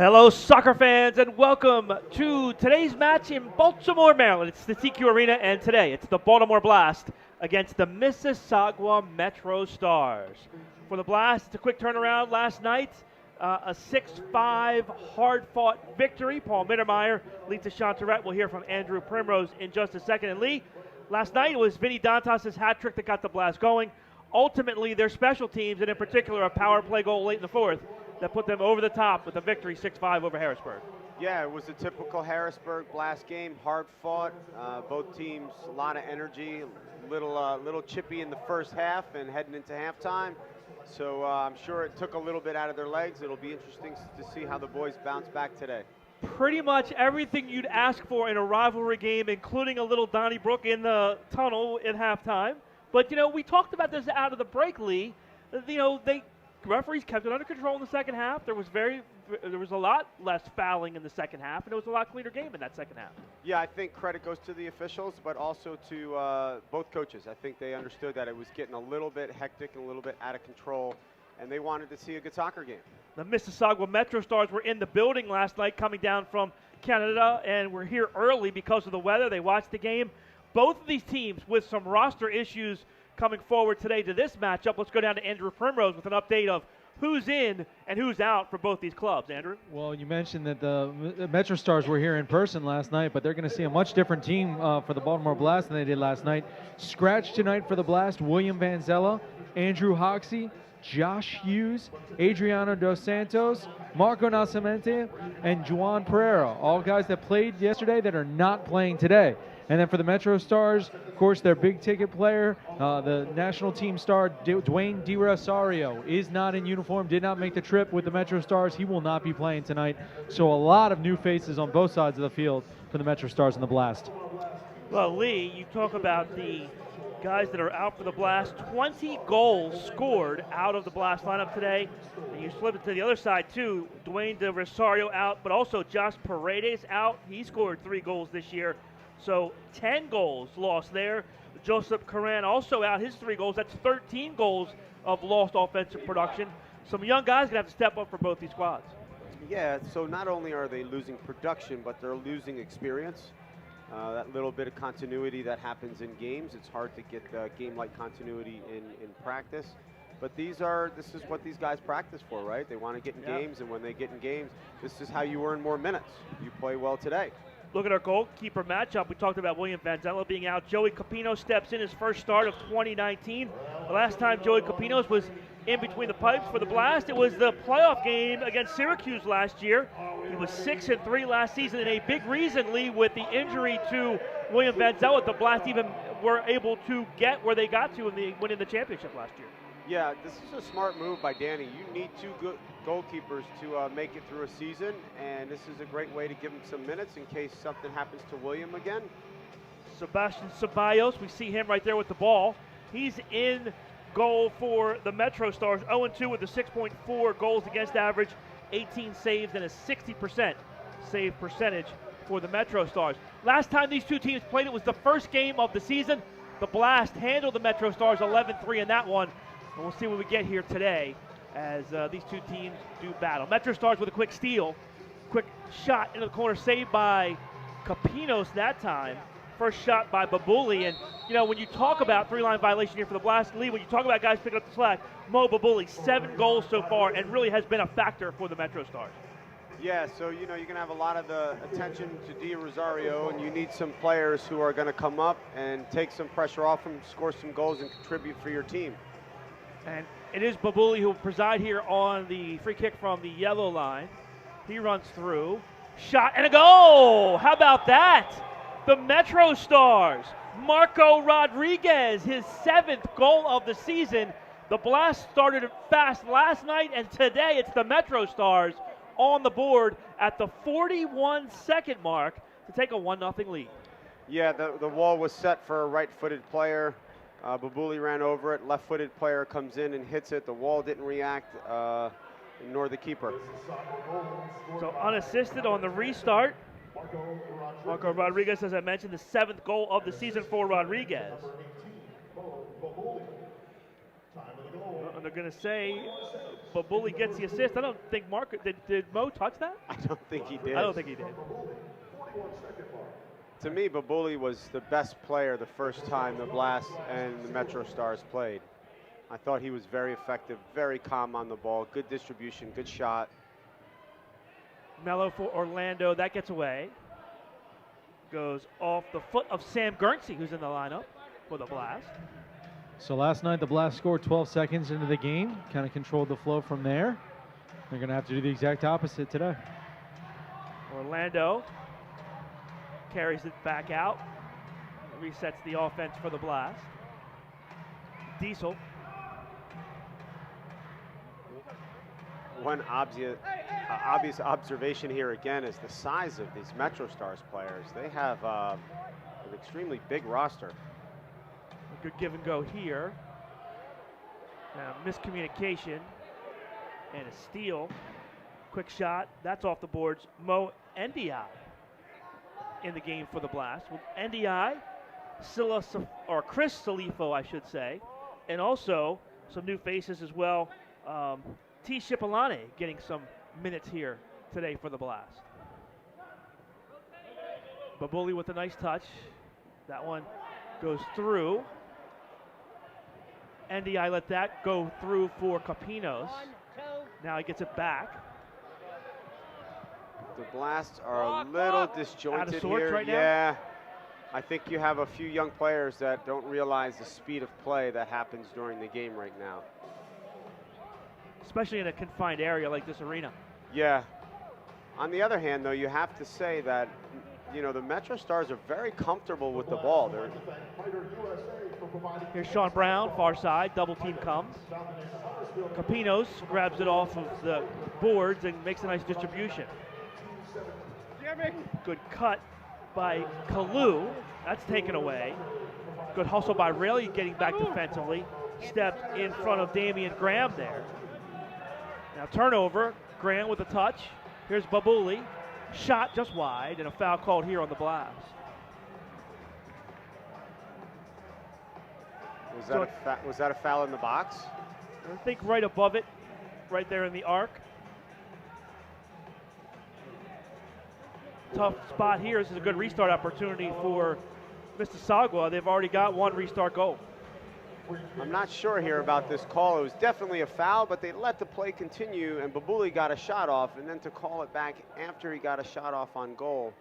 Hello, soccer fans, and welcome to today's match in Baltimore, Maryland. It's the TQ Arena, and today it's the Baltimore Blast against the Mississauga MetroStars. For the Blast, it's a quick turnaround last night, a 6-5 hard-fought victory. Paul Mittermeier leads to Chantarette. We'll hear from Andrew Primrose in just a second. And Lee, last night it was Vinny Dantas' hat trick that got the Blast going. Ultimately, their special teams, and in particular a power play goal late in the fourth, that put them over the top with a victory 6-5 over Harrisburg. Yeah, it was a typical Harrisburg Blast game, hard fought. Both teams, a lot of energy, little chippy in the first half and heading into halftime. So I'm sure it took a little bit out of their legs. It'll be interesting to see how the boys bounce back today. Pretty much everything you'd ask for in a rivalry game, including a little Donnybrook in the tunnel in halftime. But, we talked about this out of the break, Lee. Referees kept it under control in the second half. There was a lot less fouling in the second half, and it was a lot cleaner game in that second half. Yeah, I think credit goes to the officials, but also to both coaches. I think they understood that it was getting a little bit hectic and a little bit out of control, and they wanted to see a good soccer game. The Mississauga MetroStars were in the building last night coming down from Canada, and were here early because of the weather. They watched the game. Both of these teams with some roster issues coming forward today to this matchup. Let's go down to Andrew Primrose with an update of who's in and who's out for both these clubs. Andrew? Well, you mentioned that the MetroStars were here in person last night, but they're going to see a much different team for the Baltimore Blast than they did last night. Scratch tonight for the Blast, William Vanzella, Andrew Hoxie, Josh Hughes, Adriano Dos Santos, Marco Nascimento, and Juan Pereira, all guys that played yesterday that are not playing today. And then for the MetroStars, of course, their big-ticket player, the national team star, Dwayne DiRosario, is not in uniform, did not make the trip with the MetroStars. He will not be playing tonight. So a lot of new faces on both sides of the field for the MetroStars and the Blast. Well, Lee, you talk about the guys that are out for the Blast. 20 goals scored out of the Blast lineup today. And you slip it to the other side, too. Dwayne DiRosario out, but also Josh Paredes out. He scored 3 goals this year. So 10 goals lost there. Joseph Coran also out, his 3 goals. That's 13 goals of lost offensive production. Some young guys going to have to step up for both these squads. Yeah, so not only are they losing production, but they're losing experience. That little bit of continuity that happens in games, it's hard to get game-like continuity in practice. But this is what these guys practice for, right? They want to get in games, and when they get in games, this is how you earn more minutes. You play well today. Look at our goalkeeper matchup. We talked about William Vanzella being out. Joey Capino steps in his first start of 2019. The last time Joey Capinos was in between the pipes for the Blast, it was the playoff game against Syracuse last year. He was 6-3 last season, and a big reason, Lee, with the injury to William Vanzella, the Blast even were able to get where they got to in winning the championship last year. Yeah, this is a smart move by Danny. You need 2 good goalkeepers to make it through a season, and this is a great way to give him some minutes in case something happens to William again. Sebastian Ceballos, we see him right there with the ball. He's in goal for the MetroStars, 0-2 with a 6.4 goals against average, 18 saves, and a 60% save percentage for the MetroStars. Last time these two teams played, it was the first game of the season. The Blast handled the MetroStars 11-3 in that one. And we'll see what we get here today as these two teams do battle. MetroStars with a quick steal. Quick shot into the corner, saved by Capinos that time. First shot by Babuli. And, when you talk about 3-line violation here for the Blast, Lee, when you talk about guys picking up the slack, Mo Babuli, 7 goals so far, and really has been a factor for the MetroStars. Yeah, so, you're going to have a lot of the attention to DiRosario, and you need some players who are going to come up and take some pressure off him, score some goals, and contribute for your team. And it is Babuli who will preside here on the free kick from the yellow line. He runs through. Shot and a goal! How about that? The MetroStars. Marco Rodriguez, his 7th goal of the season. The Blast started fast last night, and today it's the MetroStars on the board at the 41-second mark to take a 1-0 lead. Yeah, the wall was set for a right-footed player. Babuli ran over it. Left-footed player comes in and hits it. The wall didn't react, nor the keeper. So unassisted on the restart. Marco Rodriguez, as I mentioned, the 7th goal of the season for Rodriguez. And they're going to say but Bully gets the assist. I don't think did Mo touch that? I don't think he did. I don't think he did. To me, Babuli was the best player the first time the Blast and the MetroStars played. I thought he was very effective, very calm on the ball, good distribution, good shot. Mello for Orlando, that gets away. Goes off the foot of Sam Guernsey, who's in the lineup for the Blast. So last night the Blast scored 12 seconds into the game, kind of controlled the flow from there. They're going to have to do the exact opposite today. Orlando carries it back out, resets the offense for the Blast. Diesel. One obvious observation here again is the size of these MetroStars players. They have an extremely big roster. A good give and go here. Now, miscommunication and a steal. Quick shot, that's off the boards. Mo Ndiaye in the game for the Blast. With Ndiaye, Chris Salifo, I should say, and also some new faces as well. T. Shipolane getting some minutes here today for the Blast. Babuli with a nice touch. That one goes through. Ndiaye let that go through for Capinos. Now he gets it back. The Blasts are a little disjointed out of sorts here. Right now? Yeah, I think you have a few young players that don't realize the speed of play that happens during the game right now. Especially in a confined area like this arena. Yeah. On the other hand, though, you have to say that, you know, the MetroStars are very comfortable with the ball. Here's Sean Brown, far side, double team comes. Capinos grabs it off of the boards and makes a nice distribution. Good cut by Kalu. That's taken away. Good hustle by Rayleigh getting back defensively. Stepped in front of Damian Graham there. Now turnover, Graham with a touch. Here's Babuli. Shot just wide and a foul called here on the Blast. Was that a foul in the box? I think right above it, right there in the arc. Tough spot here. This is a good restart opportunity for Mississauga. They've already got one restart goal. I'm not sure here about this call. It was definitely a foul, but they let the play continue, and Babuli got a shot off, and then to call it back after he got a shot off on goal.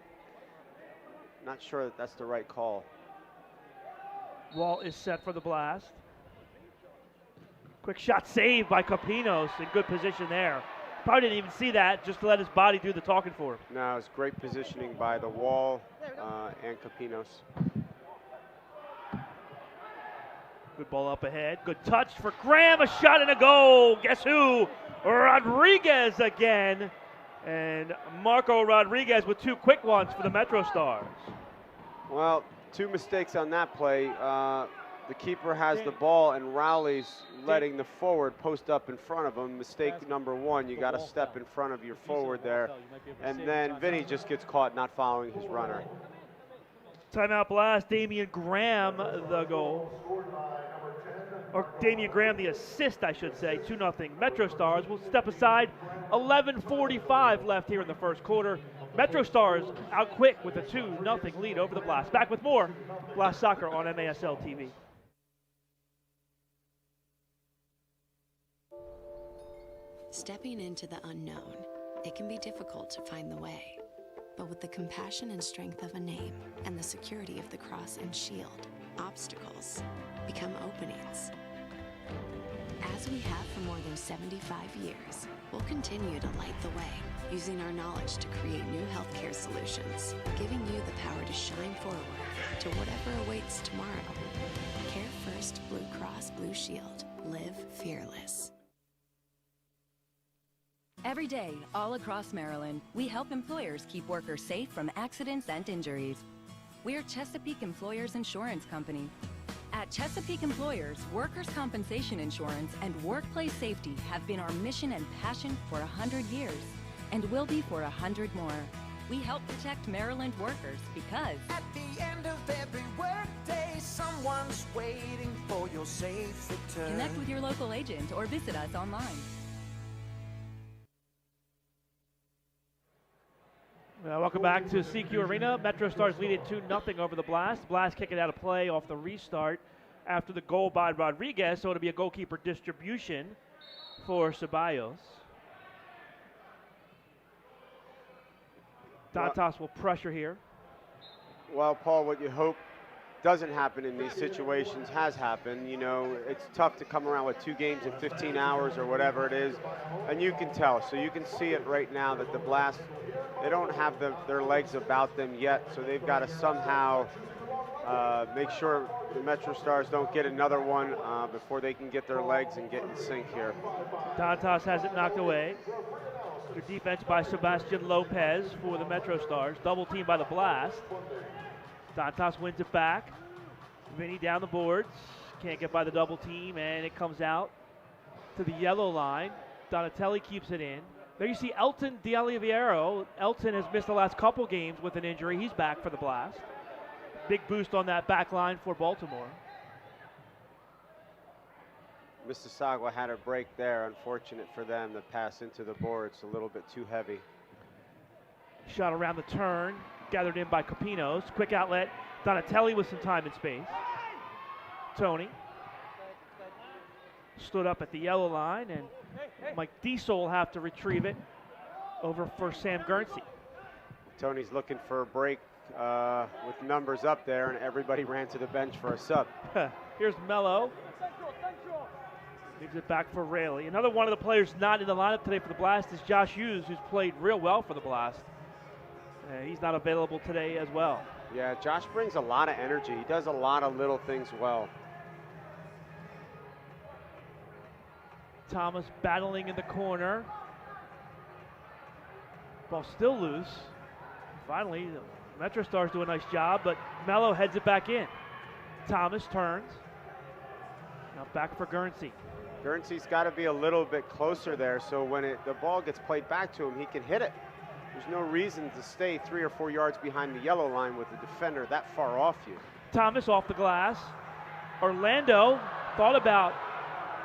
Not sure that that's the right call. Wall is set for the Blast. Quick shot saved by Capinos in good position there. Probably didn't even see that, just to let his body do the talking for him. No, it's great positioning by the Wall and Capinos. Good ball up ahead. Good touch for Graham. A shot and a goal. Guess who? Rodriguez again. And Marco Rodriguez with two quick ones for the MetroStars. Well, two mistakes on that play. The keeper has the ball, and Rowley's letting the forward post up in front of him. Mistake number one. You got to step in front of your forward there. And then Vinny just gets caught not following his runner. Timeout Blast. Damian Graham the goal. Or Damian Graham the assist, I should say. 2-0 MetroStars will step aside. 11:45 left here in the first quarter. MetroStars out quick with a 2-0 lead over the Blast. Back with more Blast Soccer on MASL TV. Stepping into the unknown, it can be difficult to find the way. But with the compassion and strength of a name and the security of the cross and shield, obstacles become openings. As we have for more than 75 years, we'll continue to light the way, using our knowledge to create new healthcare solutions, giving you the power to shine forward to whatever awaits tomorrow. Care First Blue Cross Blue Shield. Live fearless. Every day, all across Maryland, we help employers keep workers safe from accidents and injuries. We're Chesapeake Employers Insurance Company. At Chesapeake Employers, workers' compensation insurance and workplace safety have been our mission and passion for 100 years, and will be for 100 more. We help protect Maryland workers because at the end of every workday, someone's waiting for your safe return. Connect with your local agent or visit us online. Welcome back to CQ Arena. MetroStars leading 2-0 over the Blast. Blast kicking out of play off the restart after the goal by Rodriguez, so it'll be a goalkeeper distribution for Ceballos. Dantas will pressure here. Well, Paul, what you hope doesn't happen in these situations has happened. You know, it's tough to come around with 2 games in 15 hours or whatever it is, and you can tell. So you can see it right now that the Blast, they don't have their legs about them yet, so they've got to somehow make sure the MetroStars don't get another one before they can get their legs and get in sync here. Dantas has it knocked away. Good defense by Sebastian Lopez for the MetroStars. Double team by the Blast. Dantas wins it back. Vinny down the boards. Can't get by the double team, and it comes out to the yellow line. Donatelli keeps it in. There you see Elton De Oliveira. Elton has missed the last couple games with an injury. He's back for the Blast. Big boost on that back line for Baltimore. Mississauga had a break there. Unfortunate for them. The pass into the boards a little bit too heavy. Shot around the turn. Gathered in by Capinos. Quick outlet. Donatelli with some time and space. Tony stood up at the yellow line, and Mike Diesel will have to retrieve it over for Sam Guernsey. Tony's looking for a break with numbers up there, and everybody ran to the bench for a sub. Here's Mello. Leaves it back for Rayleigh. Another one of the players not in the lineup today for the Blast is Josh Hughes, who's played real well for the Blast. He's not available today as well. Yeah, Josh brings a lot of energy. He does a lot of little things well. Thomas battling in the corner. Ball still loose. Finally, the MetroStars do a nice job, but Mello heads it back in. Thomas turns. Now back for Guernsey. Guernsey's got to be a little bit closer there, so when the ball gets played back to him, he can hit it. There's no reason to stay 3 or 4 yards behind the yellow line with the defender that far off you. Thomas off the glass. Orlando thought about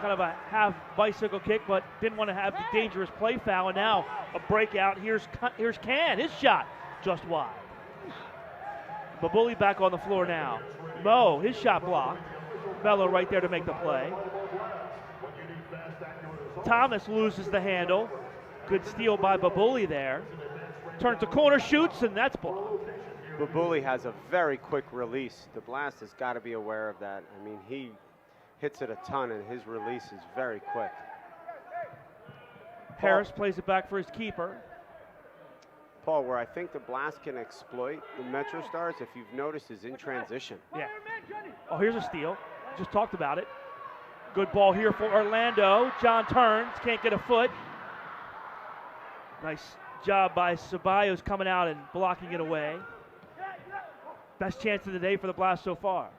kind of a half bicycle kick, but didn't want to have the dangerous play foul, and now a breakout. Here's Can, his shot just wide. Babuli back on the floor now. Mo, his shot blocked. Mello right there to make the play. Thomas loses the handle. Good steal by Babuli there. Turns the corner, shoots, and that's blocked. Babuli has a very quick release. The Blast has got to be aware of that. I mean, he hits it a ton, and his release is very quick. Harris plays it back for his keeper. Paul, where I think the Blast can exploit the MetroStars, if you've noticed, is in transition. Yeah. Oh, here's a steal. Just talked about it. Good ball here for Orlando. John turns, can't get a foot. Nice job by Ceballos coming out and blocking it away. Best chance of the day for the Blast so far.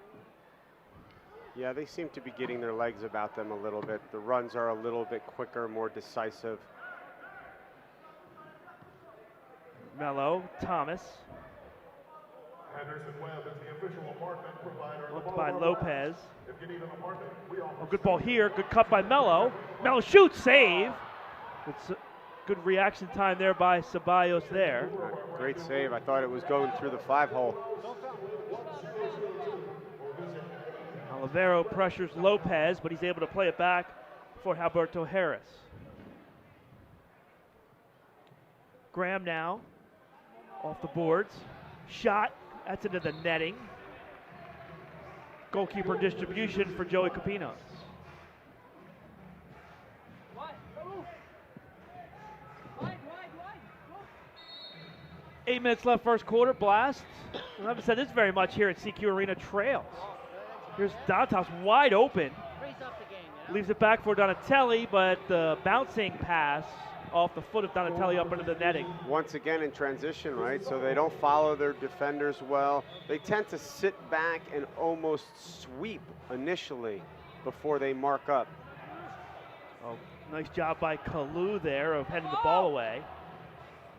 Yeah, they seem to be getting their legs about them a little bit. The runs are a little bit quicker, more decisive. Mello, Thomas. Looked by Lopez. Oh, good ball here. Good cut by Mello. Mello shoots, save. It's good reaction time there by Ceballos there. Great save. I thought it was going through the 5-hole. Olivero pressures Lopez, but he's able to play it back for Alberto Harris. Graham now off the boards. Shot. That's into the netting. Goalkeeper distribution for Joey Capinos. 8 minutes left first quarter. Blast. I haven't said this very much here at CQ Arena. Trails. Here's Dantas wide open. Leaves it back for Donatelli, but the bouncing pass off the foot of Donatelli up into the netting. Once again in transition, right? So they don't follow their defenders well. They tend to sit back and almost sweep initially before they mark up. Oh, nice job by Kalu there of heading the ball away.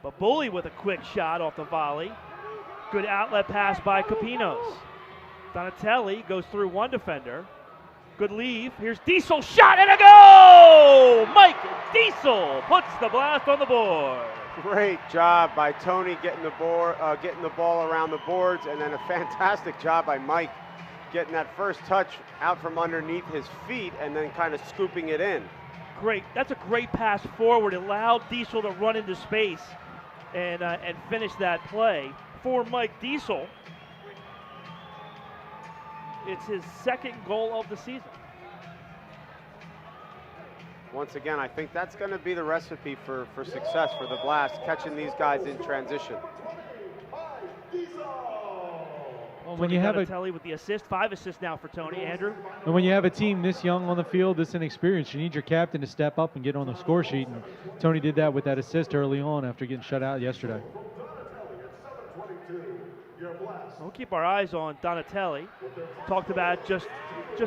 But Bully with a quick shot off the volley. Good outlet pass by Capinos. Donatelli goes through one defender. Good leave. Here's Diesel, shot and a goal! Mike Diesel puts the Blast on the board. Great job by Tony getting the ball around the boards, and then a fantastic job by Mike getting that first touch out from underneath his feet and then kind of scooping it in. Great. That's a great pass forward. It allowed Diesel to run into space and finish that play. For Mike Diesel, it's his second goal of the season. Once again, I think that's going to be the recipe for success for the Blast, catching these guys in transition. Well, when you have Donatelli with the assist, 5 assists now for Tony. Andrew? And when you have a team this young on the field, this inexperienced, you need your captain to step up and get on the score sheet. And Tony did that with that assist early on after getting shut out yesterday. We'll keep our eyes on Donatelli. Talked about just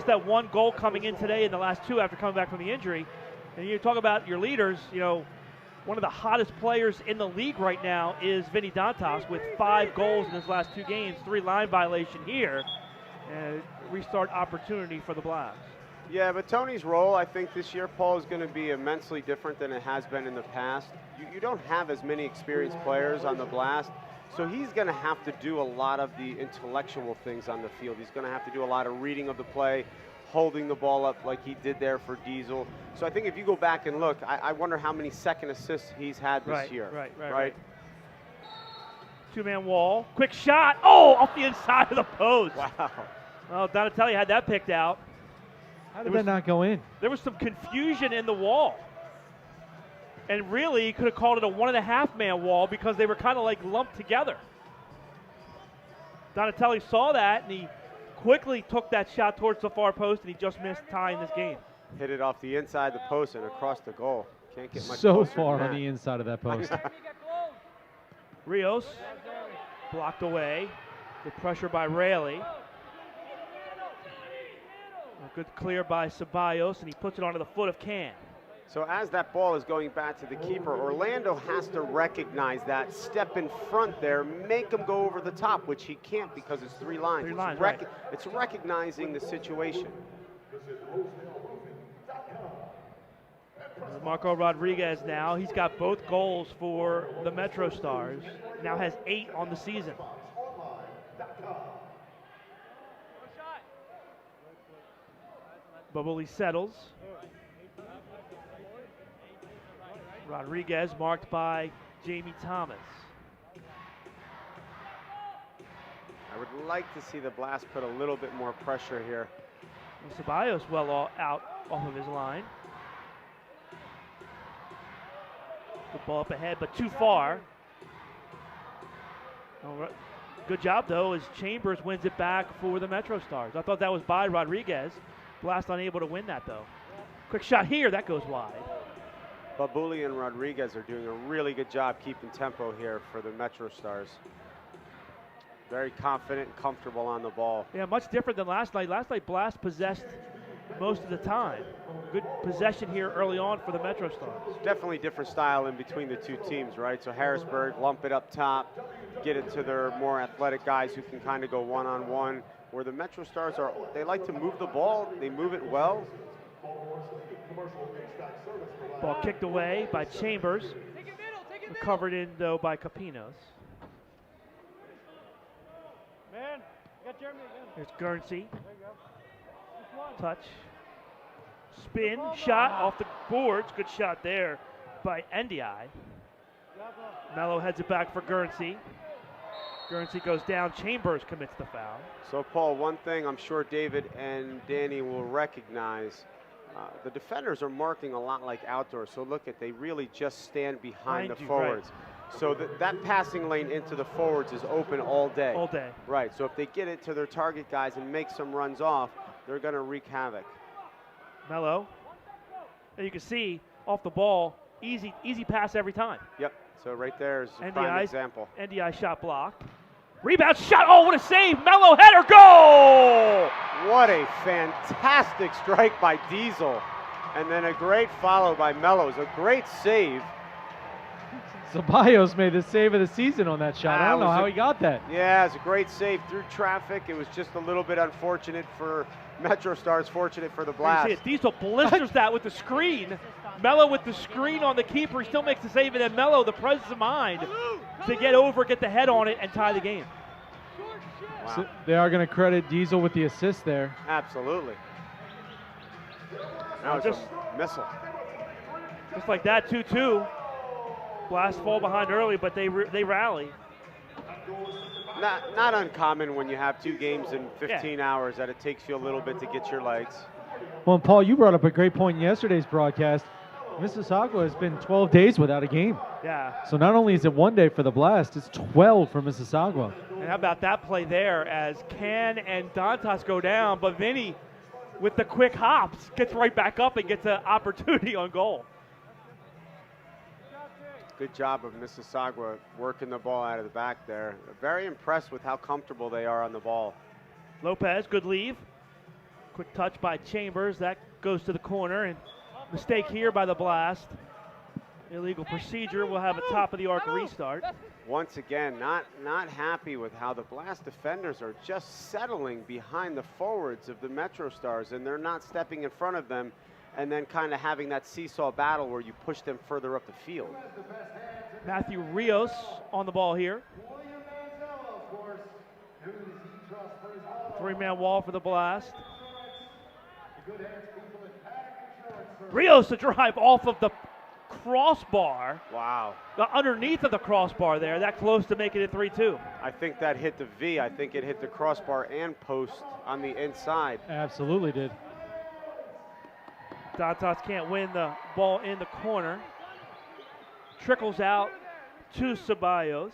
that one goal coming in today and the last 2 after coming back from the injury. And you talk about your leaders, you know, one of the hottest players in the league right now is Vinny Dantas with 5 goals in his last 2 games, 3 line violation here, and restart opportunity for the Blast. Yeah, but Tony's role, I think this year, Paul, is going to be immensely different than it has been in the past. You don't have as many experienced players on the Blast, so he's going to have to do a lot of the intellectual things on the field. He's going to have to do a lot of reading of the play, holding the ball up like he did there for Diesel. So I think if you go back and look, I wonder how many second assists he's had this year. Right. 2-man wall, quick shot, oh, off the inside of the post. Wow. Well, Donatelli had that picked out. How did that not go in? There was some confusion in the wall. And really, he could have called it a 1.5-man wall because they were kind of like lumped together. Donatelli saw that, and he quickly took that shot towards the far post, and he just missed tying this game. Hit it off the inside the post and across the goal. Can't get much so closer far than on that. the inside of that post. Rios blocked away. Good pressure by Rayleigh. A good clear by Ceballos, and he puts it onto the foot of Can. So as that ball is going back to the keeper, Orlando has to recognize that, step in front there, make him go over the top, which he can't because it's 3 lines. It's recognizing the situation. Marco Rodriguez now, he's got both goals for the MetroStars. Now has 8 on the season. Babuli settles. Rodriguez marked by Jamie Thomas. I would like to see the Blast put a little bit more pressure here. Ceballos well out off of his line. Good ball up ahead, but too far. Good job, though, as Chambers wins it back for the MetroStars. I thought that was by Rodriguez. Blast unable to win that, though. Quick shot here, that goes wide. Babuli and Rodriguez are doing a really good job keeping tempo here for the MetroStars. Very confident and comfortable on the ball. Yeah, much different than last night. Last night, Blast possessed most of the time. Good possession here early on for the MetroStars. Definitely different style in between the 2 teams, right? So Harrisburg, lump it up top, get it to their more athletic guys who can kind of go one-on-one, where the MetroStars they like to move the ball, they move it well. Ball kicked away by Chambers. Recovered in, though, by Capinos. Here's Guernsey. Touch. Spin. Shot off the boards. Good shot there by NDI. Mello heads it back for Guernsey. Guernsey goes down. Chambers commits the foul. So, Paul, one thing I'm sure David and Danny will recognize, the defenders are marking a lot like outdoors. So look they really just stand behind the forwards. Right. So that passing lane into the forwards is open all day. All day. Right, so if they get it to their target guys and make some runs off, they're going to wreak havoc. Mello. And you can see off the ball, easy pass every time. Yep, so right there is a prime example. NDI shot blocked. Rebound shot, oh, what a save. Mello header, goal! What a fantastic strike by Diesel. And then a great follow by Mello. It was a great save. Ceballos made the save of the season on that shot. I don't know how he got that. Yeah, it was a great save through traffic. It was just a little bit unfortunate for MetroStars, fortunate for the Blast. Diesel blisters that with the screen. Mello with the screen on the keeper. He still makes the save, and then Mello, the presence of mind to get over, get the head on it, and tie the game. Wow. So they are going to credit Diesel with the assist there. Absolutely. That was Just- a missile. Just like that, 2-2. Blast fall behind early, but they rally. Not uncommon when you have 2 games in 15 hours that it takes you a little bit to get your legs. Well, and Paul, you brought up a great point in yesterday's broadcast. Mississauga has been 12 days without a game. Yeah. So not only is it 1 day for the Blast, it's 12 for Mississauga. And how about that play there as Can and Dantas go down, but Vinny, with the quick hops, gets right back up and gets an opportunity on goal. Good job of Mississauga working the ball out of the back there. Very impressed with how comfortable they are on the ball. Lopez, good leave. Quick touch by Chambers. That goes to the corner, and mistake here by the Blast. Illegal procedure. We'll have a top of the arc restart. Once again, not happy with how the Blast defenders are just settling behind the forwards of the MetroStars, and they're not stepping in front of them and then kind of having that seesaw battle where you push them further up the field. Matthew Rios on the ball here. 3-man wall for the Blast. Rios to drive off of the crossbar. Wow. Underneath of the crossbar there, that close to making it 3-2. I think that hit the V. I think it hit the crossbar and post on the inside. Absolutely did. Dantas can't win the ball in the corner. Trickles out to Ceballos.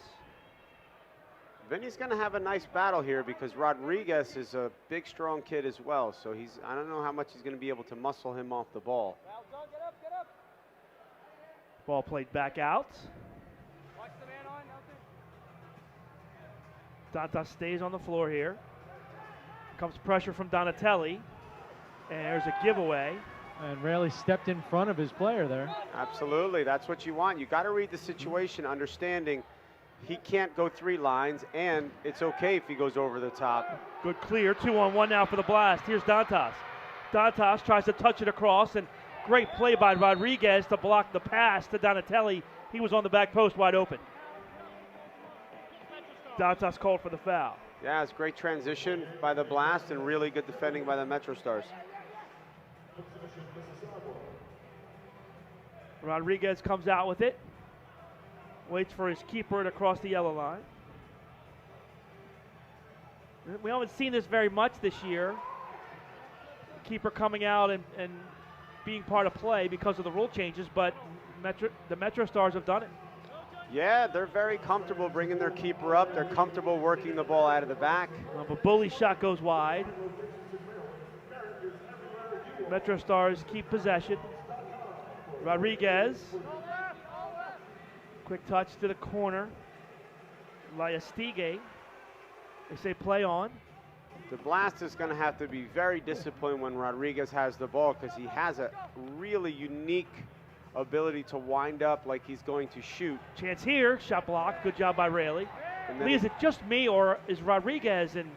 Vinny's going to have a nice battle here because Rodriguez is a big, strong kid as well. So I don't know how much he's going to be able to muscle him off the ball. Ball played back out. Dantas stays on the floor here. Comes pressure from Donatelli. And there's a giveaway. And Rayleigh stepped in front of his player there. Absolutely. That's what you want. You got to read the situation, understanding he can't go 3 lines, and it's okay if he goes over the top. Good clear. 2-on-1 now for the Blast. Here's Dantas. Dantas tries to touch it across, and great play by Rodriguez to block the pass to Donatelli. He was on the back post wide open. Dantas called for the foul. Yeah, it's great transition by the Blast and really good defending by the MetroStars. Rodriguez comes out with it. Waits for his keeper to cross the yellow line. We haven't seen this very much this year. Keeper coming out and being part of play because of the rule changes, but the MetroStars have done it. Yeah, they're very comfortable bringing their keeper up. They're comfortable working the ball out of the back. But Bully's shot goes wide. MetroStars keep possession. Rodriguez. Quick touch to the corner. Liastige. They say play on. The Blast is going to have to be very disciplined when Rodriguez has the ball because he has a really unique ability to wind up like he's going to shoot. Chance here, shot blocked. Good job by Rayleigh. Lee, is it just me or is Rodriguez and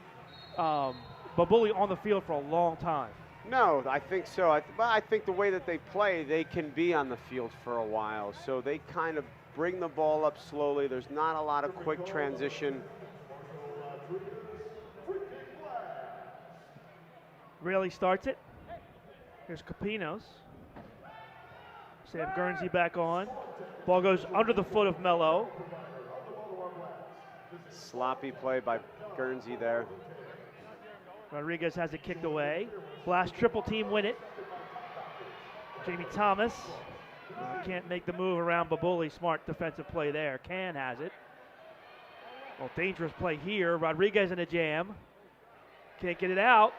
Babuli on the field for a long time? No, I think so. But I think the way that they play, they can be on the field for a while. So they kind of bring the ball up slowly. There's not a lot of quick transition. Rayleigh starts it. Here's Capinos. Sam Guernsey back on. Ball goes under the foot of Mello. Sloppy play by Guernsey there. Rodriguez has it kicked away. Blast triple team win it. Jamie Thomas can't make the move around Babuli. Smart defensive play there. Can has it. Well, dangerous play here. Rodriguez in a jam. Can't get it out.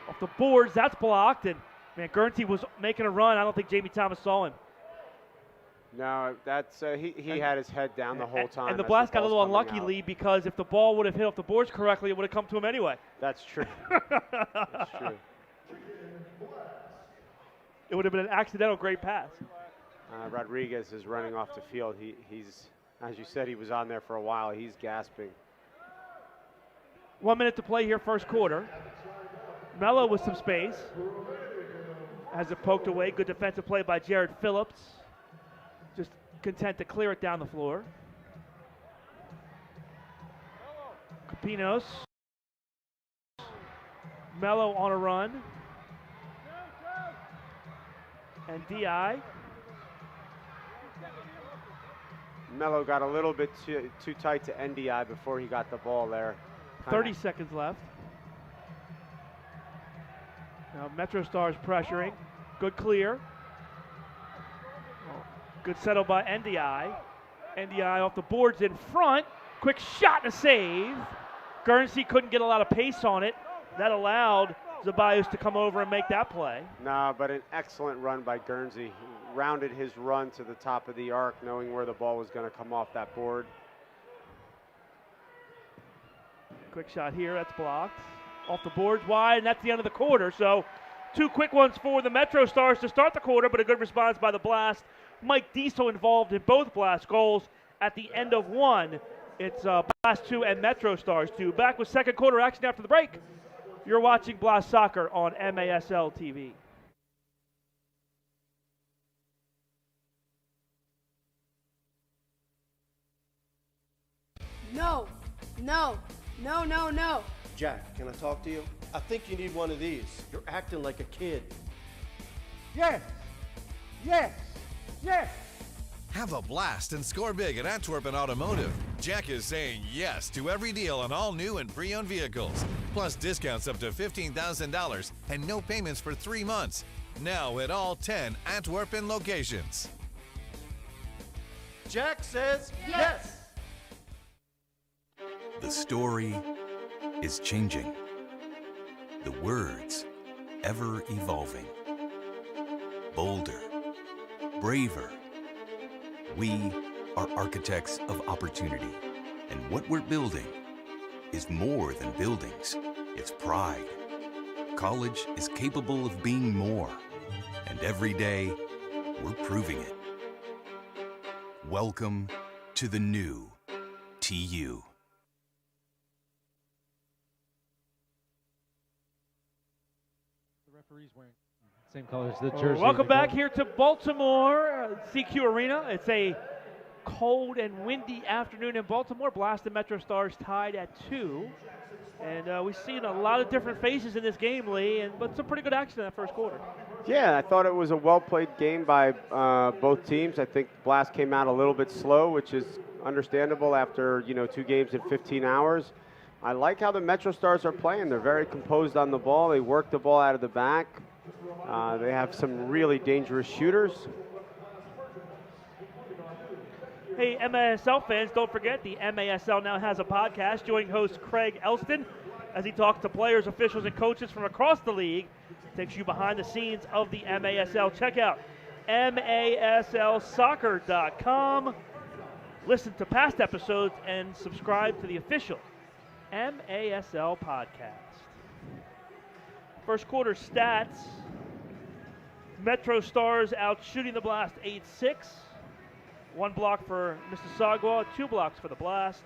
Off the boards, that's blocked. And man, Guernsey was making a run. I don't think Jamie Thomas saw him. No, that's he had his head down the whole time. And the as Blast got a ball's little coming unlucky, out. Lee, because if the ball would have hit off the boards correctly, it would have come to him anyway. That's true. That's true. It would have been an accidental great pass. Rodriguez is running off the field. He's, as you said, he was on there for a while. He's gasping. 1 minute to play here, first quarter. Mello with some space. Has it poked away. Good defensive play by Jared Phillips. Just content to clear it down the floor. Capinos. Mello on a run. And D.I. Mello got a little bit too tight to NDI before he got the ball there. 30 seconds left. Now MetroStars pressuring. Good clear. Good settle by NDI. NDI off the boards in front. Quick shot and a save. Guernsey couldn't get a lot of pace on it. That allowed Ceballos to come over and make that play. No, but an excellent run by Guernsey. He rounded his run to the top of the arc, knowing where the ball was going to come off that board. Quick shot here, that's blocked. Off the boards wide, and that's the end of the quarter. So 2 quick ones for the MetroStars to start the quarter, but a good response by the Blast. Mike Diesel involved in both Blast goals. At the end of one, it's Blast 2 and MetroStars 2. Back with second quarter action after the break. You're watching Blast Soccer on MASL TV. No, no, no, no, no. Jack, can I talk to you? I think you need one of these. You're acting like a kid. Yes, yes, yes. Have a blast and score big at Antwerpen Automotive. Jack is saying yes to every deal on all new and pre-owned vehicles. Plus discounts up to $15,000 and no payments for 3 months. Now at all 10 Antwerpen locations. Jack says yes. The story is changing. The words ever evolving. Bolder, braver. We are architects of opportunity, and what we're building is more than buildings. It's pride. College is capable of being more, and every day we're proving it. Welcome to the new TU. The referee's wearing same colors as the jersey. Welcome back here to Baltimore, CQ Arena. It's a cold and windy afternoon in Baltimore. Blast and MetroStars tied at 2. And we've seen a lot of different faces in this game, Lee, but some pretty good action in that first quarter. Yeah, I thought it was a well-played game by both teams. I think Blast came out a little bit slow, which is understandable after 2 games in 15 hours. I like how the MetroStars are playing. They're very composed on the ball. They work the ball out of the back. They have some really dangerous shooters. Hey, MASL fans, don't forget the MASL now has a podcast. Join host Craig Elston as he talks to players, officials, and coaches from across the league. Takes you behind the scenes of the MASL. Check out MASLsoccer.com. Listen to past episodes and subscribe to the official MASL podcast. First quarter stats. MetroStars out shooting the Blast 8-6. 1 block for Mississauga, 2 blocks for the Blast.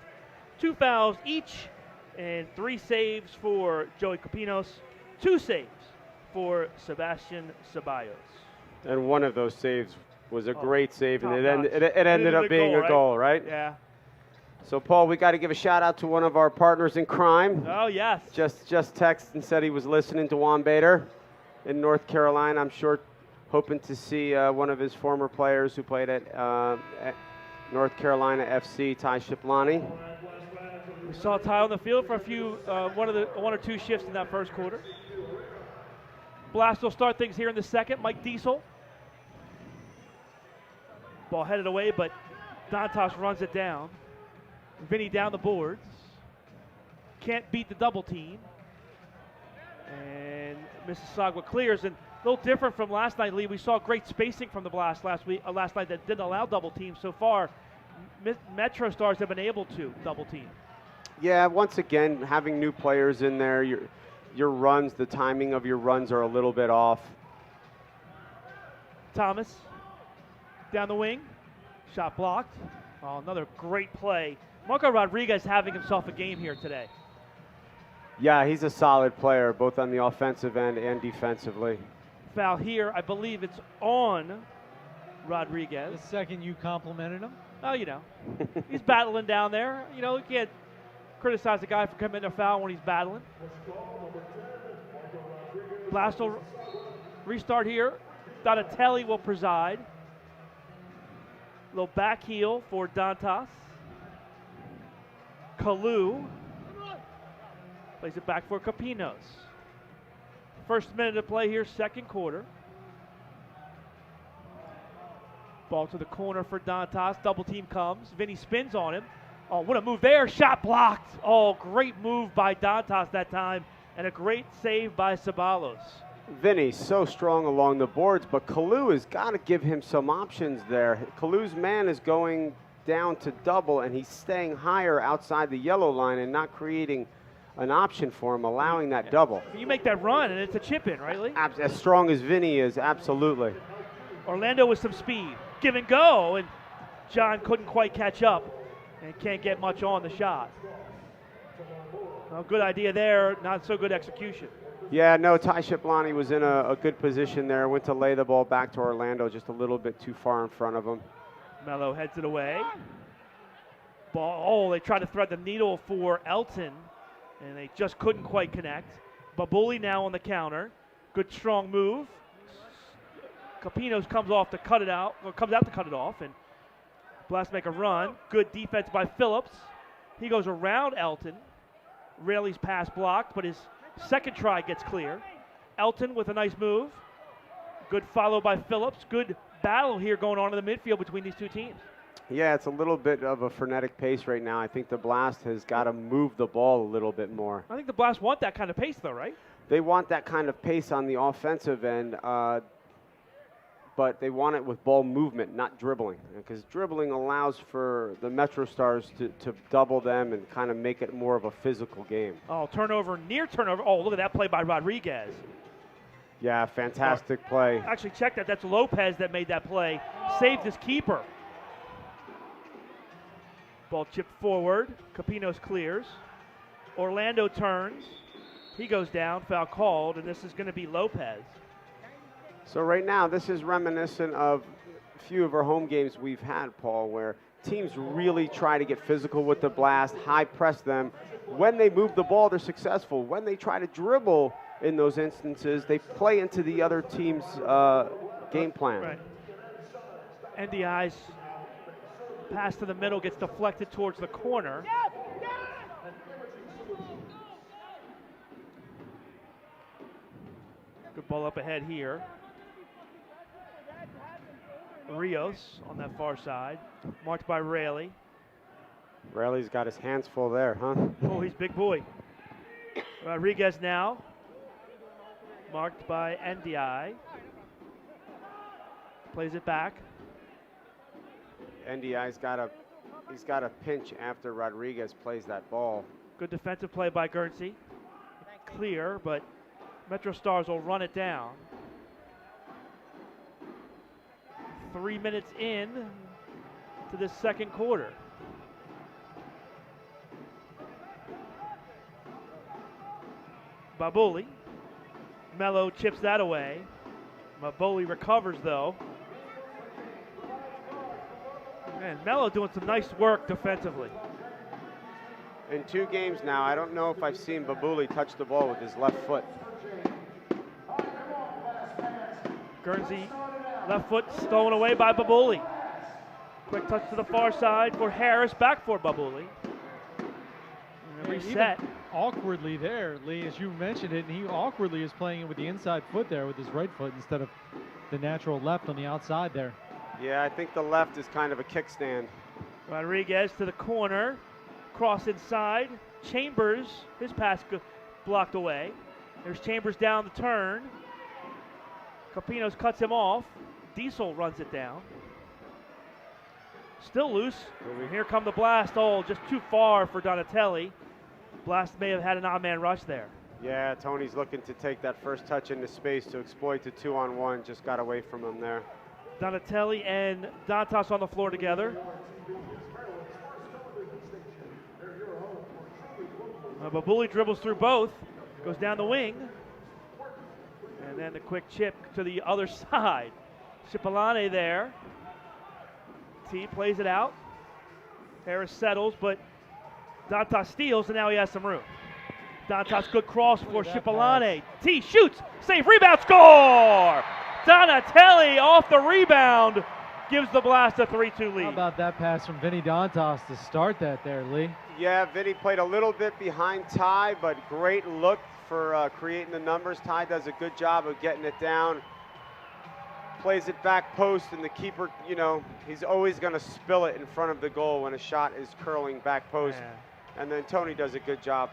2 fouls each, and 3 saves for Joey Capinos. 2 saves for Sebastian Ceballos. And one of those saves was a great save, and it top-notch. ended up being a goal, right? Yeah. So, Paul, we got to give a shout-out to one of our partners in crime. Oh, yes. Just texted and said he was listening to Juan Bader in North Carolina. I'm sure hoping to see one of his former players who played at North Carolina FC, Ty Shiplani. We saw Ty on the field for one or two shifts in that first quarter. Blast will start things here in the second. Mike Diesel. Ball headed away, but Dantas runs it down. Vinny down the boards. Can't beat the double team. And Mississauga clears. And a little different from last night, Lee. We saw great spacing from the Blast last night that didn't allow double teams. So far, MetroStars have been able to double team. Yeah, once again, having new players in there, your runs, the timing of your runs are a little bit off. Thomas down the wing. Shot blocked. Oh, another great play. Marco Rodriguez having himself a game here today. Yeah, he's a solid player, both on the offensive end and defensively. Foul here. I believe it's on Rodriguez. The second you complimented him. Oh, you know, he's battling down there. You know, you can't criticize a guy for committing a foul when he's battling. Blast will restart here. Donatelli will preside. Little back heel for Dantas. Kalu plays it back for Capinos. First minute of play here, second quarter. Ball to the corner for Dantas. Double team comes. Vinny spins on him. Oh, what a move there. Shot blocked. Oh, great move by Dantas that time. And a great save by Ceballos. Vinny so strong along the boards, but Kalu has got to give him some options there. Kalu's man is going down to double, and he's staying higher outside the yellow line and not creating an option for him, allowing that double. You make that run, and it's a chip in, right, Lee? As strong as Vinny is, absolutely. Orlando with some speed. Give and go, and John couldn't quite catch up and can't get much on the shot. Well, good idea there, not so good execution. Yeah, no, Ty Shiplani was in a good position there. Went to lay the ball back to Orlando just a little bit too far in front of him. Mello heads it away. Ball, oh, they tried to thread the needle for Elton, and they just couldn't quite connect. Babuli now on the counter. Good strong move. Capinos comes out to cut it off, and Blast make a run. Good defense by Phillips. He goes around Elton. Raley's pass blocked, but his second try gets clear. Elton with a nice move. Good follow by Phillips. Good battle here going on in the midfield between these two teams. Yeah, it's a little bit of a frenetic pace right now. I think the Blast has got to move the ball a little bit more. I think the Blast want that kind of pace, though, right? They want that kind of pace on the offensive end, but they want it with ball movement, not dribbling. Because dribbling allows for the MetroStars to double them and kind of make it more of a physical game. Oh, turnover, near turnover. Oh, look at that play by Rodriguez. Yeah, fantastic play. Actually, check that. That's Lopez that made that play. Saved his keeper. Ball chipped forward. Capinos clears. Orlando turns. He goes down. Foul called, and this is going to be Lopez. So right now, this is reminiscent of a few of our home games we've had, Paul, where teams really try to get physical with the Blast, high press them. When they move the ball, they're successful. When they try to dribble in those instances, they play into the other team's game plan. Right. NDI's pass to the middle gets deflected towards the corner. Good ball up ahead here. Rios on that far side, marked by Raley. Raley's got his hands full there, huh? Oh, he's big boy. Rodriguez now, marked by NDI. Plays it back. NDI's got a pinch after Rodriguez plays that ball. Good defensive play by Guernsey. Clear, but MetroStars will run it down. 3 minutes in to this second quarter. Babuli. Mello chips that away. Babuli recovers though. Man, Mello doing some nice work defensively. In 2 games now, I don't know if I've seen Babuli touch the ball with his left foot. Guernsey, left foot stolen away by Babuli. Quick touch to the far side for Harris, back for Babuli. Reset. Awkwardly there, Lee, as you mentioned it, and he awkwardly is playing it with the inside foot there with his right foot instead of the natural left on the outside there. Yeah, I think the left is kind of a kickstand. Rodriguez to the corner, cross inside. Chambers, his pass blocked away. There's Chambers down the turn. Capinos cuts him off. Diesel runs it down. Still loose. Here come the Blast. Oh, just too far for Donatelli. Blast may have had an odd man rush there. Yeah, Tony's looking to take that first touch into space to exploit the 2-on-1. Just got away from him there. Donatelli and Dantas on the floor together. Babuli dribbles through both. Goes down the wing. And then the quick chip to the other side. Cipollone there. T plays it out. Harris settles, but Dantas steals, and now he has some room. Dantas, good cross for Cipollone. T shoots, save, rebound, score! Donatelli off the rebound gives the Blast a 3-2 lead. How about that pass from Vinny Dantas to start that there, Lee? Yeah, Vinny played a little bit behind Ty, but great look for creating the numbers. Ty does a good job of getting it down. Plays it back post, and the keeper, you know, he's always going to spill it in front of the goal when a shot is curling back post. Yeah. And then Tony does a good job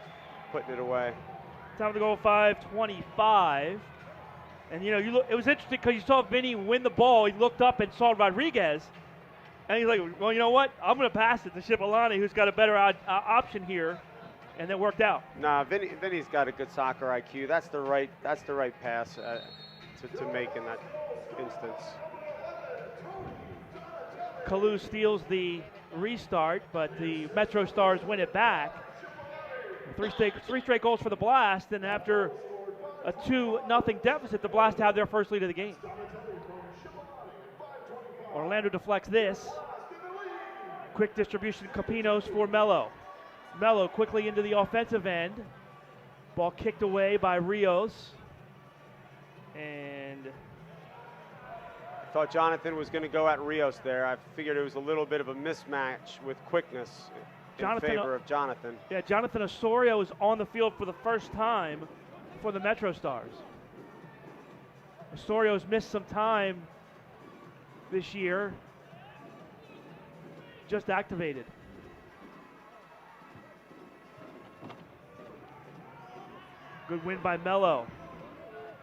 putting it away. Time to go 5:25. And, you know, it was interesting because you saw Vinny win the ball. He looked up and saw Rodriguez. And he's like, well, you know what? I'm going to pass it to Cipollone, who's got a better option here. And that worked out. Nah, Vinny's got a good soccer IQ. That's the right pass to make in that instance. Kalu steals the restart, but the MetroStars win it back. Three straight goals for the Blast, and after a 2-0 deficit, the Blast have their first lead of the game. Orlando deflects this. Quick distribution, Capinos for Mello. Mello quickly into the offensive end. Ball kicked away by Rios. And I thought Jonathan was going to go at Rios there. I figured it was a little bit of a mismatch with quickness in favor of Jonathan. Yeah, Jonathan Osorio is on the field for the first time for the MetroStars. Osorio's missed some time this year. Just activated. Good win by Mello.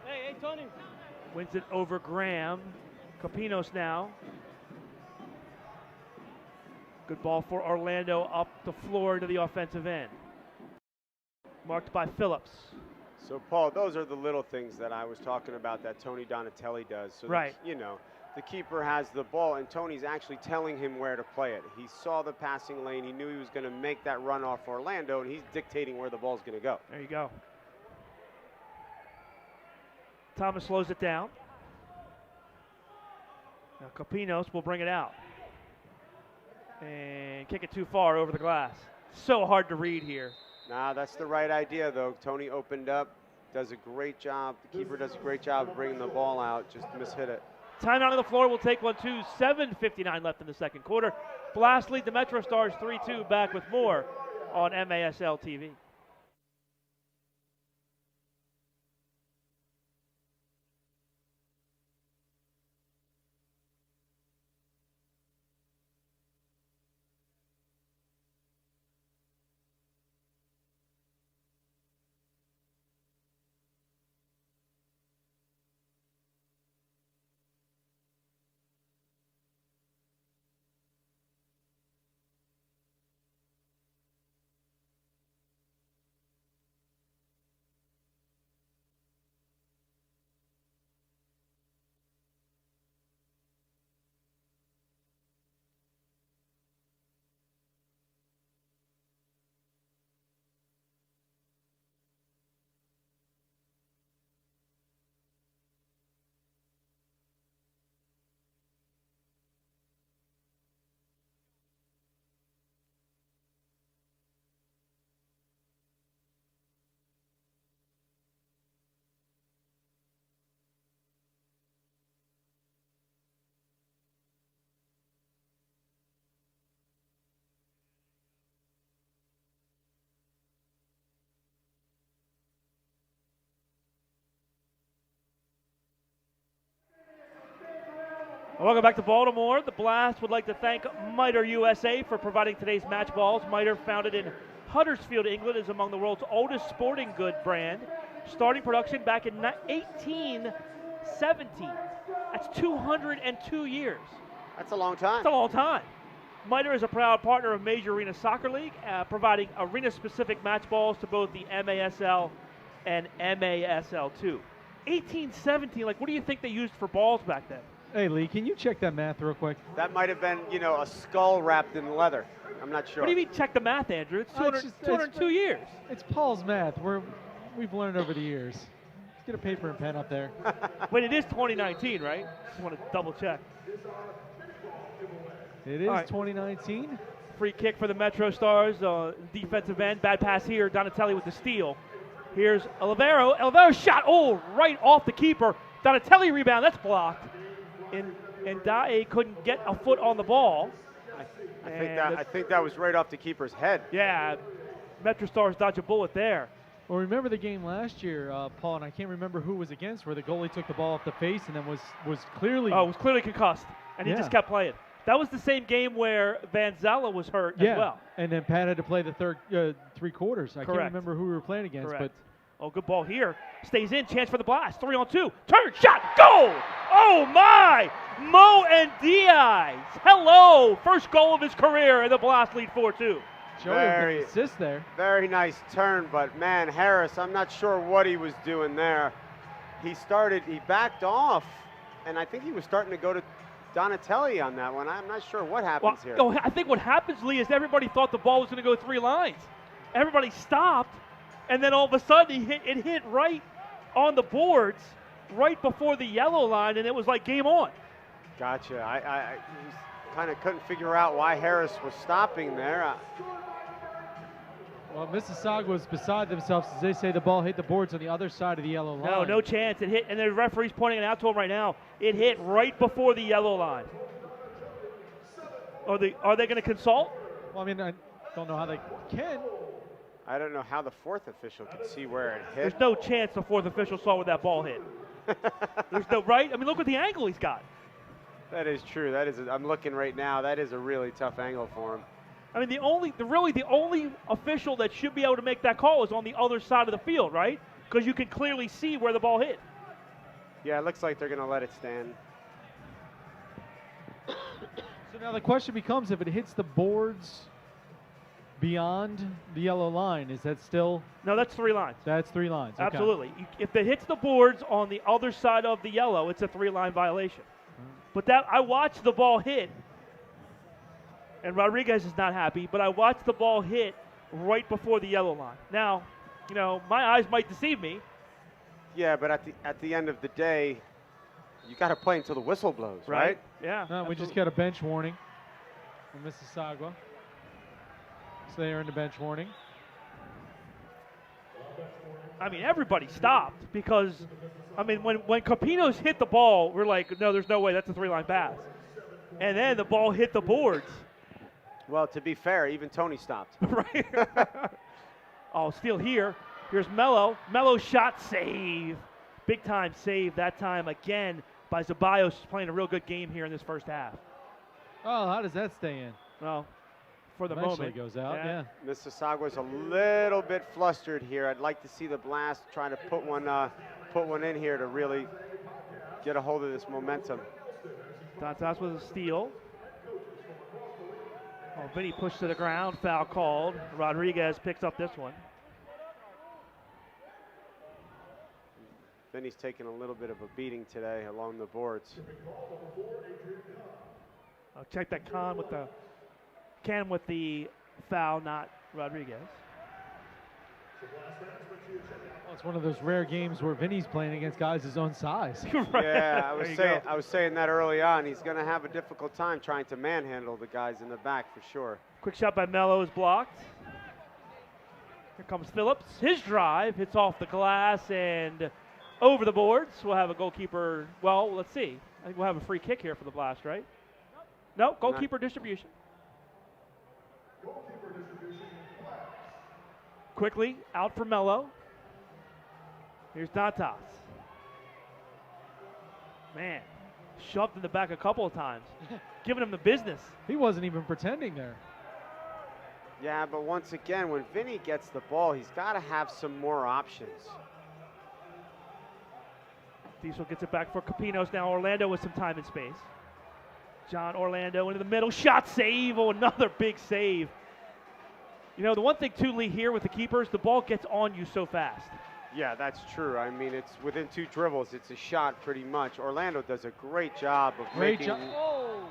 Hey, Tony. Wins it over Graham. Capinos now. Good ball for Orlando up the floor to the offensive end. Marked by Phillips. So, Paul, those are the little things that I was talking about that Tony Donatelli does. So right. You know, the keeper has the ball, and Tony's actually telling him where to play it. He saw the passing lane. He knew he was going to make that run off Orlando, and he's dictating where the ball's going to go. There you go. Thomas slows it down. Now Capinos will bring it out. And kick it too far over the glass. So hard to read here. Nah, that's the right idea, though. Tony opened up, does a great job. The keeper does a great job of bringing the ball out, just mishit it. Timeout on the floor. We'll take one, 2. 7:59 left in the second quarter. Blast lead the MetroStars 3-2. Back with more on MASL TV. Welcome back to Baltimore. The Blast would like to thank Miter USA for providing today's match balls. Miter, founded in Huddersfield, England, is among the world's oldest sporting good brand, starting production back in 1817. That's 202 years. That's a long time. That's a long time. Miter is a proud partner of Major Arena Soccer League, providing arena-specific match balls to both the MASL and MASL2. 1817, like what do you think they used for balls back then? Hey, Lee, can you check that math real quick? That might have been, you know, a skull wrapped in leather. I'm not sure. What do you mean check the math, Andrew? It's 202 years. It's Paul's math. We've learned over the years. get a paper and pen up there. But it is 2019, right? Just want to double check. It is right. 2019. Free kick for the MetroStars. Defensive end. Bad pass here. Donatelli with the steal. Here's Olivero. Olivero shot. Oh, right off the keeper. Donatelli rebound. That's blocked. And Dae couldn't get a foot on the ball. I think that was right off the keeper's head. Yeah. MetroStars dodge a bullet there. Well, remember the game last year, Paul, and I can't remember who was against, where the goalie took the ball off the face and then was clearly... Oh, was clearly concussed, and he just kept playing. That was the same game where Vanzella was hurt as well. And then Pat had to play the third 3 quarters. I can't remember who we were playing against. Correct. But good ball here. Stays in, chance for the blast. 3-on-2. Turn, shot, goal! Oh, my! Mo and Diaz. Hello! First goal of his career, and the Blast lead 4-2. Joey with an assist there. Very nice turn, but man, Harris, I'm not sure what he was doing there. He backed off, and I think he was starting to go to Donatelli on that one. I'm not sure what happens here. No, I think what happens, Lee, is everybody thought the ball was going to go 3 lines. Everybody stopped, and then all of a sudden it hit right on the boards, right before the yellow line, and it was like game on. Gotcha. I kind of couldn't figure out why Harris was stopping there. Well, Mississauga was beside themselves as they say the ball hit the boards on the other side of the yellow line. No chance. It hit, and the referee's pointing it out to him right now. It hit right before the yellow line. Are they going to consult? Well, I mean, I don't know how they can. I don't know how the 4th official could see where it hit. There's no chance the 4th official saw where that ball hit. There's no, right? I mean, look at the angle he's got. That is true. I'm looking right now. That is a really tough angle for him. I mean, the only official that should be able to make that call is on the other side of the field, right? Because you can clearly see where the ball hit. Yeah, it looks like they're going to let it stand. So now the question becomes, if it hits the boards beyond the yellow line, is that still? No, that's 3 lines. That's 3 lines. Okay. Absolutely. If it hits the boards on the other side of the yellow, it's a 3-line violation. But I watched the ball hit, and Rodriguez is not happy, but I watched the ball hit right before the yellow line. Now, my eyes might deceive me. Yeah, but at the end of the day, you got to play until the whistle blows, right? Yeah. No, we just got a bench warning from Mississauga. So they are in the bench warning. I mean, everybody stopped because, I mean, when Capinos hit the ball, we're like, no, there's no way, that's a 3-line pass. And then the ball hit the boards. Well, to be fair, even Tony stopped. Right. Oh, steal here. Here's Mello. Mello shot, save. Big time save that time again by Ceballos, playing a real good game here in this first half. Oh, how does that stay in? Well, for the Eventually moment. goes out, yeah. Mississauga's a little bit flustered here. I'd like to see the Blast trying to put one in here to really get a hold of this momentum. Dantas with a steal. Oh, Vinny pushed to the ground, foul called. Rodriguez picks up this one. Vinny's taking a little bit of a beating today along the boards. I'll check that Can with the foul, not Rodriguez. Well, it's one of those rare games where Vinny's playing against guys his own size. Right. Yeah, I was saying that early on. He's going to have a difficult time trying to manhandle the guys in the back for sure. Quick shot by Mello is blocked. Here comes Phillips. His drive hits off the glass and over the boards. We'll have a goalkeeper. Well, let's see. I think we'll have a free kick here for the Blast, right? No, goalkeeper distribution. Quickly out for Mello. Here's Dantas. Man, shoved in the back a couple of times, giving him the business. He wasn't even pretending there. Yeah, but once again, when Vinny gets the ball, he's got to have some more options. Diesel gets it back for Capinos now. Orlando with some time and space. John Orlando into the middle. Shot, save. Oh, another big save. You know, the one thing, too, Lee, here with the keepers, the ball gets on you so fast. Yeah, that's true. I mean, it's within 2 dribbles. It's a shot pretty much. Orlando does a great job of making... Oh!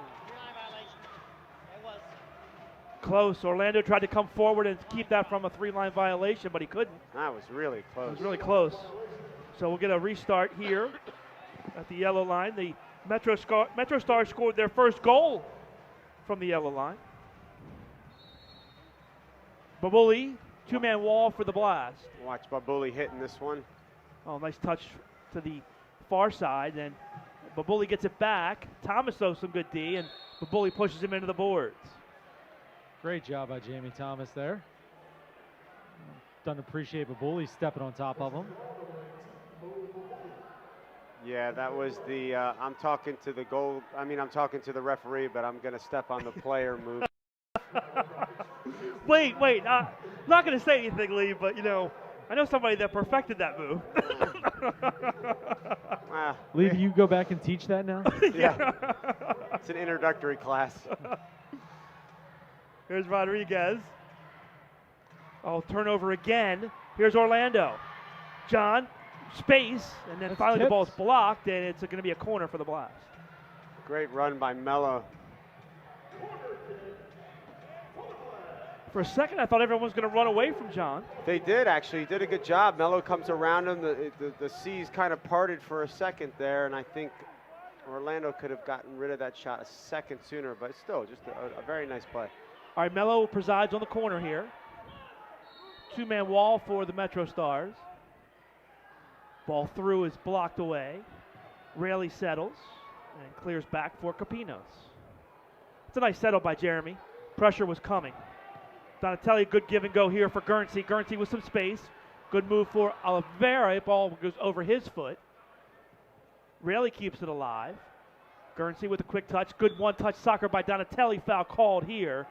Close. Orlando tried to come forward and keep that from a 3-line violation, but he couldn't. That was really close. It was really close. So we'll get a restart here at the yellow line. The MetroStars scored their first goal from the yellow line. Babuli, two-man wall for the Blast. Watch Babuli hitting this one. Oh, nice touch to the far side. And Babuli gets it back. Thomas throws some good D, and Babuli pushes him into the boards. Great job by Jamie Thomas there. Doesn't appreciate Babuli stepping on top of him. Yeah, that was the, I'm talking to the referee, but I'm going to step on the player move. Wait, I'm not going to say anything, Lee, but, I know somebody that perfected that move. Lee, do you go back and teach that now? Yeah. It's an introductory class. Here's Rodriguez. Oh, turnover again. Here's Orlando. John, space, and then finally the ball's blocked, and it's going to be a corner for the Blast. Great run by Mello. For a second, I thought everyone was going to run away from John. They did, actually. He did a good job. Mello comes around him. The seas kind of parted for a second there, and I think Orlando could have gotten rid of that shot a second sooner, but still, just a very nice play. All right, Mello presides on the corner here. Two-man wall for the MetroStars. Ball through is blocked away. Raley settles and clears back for Capinos. It's a nice settle by Jeremy. Pressure was coming. Donatelli, good give and go here for Guernsey. Guernsey with some space. Good move for Oliveira. Ball goes over his foot. Raley keeps it alive. Guernsey with a quick touch. Good one-touch soccer by Donatelli. Foul called here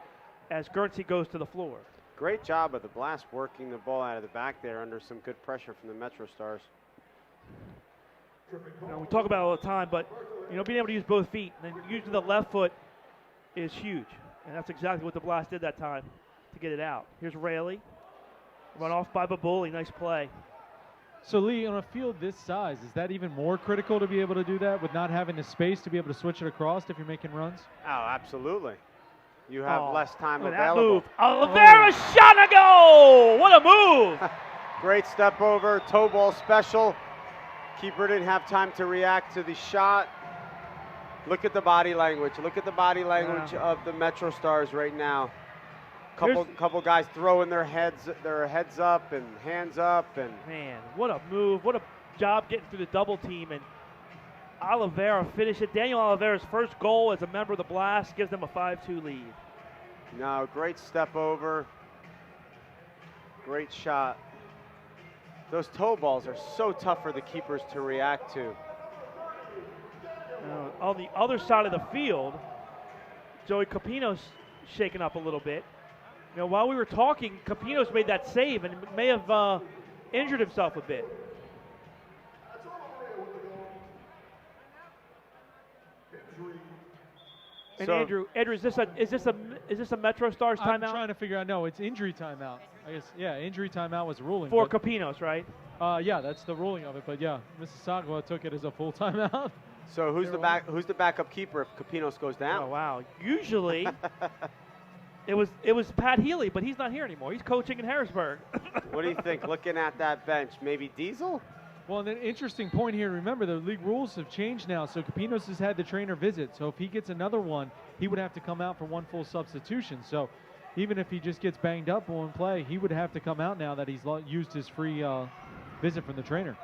as Guernsey goes to the floor. Great job of the Blast working the ball out of the back there under some good pressure from the MetroStars. We talk about it all the time, but being able to use both feet and then using the left foot is huge. And that's exactly what the Blast did that time to get it out. Here's Raley. Run off by Babuli. Nice play. So, Lee, on a field this size, is that even more critical to be able to do that with not having the space to be able to switch it across if you're making runs? Oh, absolutely. You have less time look available. That move. Oliveira shot a goal! What a move! Great step over, toe ball special. Keeper didn't have time to react to the shot. Look at the body language. Look at the body language of the MetroStars right now. Couple guys throwing their heads up and hands up, and man, what a move! What a job getting through the double team, and Oliveira finished it. Daniel Oliveira's first goal as a member of the Blast gives them a 5-2 lead. No, great step over. Great shot. Those toe balls are so tough for the keepers to react to. On the other side of the field, Joey Capinos shaken up a little bit. While we were talking, Capinos made that save and may have injured himself a bit. And So, Andrew, is this a MetroStars timeout? I'm trying to figure out. No, it's injury timeout. I guess, yeah, injury timeout was the ruling. For Capinos, right? Yeah, that's the ruling of it. But yeah, Mississauga took it as a full timeout. So who's the backup keeper if Capinos goes down? Oh wow! Usually, it was Pat Healy, but he's not here anymore. He's coaching in Harrisburg. What do you think? Looking at that bench, maybe Diesel? Well, and an interesting point here. Remember, the league rules have changed now. So Capinos has had the trainer visit. So if he gets another one, he would have to come out for one full substitution. So even if he just gets banged up on play, he would have to come out now that he's used his free visit from the trainer.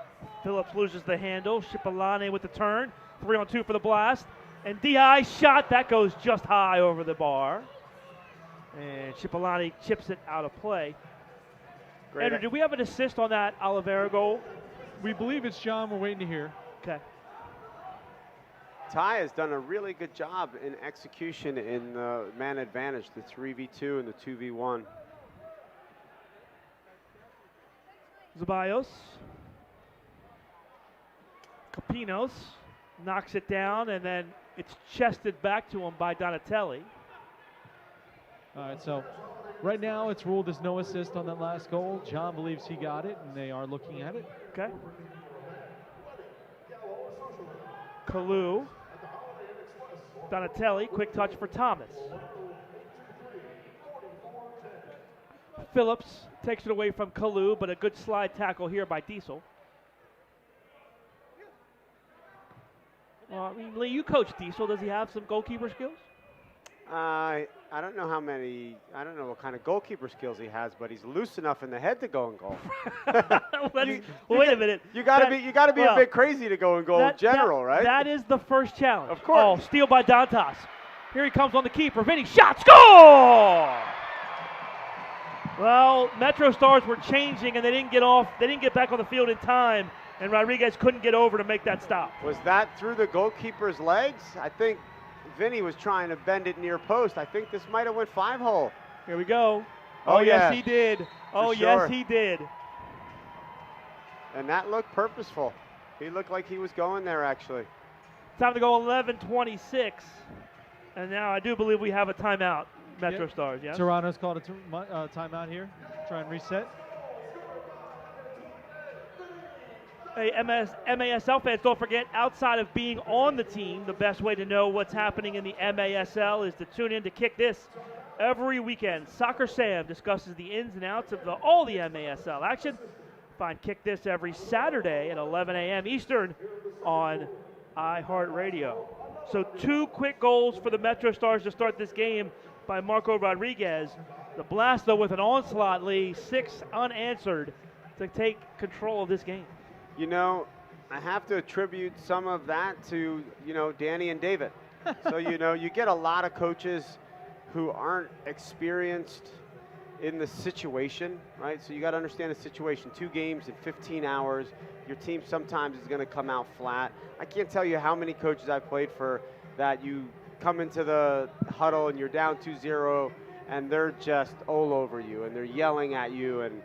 Phillips loses the handle. Cipollone with the turn. 3-on-2 for the Blast. And DI shot. That goes just high over the bar. And Cipollone chips it out of play. Great. Andrew, did we have an assist on that Oliveira goal? We believe it's John. We're waiting to hear. Okay. Ty has done a really good job in execution in the man advantage, the 3v2 and the 2v1. Ceballos. Capinos knocks it down, and then it's chested back to him by Donatelli. All right, so right now it's ruled as no assist on that last goal. John believes he got it, and they are looking at it. Okay. Kalu. Donatelli, quick touch for Thomas. Phillips takes it away from Kalu, but a good slide tackle here by Diesel. Well, I mean, Lee, you coach Diesel. Does he have some goalkeeper skills? I don't know how many. I don't know what kind of goalkeeper skills he has, but he's loose enough in the head to go in goal. Wait a minute. You got to be a bit crazy to go in goal in general, right? That is the first challenge. Of course. Oh, steal by Dantas. Here he comes on the keeper. Vinny, shot, score! Well, MetroStars were changing, and they didn't get off. They didn't get back on the field in time, and Rodriguez couldn't get over to make that stop. Was that through the goalkeeper's legs? I think Vinny was trying to bend it near post. I think this might have went 5-hole. Here we go. Oh, yes, he did. Oh, sure. yes, he did. And that looked purposeful. He looked like he was going there, actually. Time to go 11:26. And now I do believe we have a timeout, MetroStars, yes? Toronto's called a timeout here. Try and reset. Hey, MASL fans, don't forget, outside of being on the team, the best way to know what's happening in the MASL is to tune in to Kick This every weekend. Soccer Sam discusses the ins and outs of all the MASL action. Find Kick This every Saturday at 11 a.m. Eastern on iHeartRadio. So 2 quick goals for the MetroStars to start this game by Marco Rodriguez. The Blast, though, with an onslaught, Lee, 6 unanswered to take control of this game. You know, I have to attribute some of that to, Danny and David. So, you get a lot of coaches who aren't experienced in the situation, right? So you got to understand the situation. 2 games in 15 hours. Your team sometimes is going to come out flat. I can't tell you how many coaches I've played for that you come into the huddle and you're down 2-0 and they're just all over you and they're yelling at you. And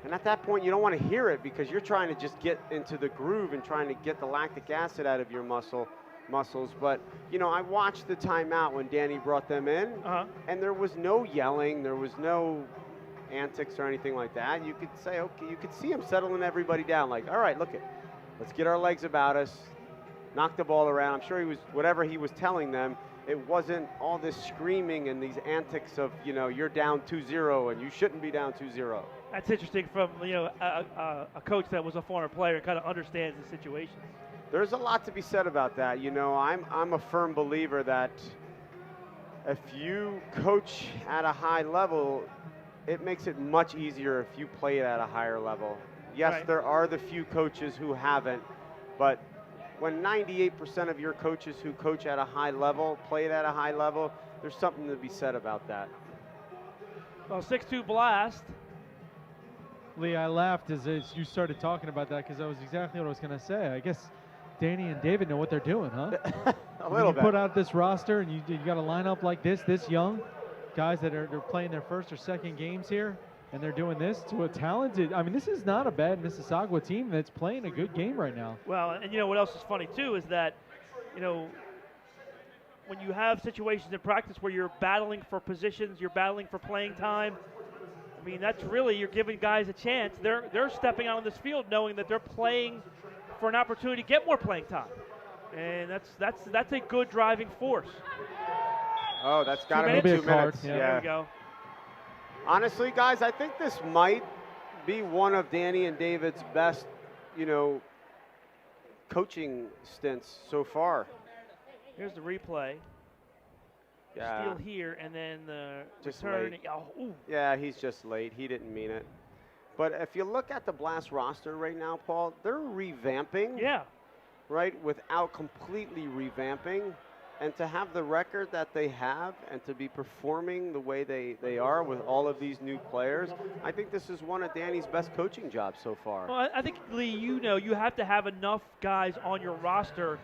at that point, you don't want to hear it because you're trying to just get into the groove and trying to get the lactic acid out of your muscles. But, I watched the timeout when Danny brought them in, and there was no yelling. There was no antics or anything like that. You could say, okay, you could see him settling everybody down. Like, all right, let's get our legs about us, knock the ball around. I'm sure whatever he was telling them, it wasn't all this screaming and these antics of, you're down 2-0 and you shouldn't be down 2-0. That's interesting from, a coach that was a former player and kind of understands the situation. There's a lot to be said about that. I'm a firm believer that if you coach at a high level, it makes it much easier if you play it at a higher level. Yes, right. There are the few coaches who haven't, but when 98% of your coaches who coach at a high level play it at a high level, there's something to be said about that. Well, 6-2 Blast. Lee, I laughed as you started talking about that because that was exactly what I was going to say. I guess Danny and David know what they're doing, huh? A little bit. You put out this roster and you got a lineup like this young, guys that are playing their first or second games here, and they're doing this to a talented. I mean, this is not a bad Mississauga team that's playing a good game right now. Well, and what else is funny too is that, when you have situations in practice where you're battling for positions, you're battling for playing time. I mean, that's really, you're giving guys a chance. They're stepping out on this field knowing that they're playing for an opportunity to get more playing time, and that's a good driving force. Oh, that's got to be 2 minutes. Yeah. There we go. Honestly, guys, I think this might be one of Danny and David's best, coaching stints so far. Here's the replay. Yeah. Steal here, and then the just return. late. Oh, yeah, he's just late. He didn't mean it. But if you look at the Blast roster right now, Paul, they're revamping. Yeah. Right, without completely revamping. And to have the record that they have and to be performing the way they are with all of these new players, I think this is one of Danny's best coaching jobs so far. Well, I think, Lee, you have to have enough guys on your roster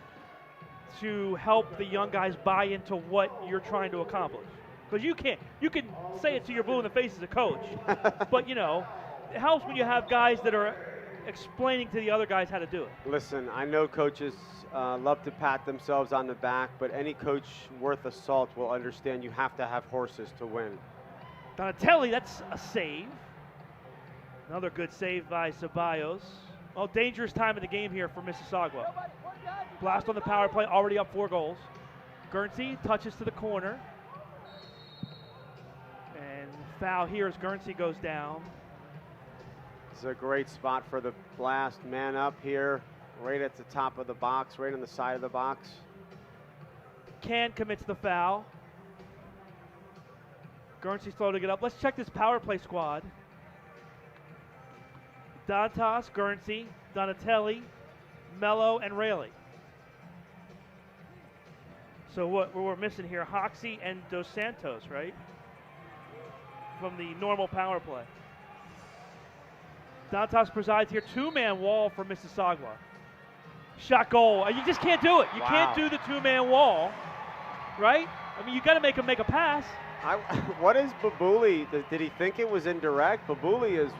to help the young guys buy into what you're trying to accomplish. Because you can say it to your blue in the face as a coach, but, it helps when you have guys that are explaining to the other guys how to do it. Listen, I know coaches love to pat themselves on the back, but any coach worth a salt will understand you have to have horses to win. Donatelli, that's a save. Another good save by Ceballos. Well, dangerous time of the game here for Mississauga. Blast on the power play, already up 4 goals. Guernsey touches to the corner. And foul here as Guernsey goes down. This is a great spot for the Blast. Man up here, right at the top of the box, right on the side of the box. Can commits the foul. Guernsey slow to get up. Let's check this power play squad. Dantas, Guernsey, Donatelli, Mello, and Rayleigh. So what we're missing here, Hoxie and Dos Santos, right? From the normal power play. Dantas presides here. Two-man wall for Mississauga. Shot goal. You just can't do it. You can't do the two-man wall, right? I mean, you got to make him make a pass. What is Babuli? Did he think it was indirect? Babuli is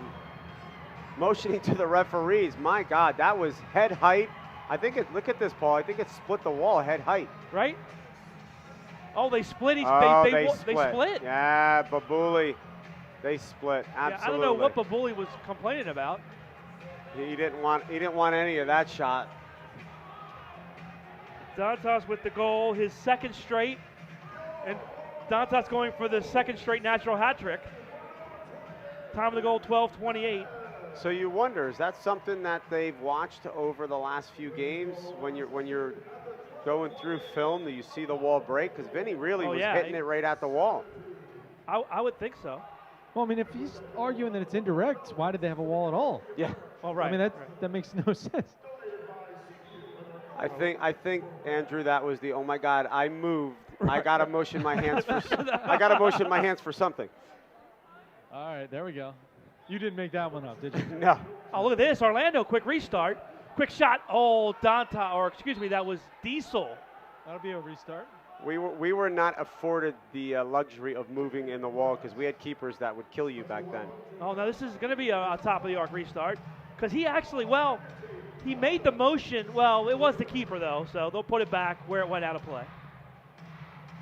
motioning to the referees. My God, that was head height. I think look at this, Paul. I think it split the wall head height. Right? Oh, they split. They split. Yeah, Babuli. They split. Absolutely. Yeah, I don't know what Babuli was complaining about. He didn't want any of that shot. Dantas with the goal, his second straight, and Dantas going for the second straight natural hat trick. Time of the goal, 12:28. So you wonder, is that something that they've watched over the last few games when you're going through film? Do you see the wall break? Because Vinny really was hitting it right at the wall. I would think so. Well, I mean, if he's arguing that it's indirect, why did they have a wall at all? Yeah. Well, right. I mean, that makes no sense. I think Andrew, that was the, oh my God, I moved. I gotta motion my hands for. I gotta motion my hands for something. All right, there we go. You didn't make that one up, did you? No. Oh, look at this, Orlando, quick restart, quick shot. Oh, that was Diesel. That'll be a restart. We were not afforded the luxury of moving in the wall because we had keepers that would kill you back then. Oh, no, this is going to be a top of the arc restart because he actually, he made the motion. Well, it was the keeper, though, so they'll put it back where it went out of play.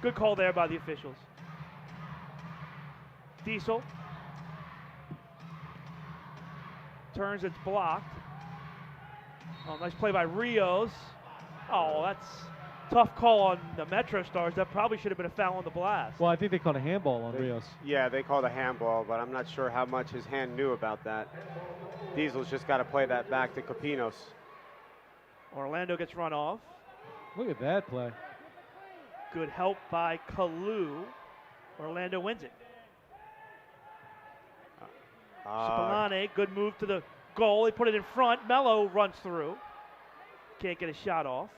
Good call there by the officials. Diesel. Turns, it's blocked. Oh, nice play by Rios. Oh, that's tough call on the MetroStars. That probably should have been a foul on the Blast. Well, I think they called a handball on Rios. Yeah, they called a handball, but I'm not sure how much his hand knew about that. Diesel's just got to play that back to Capinos. Orlando gets run off. Look at that play. Good help by Kalu. Orlando wins it. Spillane, good move to the goal. They put it in front. Mello runs through. Can't get a shot off.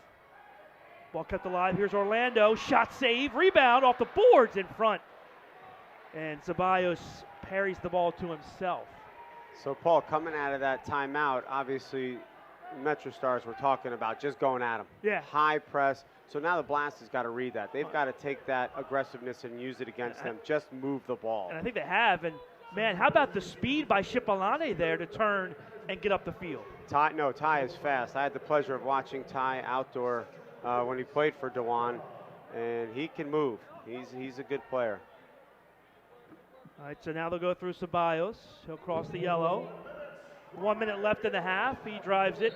Ball kept alive. Here's Orlando. Shot save. Rebound off the boards in front. And Ceballos parries the ball to himself. So, Paul, coming out of that timeout, obviously, MetroStars were talking about just going at him. Yeah. High press. So now the Blast has got to read that. They've got to take that aggressiveness and use it against them. Just move the ball. And I think they have. And, man, how about the speed by Shipalane there to turn and get up the field? Ty is fast. I had the pleasure of watching Ty outdoor when he played for Dewan, and he can move. He's a good player. All right, so now they'll go through Ceballos. He'll cross the yellow. 1 minute left in the half. He drives it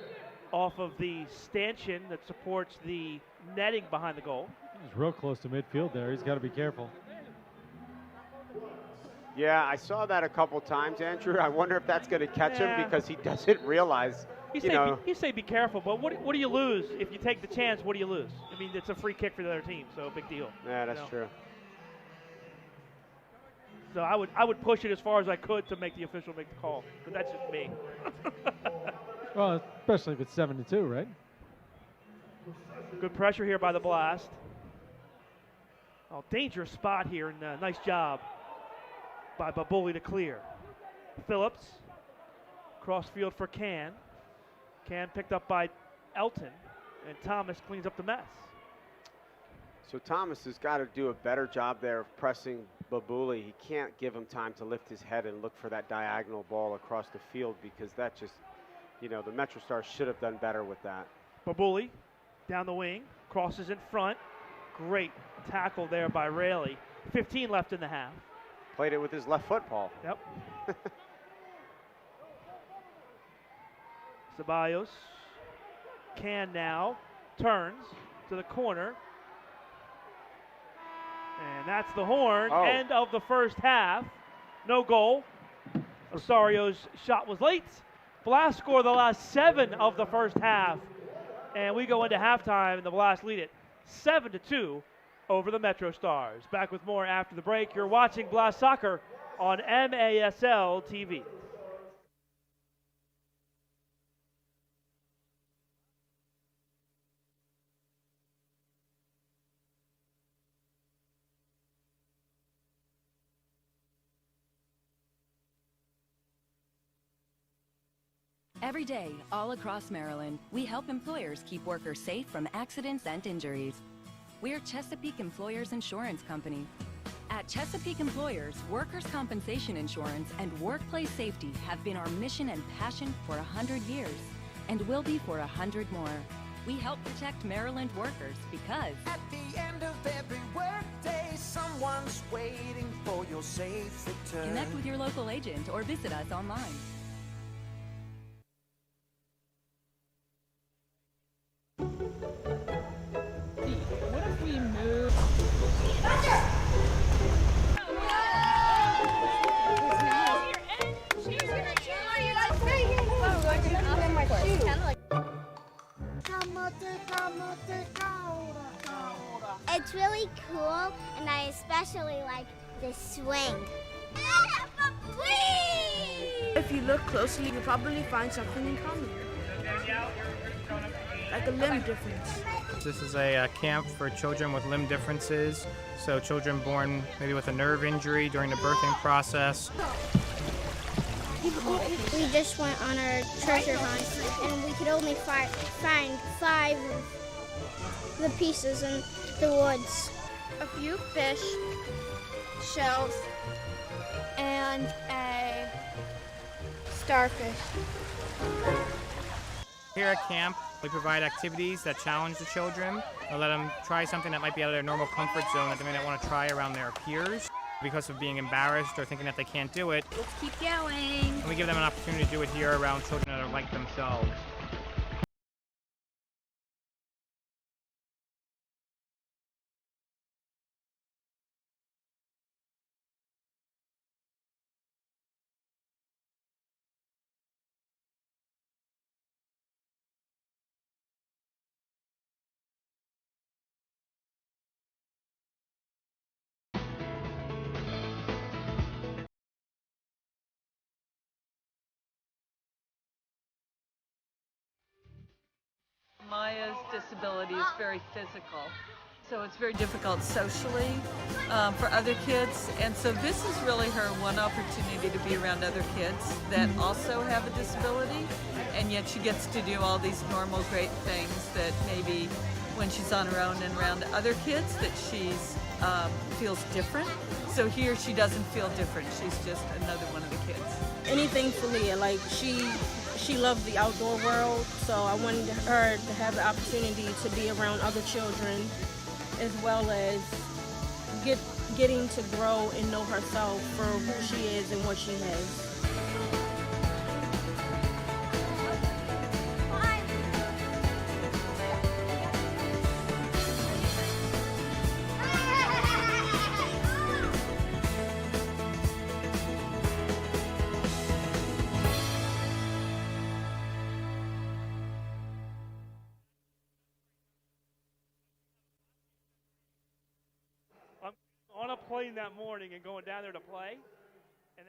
off of the stanchion that supports the netting behind the goal. He's real close to midfield there. He's got to be careful. Yeah, I saw that a couple times, Andrew. I wonder if that's going to catch him because he doesn't realize, You say be careful, but what do you lose? If you take the chance, what do you lose? I mean, it's a free kick for the other team, so big deal. Yeah, that's true. So I would push it as far as I could to make the official make the call, but that's just me. Well, especially if it's 7-2, right? Good pressure here by the Blast. Oh, dangerous spot here, and nice job by Babuli to clear. Phillips, cross field for Can. Can picked up by Elton, and Thomas cleans up the mess. So Thomas has got to do a better job there of pressing Babuli. He can't give him time to lift his head and look for that diagonal ball across the field because that just, the MetroStars should have done better with that. Babuli down the wing, crosses in front. Great tackle there by Rayleigh. 15 left in the half. Played it with his left foot, Paul. Yep. Ceballos. Can now turns to the corner. And that's the horn. Oh. End of the first half. No goal. Osario's shot was late. Blast scored the last 7 of the first half. And we go into halftime, and the Blast lead it 7-2 over the MetroStars. Back with more after the break. You're watching Blast Soccer on MASL TV. Every day, all across Maryland, we help employers keep workers safe from accidents and injuries. We're Chesapeake Employers Insurance Company. At Chesapeake Employers, workers' compensation insurance and workplace safety have been our mission and passion for 100 years, and will be for 100 more. We help protect Maryland workers because at the end of every workday, someone's waiting for your safe return. Connect with your local agent or visit us online. What if we move? It's really cool, and I especially like the swing. If you look closely, you'll probably find something in common. Like a limb difference. This is a camp for children with limb differences, so children born maybe with a nerve injury during the birthing process. We just went on our treasure hunt, and we could only find 5 of the pieces in the woods. A few fish, shells, and a starfish. Here at camp, we provide activities that challenge the children and let them try something that might be out of their normal comfort zone that they may not want to try around their peers because of being embarrassed or thinking that they can't do it. Let's keep going. And we give them an opportunity to do it here around children that are like themselves. Maya's disability is very physical, so it's very difficult socially for other kids, and so this is really her one opportunity to be around other kids that also have a disability, and yet she gets to do all these normal great things that maybe when she's on her own and around other kids that she's feels different. So here she doesn't feel different, she's just another one of the kids. Anything for Leah, like she loves the outdoor world, so I wanted her to have the opportunity to be around other children, as well as getting to grow and know herself for who she is and what she has. On a plane that morning and going down there to play. And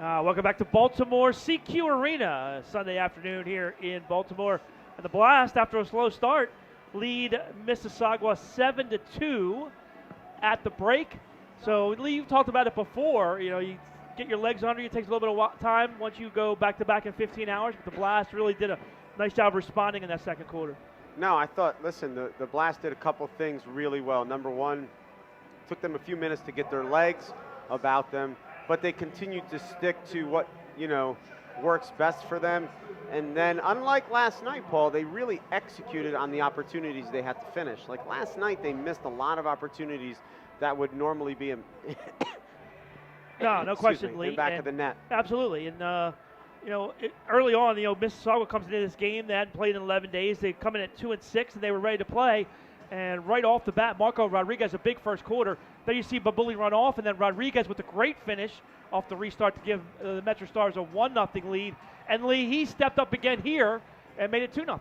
Welcome back to Baltimore CQ Arena, Sunday afternoon here in Baltimore. And the Blast, after a slow start, lead Mississauga 7-2 at the break. So, Lee, you've talked about it before. You know, you get your legs under you. It takes a little bit of time once you go back-to-back in 15 hours. But the Blast really did a nice job responding in that second quarter. No, I thought, listen, the Blast did a couple things really well. Number one, took them a few minutes to get their legs about them, but they continued to stick to what, you know, works best for them. And then, unlike last night, Paul, they really executed on the opportunities they had to finish. Like last night, they missed a lot of opportunities that would normally be no question, Lee. In back of the net. Absolutely. And, you know, early on, you know, Mississauga comes into this game. They hadn't played in 11 days. They come in at 2-6, and they were ready to play. And right off the bat, Marco Rodriguez, a big first quarter. Then you see Babuli run off, and then Rodriguez with a great finish off the restart to give the MetroStars a 1-0 lead. And Lee, he stepped up again here and made it 2-0.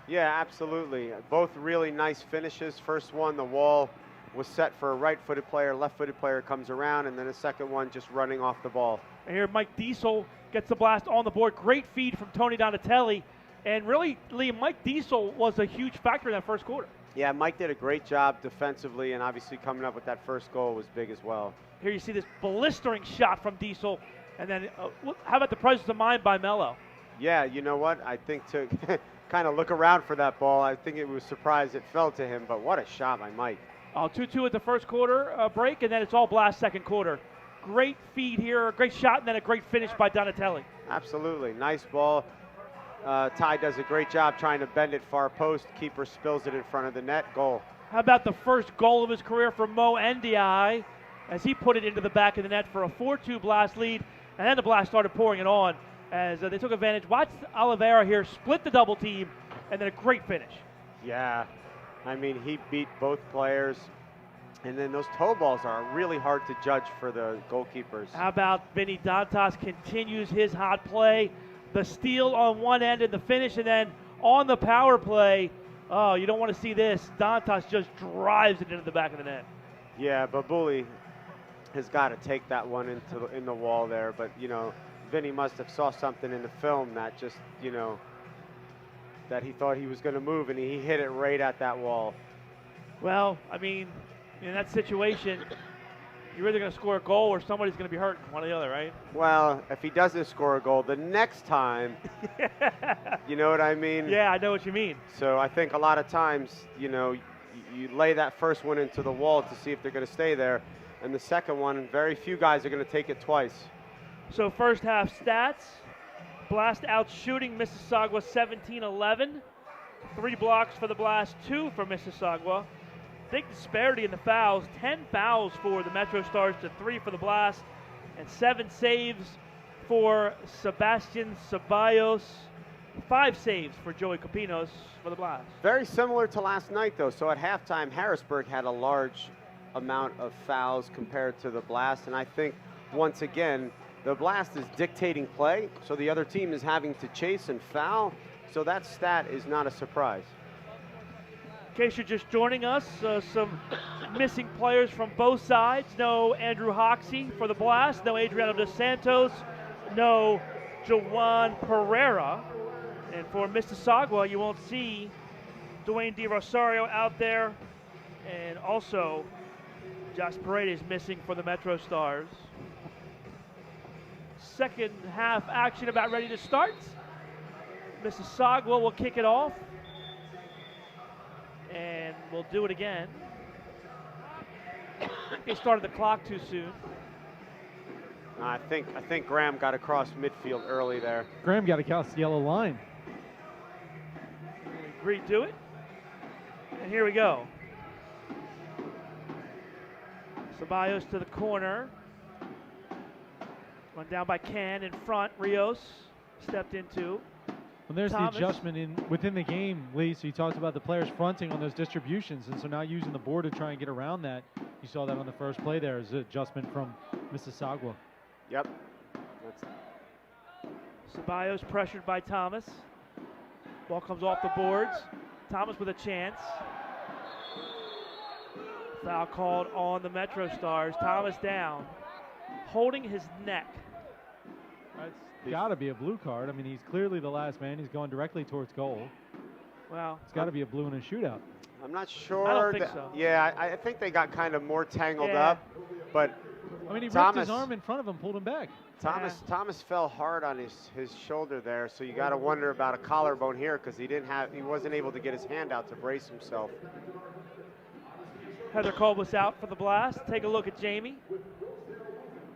Yeah, absolutely. Both really nice finishes. First one, the wall was set for a right-footed player. Left-footed player comes around, and then a second one just running off the ball. And here Mike Diesel gets the Blast on the board. Great feed from Tony Donatelli. And really, Lee, Mike Diesel was a huge factor in that first quarter. Yeah, Mike did a great job defensively, and obviously coming up with that first goal was big as well. Here you see this blistering shot from Diesel. And then how about the presence of mind by Mello? Yeah, you know what? I think to kind of look around for that ball, I think it was surprised it fell to him, but what a shot by Mike. 2-2 at the first quarter break, and then it's all Blast second quarter. Great feed here, a great shot, and then a great finish by Donatelli. Absolutely. Nice ball. Ty does a great job trying to bend it far post. Keeper spills it in front of the net. Goal. How about the first goal of his career for Mo Ndiaye as he put it into the back of the net for a 4-2 Blast lead. And then the Blast started pouring it on as they took advantage. Watch Oliveira here split the double team, and then a great finish. Yeah. I mean, he beat both players. And then those toe balls are really hard to judge for the goalkeepers. How about Vinny Dantas continues his hot play. The steal on one end and the finish, and then on the power play, oh, you don't want to see this. Dantas just drives it into the back of the net. Yeah, Babuli has got to take that one in the wall there. But, you know, Vinny must have saw something in the film that just, you know, that he thought he was going to move, and he hit it right at that wall. Well, I mean, in that situation, you're either going to score a goal or somebody's going to be hurt, one or the other, right? Well, if he doesn't score a goal, the next time, you know what I mean? Yeah, I know what you mean. So I think a lot of times, you know, you lay that first one into the wall to see if they're going to stay there. And the second one, very few guys are going to take it twice. So first half stats, Blast out shooting Mississauga 17-11. 3 blocks for the Blast, 2 for Mississauga. Big disparity in the fouls. 10 fouls for the MetroStars to 3 for the Blast, and 7 saves for Sebastian Ceballos. 5 saves for Joey Capinos for the Blast. Very similar to last night, though. So at halftime, Harrisburg had a large amount of fouls compared to the Blast, and I think once again the Blast is dictating play, so the other team is having to chase and foul. So that stat is not a surprise. In case you're just joining us, some missing players from both sides. No Andrew Hoxie for the Blast, no Adriano Dos Santos, no Jawan Pereira. And for Mississauga, you won't see Dwayne De Rosario out there. And also, Josh Paredes missing for the MetroStars. Second half action about ready to start. Mississauga will kick it off. And we'll do it again. They started the clock too soon. I think Graham got across midfield early there. Graham got across the yellow line. We agreed to it. And here we go. Ceballos to the corner. Run down by Can in front. Rios stepped into. Well, there's Thomas. the adjustment within the game, Lee. So you talked about the players fronting on those distributions, and so now using the board to try and get around that. You saw that on the first play there as an adjustment from Mississauga. Yep. Ceballos pressured by Thomas. Ball comes off the boards. Thomas with a chance. Foul called on the MetroStars. Thomas down, holding his neck. It's got to be a blue card. I mean, he's clearly the last man. He's going directly towards goal. Well, it's got to be a blue in a shootout. I'm not sure. I don't think so. Yeah, I think they got kind of more tangled up, but I mean, he ripped his arm in front of him, pulled him back. Thomas fell hard on his shoulder there, so you got to wonder about a collarbone here because he wasn't able to get his hand out to brace himself. Heather Colbus out for the Blast. Take a look at Jamie.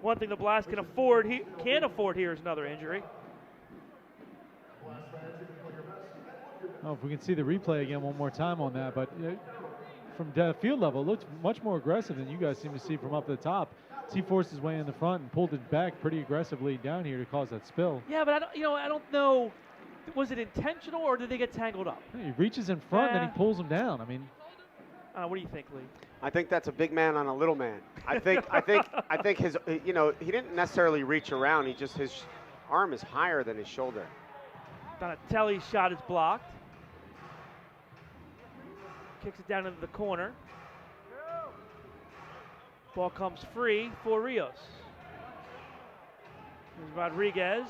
One thing the Blast can afford here is another injury. Oh, if we can see the replay again one more time on that, but from field level, it looks much more aggressive than you guys seem to see from up the top. He forced his way in the front and pulled it back pretty aggressively down here to cause that spill. Yeah, but I don't know. Was it intentional or did they get tangled up? He reaches in front and he pulls him down. I mean, what do you think, Lee? I think that's a big man on a little man. I think his, he didn't necessarily reach around. His arm is higher than his shoulder. Donatelli's shot is blocked. Kicks it down into the corner. Ball comes free for Rios. Here's Rodriguez.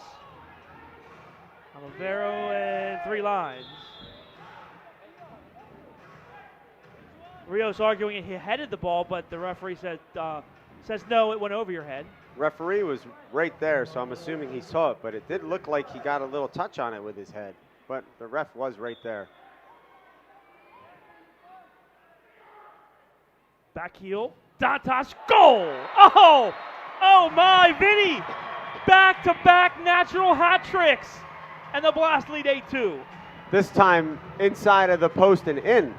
Olivero and 3 lines. Rios arguing he headed the ball, but the referee says no, it went over your head. Referee was right there, so I'm assuming he saw it, but it did look like he got a little touch on it with his head. But the ref was right there. Back heel. Dantas, goal! Oh my, Vinny! Back-to-back natural hat tricks. And the Blast lead 8-2. This time inside of the post and in.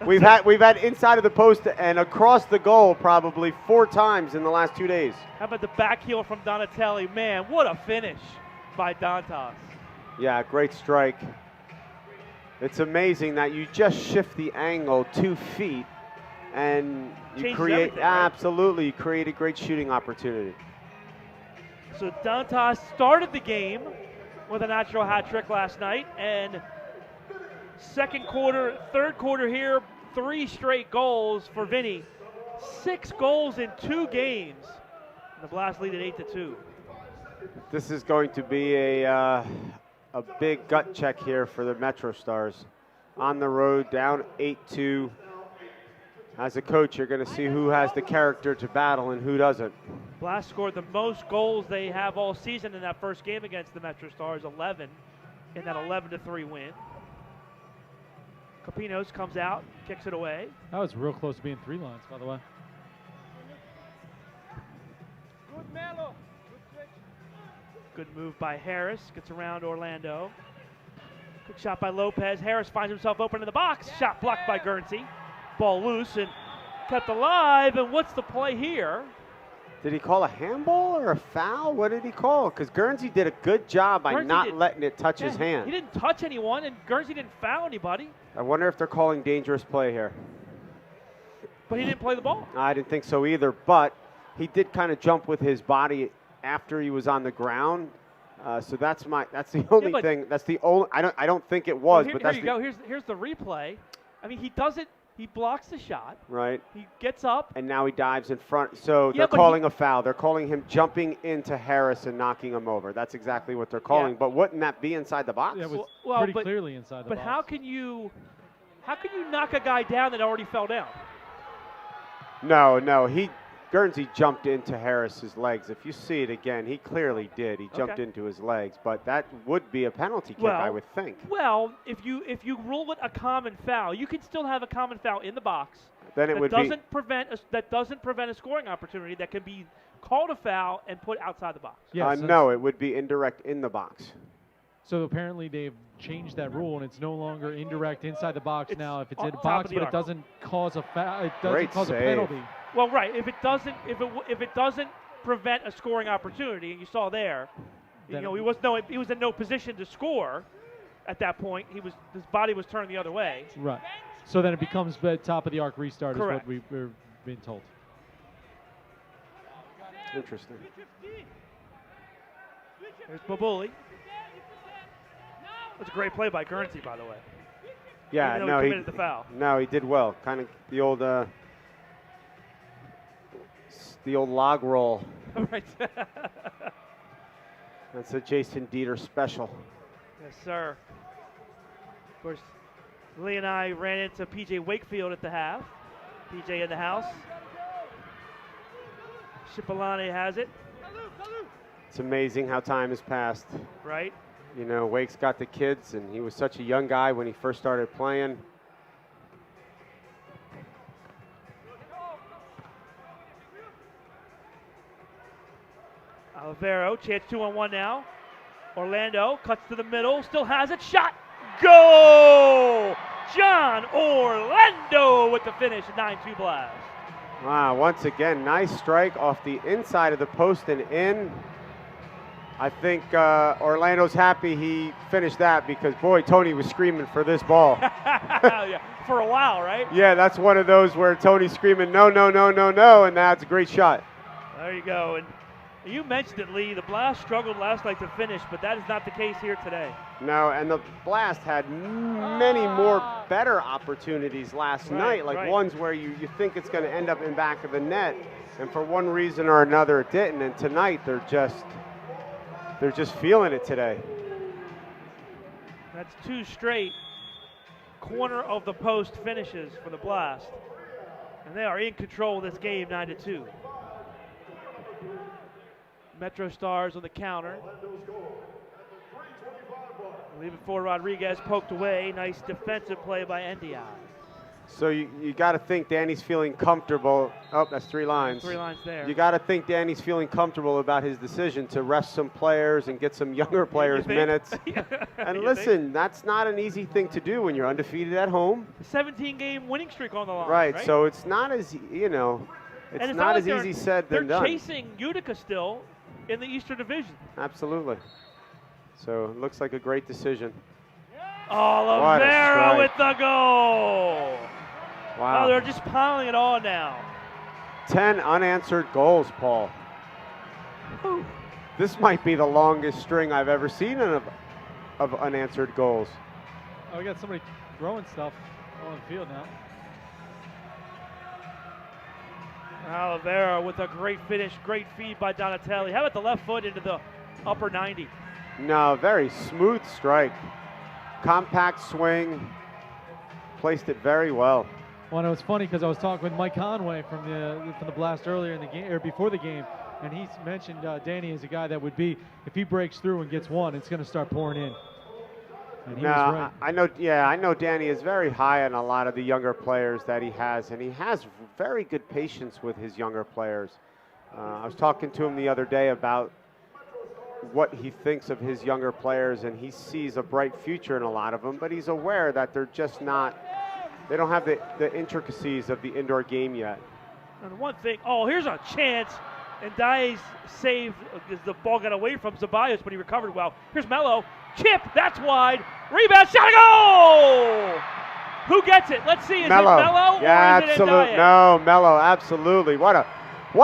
We've had inside of the post and across the goal probably 4 times in the last 2 days. How about the back heel from Donatelli? Man, what a finish by Dantas. Yeah, great strike. It's amazing that you just shift the angle 2 feet and you create, absolutely, you create a great shooting opportunity. So Dantas started the game with a natural hat trick last night, and second quarter, third quarter here, 3 straight goals for Vinny. 6 goals in 2 games. And the Blast lead at 8-2. This is going to be a big gut check here for the MetroStars. On the road, down 8-2. As a coach, you're going to see who has the character to battle and who doesn't. Blast scored the most goals they have all season in that first game against the MetroStars, 11, in that 11-3 win. Capinos comes out, kicks it away. That was real close to being 3 lines, by the way. Good Melo. Good move by Harris, gets around Orlando. Quick shot by Lopez. Harris finds himself open in the box. Shot blocked by Guernsey. Ball loose and kept alive. And what's the play here? Did he call a handball or a foul? What did he call? Because Guernsey did a good job by not letting it touch his hand. He didn't touch anyone, and Guernsey didn't foul anybody. I wonder if they're calling dangerous play here. But he didn't play the ball. I didn't think so either, but he did kind of jump with his body after he was on the ground. So that's the only thing. That's the only. I don't think it was. Well, but that's here you go. Here's the replay. I mean, he does it. He blocks the shot. Right. He gets up. And now he dives in front. So they're calling a foul. They're calling him jumping into Harris and knocking him over. That's exactly what they're calling. But wouldn't that be inside the box? Yeah, it was pretty clearly inside the box. But how can you knock a guy down that already fell down? No. Guernsey jumped into Harris's legs. If you see it again, he clearly did. He jumped into his legs, but that would be a penalty kick, I would think. Well, if you rule it a common foul, you can still have a common foul in the box. Then it would be that doesn't prevent a scoring opportunity that can be called a foul and put outside the box. Yeah, no, it would be indirect in the box. So apparently they've changed that rule, and it's no longer indirect inside the box now. If it's in the top box, of the but arc. it doesn't cause a foul, it doesn't cause a penalty. Well, right. If it doesn't prevent a scoring opportunity, and you saw there, he was in no position to score at that point. His body was turned the other way. Right. So then it becomes the top of the arc restart. Correct. Is what we're being told. Interesting. There's Babuli. That's a great play by Guernsey, by the way. Yeah, Even though he committed the foul. No, he did well. Kind of the old log roll. Right. That's a Jason Dieter special. Yes, sir. Of course, Lee and I ran into PJ Wakefield at the half. PJ in the house. Cipollone has it. It's amazing how time has passed. Right. You know, Wake's got the kids, and he was such a young guy when he first started playing. Alvaro, chance 2-on-1 now. Orlando cuts to the middle, still has it, shot, goal! John Orlando with the finish, 9-2 Blast. Wow, once again, nice strike off the inside of the post and in. I think Orlando's happy he finished that because, boy, Tony was screaming for this ball. Yeah, for a while, right? Yeah, that's one of those where Tony's screaming, no, no, no, no, no, and that's a great shot. There you go. And you mentioned it, Lee. The Blast struggled last night to finish, but that is not the case here today. No, and the Blast had many more better opportunities last night, like ones where you think it's going to end up in back of the net, and for one reason or another it didn't. And tonight they're just feeling it today. That's 2 straight corner of the post finishes for the Blast, and they are in control of this game, 9-2. MetroStars on the counter. Leaving for Rodriguez, poked away. Nice defensive play by NDI. So you got to think Danny's feeling comfortable. Oh, that's 3 lines. 3 lines there. You got to think Danny's feeling comfortable about his decision to rest some players and get some younger players minutes. And listen, that's not an easy thing to do when you're undefeated at home. A 17-game winning streak on the line. Right. So it's not as, it's not as easy said than done. They're chasing Utica still in the Eastern Division. Absolutely. So it looks like a great decision. Oliveira with the goal. Wow. Oh, they're just piling it on now. 10 unanswered goals, Paul. Whew. This might be the longest string I've ever seen of unanswered goals. Oh, we got somebody throwing stuff on the field now. Oliveira with a great finish, great feed by Donatelli. How about the left foot into the upper 90? No, very smooth strike. Compact swing. Placed it very well. Well, it was funny because I was talking with Mike Conway from the Blast earlier in the game, or before the game, and he mentioned Danny is a guy that would be, if he breaks through and gets one, it's going to start pouring in. And he was right. I know Danny is very high on a lot of the younger players that he has, and he has very good patience with his younger players. I was talking to him the other day about what he thinks of his younger players, and he sees a bright future in a lot of them, but he's aware that they're just not, they don't have the intricacies of the indoor game yet. And one thing, here's a chance, and Dye's save as the ball got away from Ceballos, but he recovered well. Here's Mello, chip, that's wide, rebound, shot, a goal! Who gets it? Let's see, is Mello. it Mello yeah, or is absolutely. it No, Mello, absolutely. What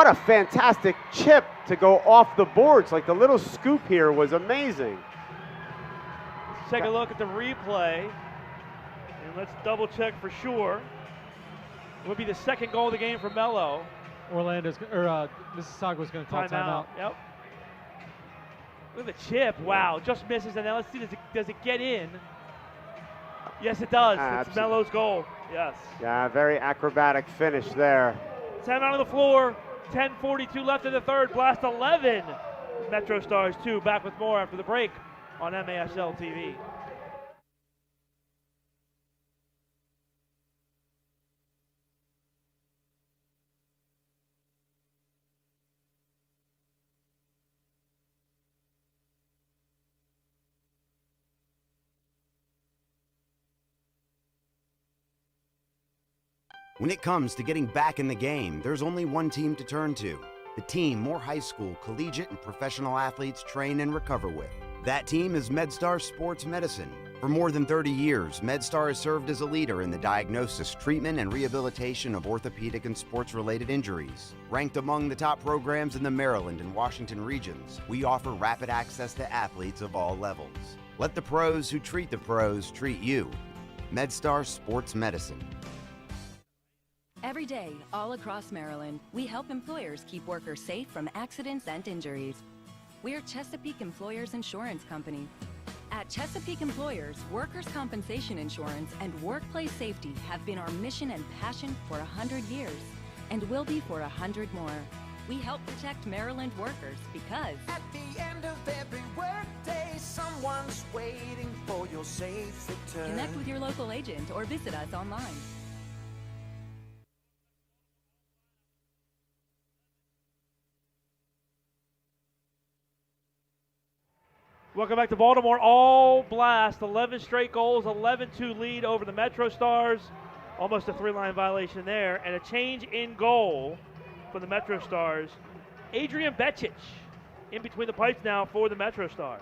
a fantastic chip to go off the boards. Like the little scoop here was amazing. Let's take a look at the replay, and let's double check for sure. It would be the second goal of the game for Mello. Mississauga was going to call timeout. Yep. Look at the chip. Wow, just misses. And now let's see, does it get in? Yes, it does. It's Mello's goal. Yes. Yeah, very acrobatic finish there. Timeout on the floor. 10:42 left in the third. Blast 11. MetroStars 2. Back with more after the break on MASL TV. When it comes to getting back in the game, there's only one team to turn to. The team more high school, collegiate, and professional athletes train and recover with. That team is MedStar Sports Medicine. For more than 30 years, MedStar has served as a leader in the diagnosis, treatment, and rehabilitation of orthopedic and sports-related injuries. Ranked among the top programs in the Maryland and Washington regions, we offer rapid access to athletes of all levels. Let the pros who treat the pros treat you. MedStar Sports Medicine. Every day, all across Maryland, we help employers keep workers safe from accidents and injuries. We're Chesapeake Employers Insurance Company. At Chesapeake Employers, workers' compensation insurance and workplace safety have been our mission and passion for 100 years, and will be for 100 more. We help protect Maryland workers because at the end of every workday, someone's waiting for your safe return. Connect with your local agent or visit us online. Welcome back to Baltimore. All Blast, 11 straight goals, 11-2 lead over the MetroStars. Almost a three-line violation there, and a change in goal for the MetroStars. Adrian Becic in between the pipes now for the MetroStars.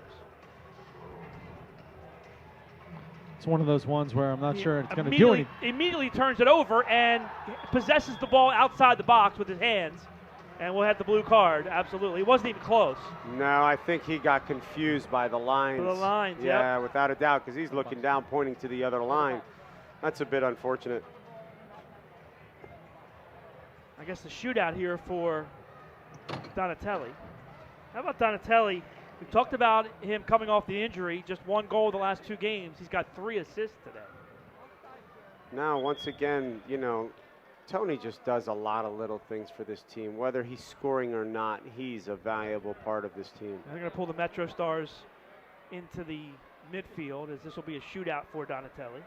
It's one of those ones where I'm not sure it's going to do anything. Immediately turns it over and possesses the ball outside the box with his hands. And we'll have the blue card, absolutely. It wasn't even close. No, I think he got confused by the lines. For the lines, yeah, without a doubt, because he's looking down, pointing to the other line. That's a bit unfortunate. I guess the shootout here for Donatelli. How about Donatelli? We talked about him coming off the injury, just one goal the last 2 games. He's got 3 assists today. Now, once again, you know, Tony just does a lot of little things for this team. Whether he's scoring or not, he's a valuable part of this team. They're going to pull the MetroStars into the midfield, as this will be a shootout for Donatelli.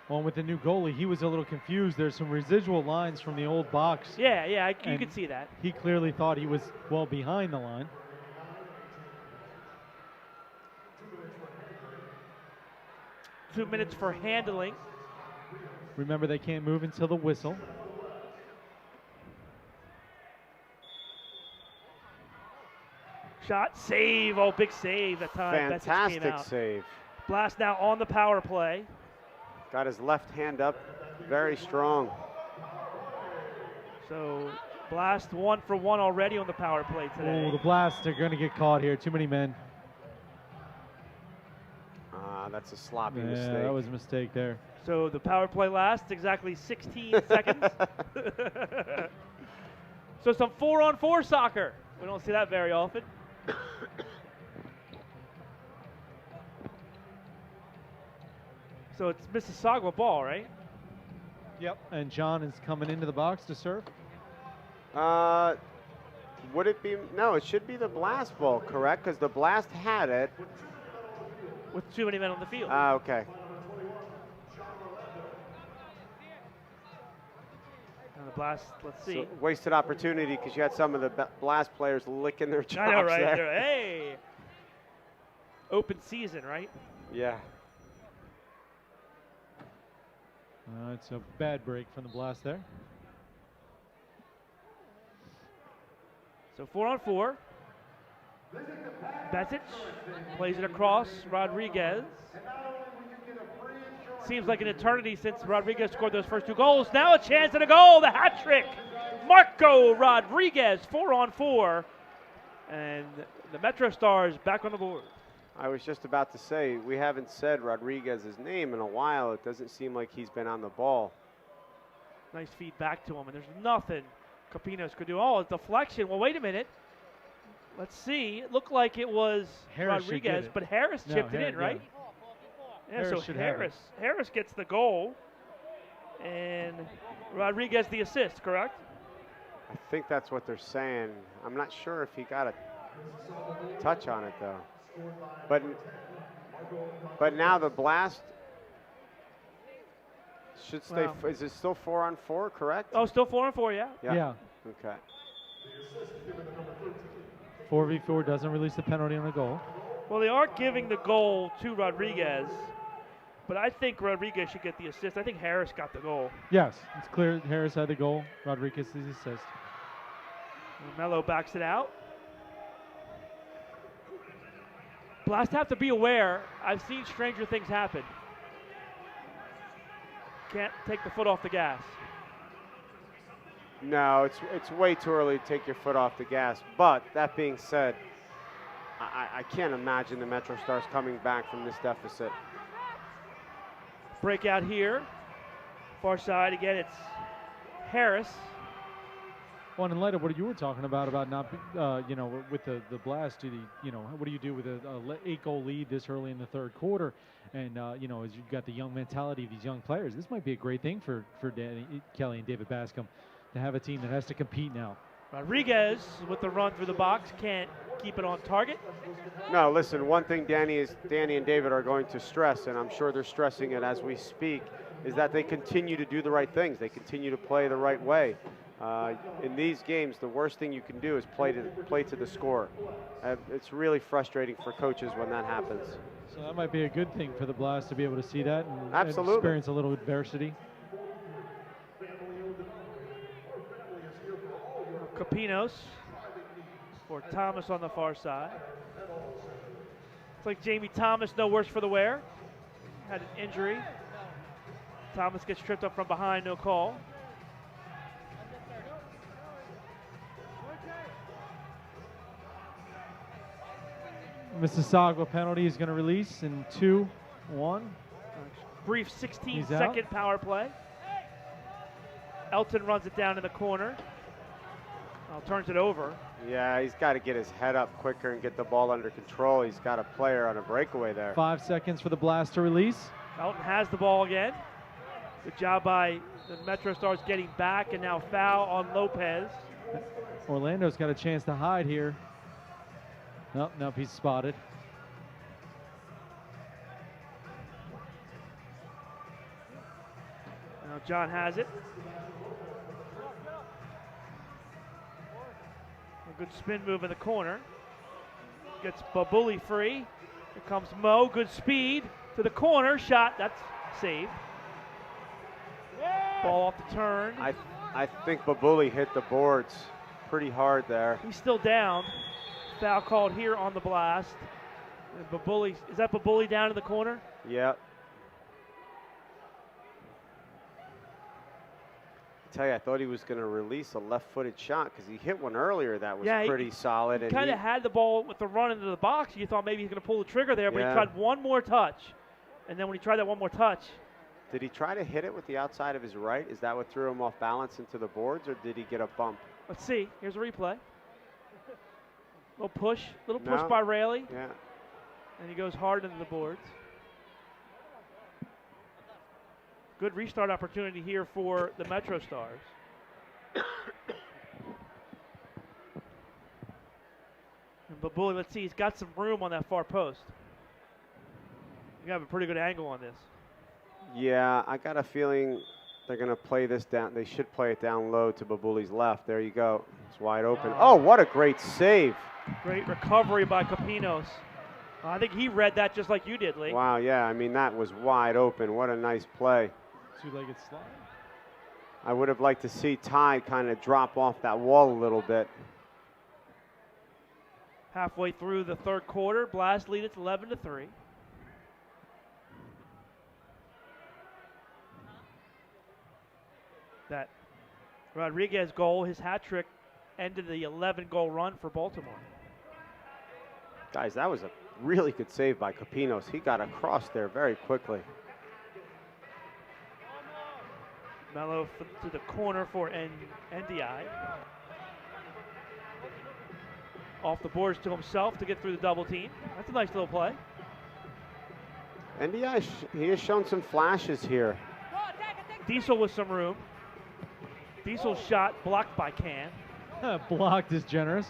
Well, with the new goalie, he was a little confused. There's some residual lines from the old box. Yeah, you can see that. He clearly thought he was well behind the line. Two minutes for handling. Remember, they can't move until the whistle. Shot, save, oh, big save that time. Fantastic save. Blast now on the power play. Got his left hand up, very strong. So Blast 1 for 1 already on the power play today. Oh, the Blast are going to get caught here. Too many men. That's a sloppy yeah, mistake. That was a mistake there. So the power play lasts exactly 16 seconds. So some 4-on-4 soccer. We don't see that very often. So it's Mississauga ball, right? Yep. And John is coming into the box to serve. Would it be? No, it should be the Blast ball, correct? Because the Blast had it. With too many men on the field. Okay. And the Blast, let's see. So wasted opportunity because you had some of the Blast players licking their chops. I know, right? there. Hey! Open season, right? Yeah. It's a bad break from the Blast there. So 4-on-4. Becic plays it across. Rodriguez. Seems like an eternity since Rodriguez scored those first 2 goals. Now a chance at a goal. The hat trick. Marco Rodriguez, 4-on-4. And the MetroStars back on the board. I was just about to say, we haven't said Rodriguez's name in a while. It doesn't seem like he's been on the ball. Nice feed back to him, and there's nothing Capinos could do. Oh, a deflection. Well, wait a minute. Let's see. It looked like it was Rodriguez, but Harris chipped it in, right? Yeah, so Harris gets the goal, and Rodriguez the assist, correct? I think that's what they're saying. I'm not sure if he got a touch on it, though. But now the Blast should stay. Wow. Is it still 4-on-4, correct? Oh, still 4-on-4, yeah. Yeah. Okay. 4v4 doesn't release the penalty on the goal. Well, they are giving the goal to Rodriguez, but I think Rodriguez should get the assist. I think Harris got the goal. Yes, it's clear Harris had the goal. Rodriguez the assist. Mello backs it out. Blast have to be aware. I've seen stranger things happen. Can't take the foot off the gas. No, it's way too early to take your foot off the gas. But that being said, I can't imagine the MetroStars coming back from this deficit. Breakout here. Far side again. It's Harris. Well, in light of what you were talking about not, you know, with the Blast, what do you do with a 8-goal lead this early in the third quarter? And, you know, as you've got the young mentality of these young players, this might be a great thing for Danny Kelly and David Bascom to have a team that has to compete now. Rodriguez with the run through the box, can't keep it on target. No, listen, one thing Danny and David are going to stress, and I'm sure they're stressing it as we speak, is that they continue to do the right things. They continue to play the right way. In these games, the worst thing you can do is play to the score. It's really frustrating for coaches when that happens. So that might be a good thing for the Blast to be able to see that and experience a little adversity. Capinos for Thomas on the far side. It's like Jamie Thomas, no worse for the wear. Had an injury. Thomas gets tripped up from behind, no call. Mississauga penalty is going to release in 2-1. Brief 16-second power play. Elton runs it down in the corner. Turns it over. Yeah, he's got to get his head up quicker and get the ball under control. He's got a player on a breakaway there. 5 seconds for the Blast to release. Elton has the ball again. Good job by the MetroStars getting back, and now foul on Lopez. Orlando's got a chance to hide here. Nope, he's spotted. Now John has it. A good spin move in the corner. Gets Babuli free. Here comes Mo, good speed to the corner, shot, that's saved. Ball off the turn. I think Babuli hit the boards pretty hard there. He's still down. Foul called here on the Blast. And Babuli, is that Babuli down in the corner? Yep. I tell you, I thought he was going to release a left-footed shot because he hit one earlier that was pretty solid. He kind of had the ball with the run into the box. You thought maybe he's going to pull the trigger there, but he tried one more touch. And then when he tried that one more touch. Did he try to hit it with the outside of his right? Is that what threw him off balance into the boards, or did he get a bump? Let's see. Here's a replay. Little push by Raley. Yeah. And he goes hard into the boards. Good restart opportunity here for the MetroStars. And Babuli, let's see, he's got some room on that far post. You have a pretty good angle on this. Yeah, I got a feeling they're going to play this down. They should play it down low to Babuli's left. There you go. It's wide open. Oh, what a great save. Great recovery by Capinos. I think he read that just like you did, Lee. Wow, yeah. I mean, that was wide open. What a nice play. Two-legged slide. I would have liked to see Ty kind of drop off that wall a little bit. Halfway through the third quarter, Blast lead it's 11-3. That Rodriguez goal, his hat trick, ended the 11-goal run for Baltimore. Guys, that was a really good save by Capinos. He got across there very quickly. Mello to the corner for NDI. Off the boards to himself to get through the double team. That's a nice little play. NDI, he has shown some flashes here. Diesel with some room. Diesel's shot blocked by Can. Blocked is generous.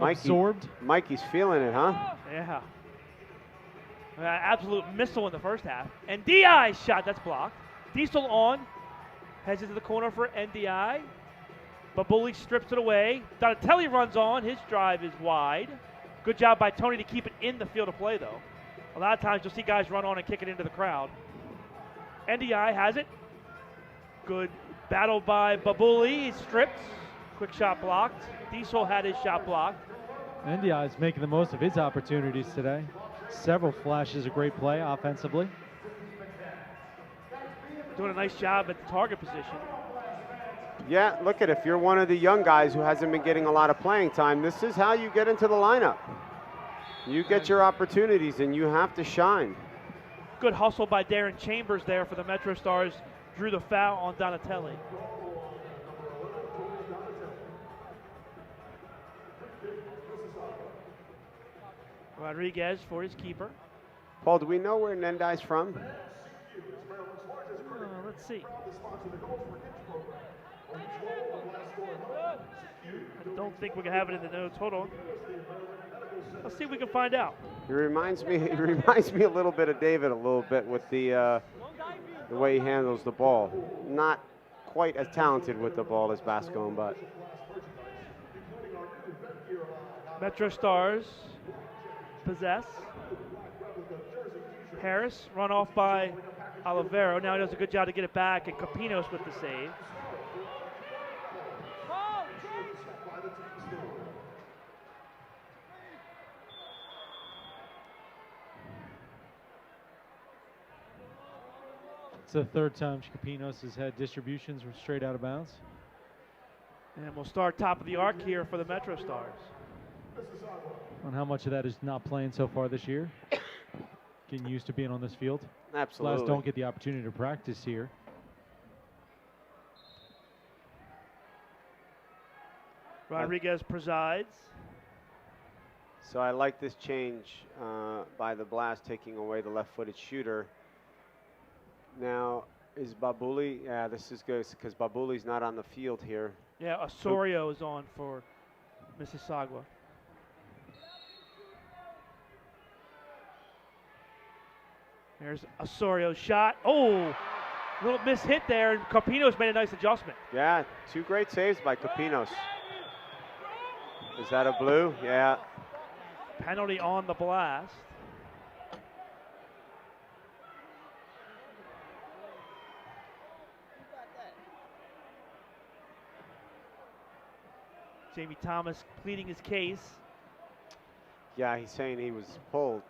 Absorbed. Mikey's feeling it, huh? Yeah. Absolute missile in the first half. NDI shot, that's blocked. Diesel on. Heads into the corner for NDI. Babuli strips it away. Donatelli runs on. His drive is wide. Good job by Tony to keep it in the field of play, though. A lot of times you'll see guys run on and kick it into the crowd. NDI has it. Good battle by Babuli. He strips. Quick shot blocked. Diesel had his shot blocked. NDI is making the most of his opportunities today. Several flashes of great play offensively. Doing a nice job at the target position. Yeah, look at it. If you're one of the young guys who hasn't been getting a lot of playing time, this is how you get into the lineup. You get your opportunities and you have to shine. Good hustle by Darren Chambers there for the MetroStars. Drew the foul on Donatelli. Rodriguez for his keeper. Paul, do we know where Nendai's from? Let's see. I don't think we can have it in the notes. Hold on. Let's see if we can find out. He reminds me. He reminds me a little bit of David, a little bit with the way he handles the ball. Not quite as talented with the ball as Bascom, but. MetroStars possess. Harris run off by Olivero. Now he does a good job to get it back, and Capinos with the save. It's the third time Capinos has had distributions from straight out of bounds. And we'll start top of the arc here for the MetroStars. On how much of that is not playing so far this year? Getting used to being on this field. Absolutely. Blast don't get the opportunity to practice here. Rodriguez presides. So I like this change by the Blast, taking away the left-footed shooter. Now, is Babuli? Yeah, this is good because Babuli's not on the field here. Yeah, Osorio is on for Mississauga. There's Osorio's shot. Oh, little miss hit there, and Capinos made a nice adjustment. Yeah, two great saves by Capinos. Is that a blue? Yeah. Penalty on the Blast. Jamie Thomas pleading his case. Yeah, he's saying he was pulled.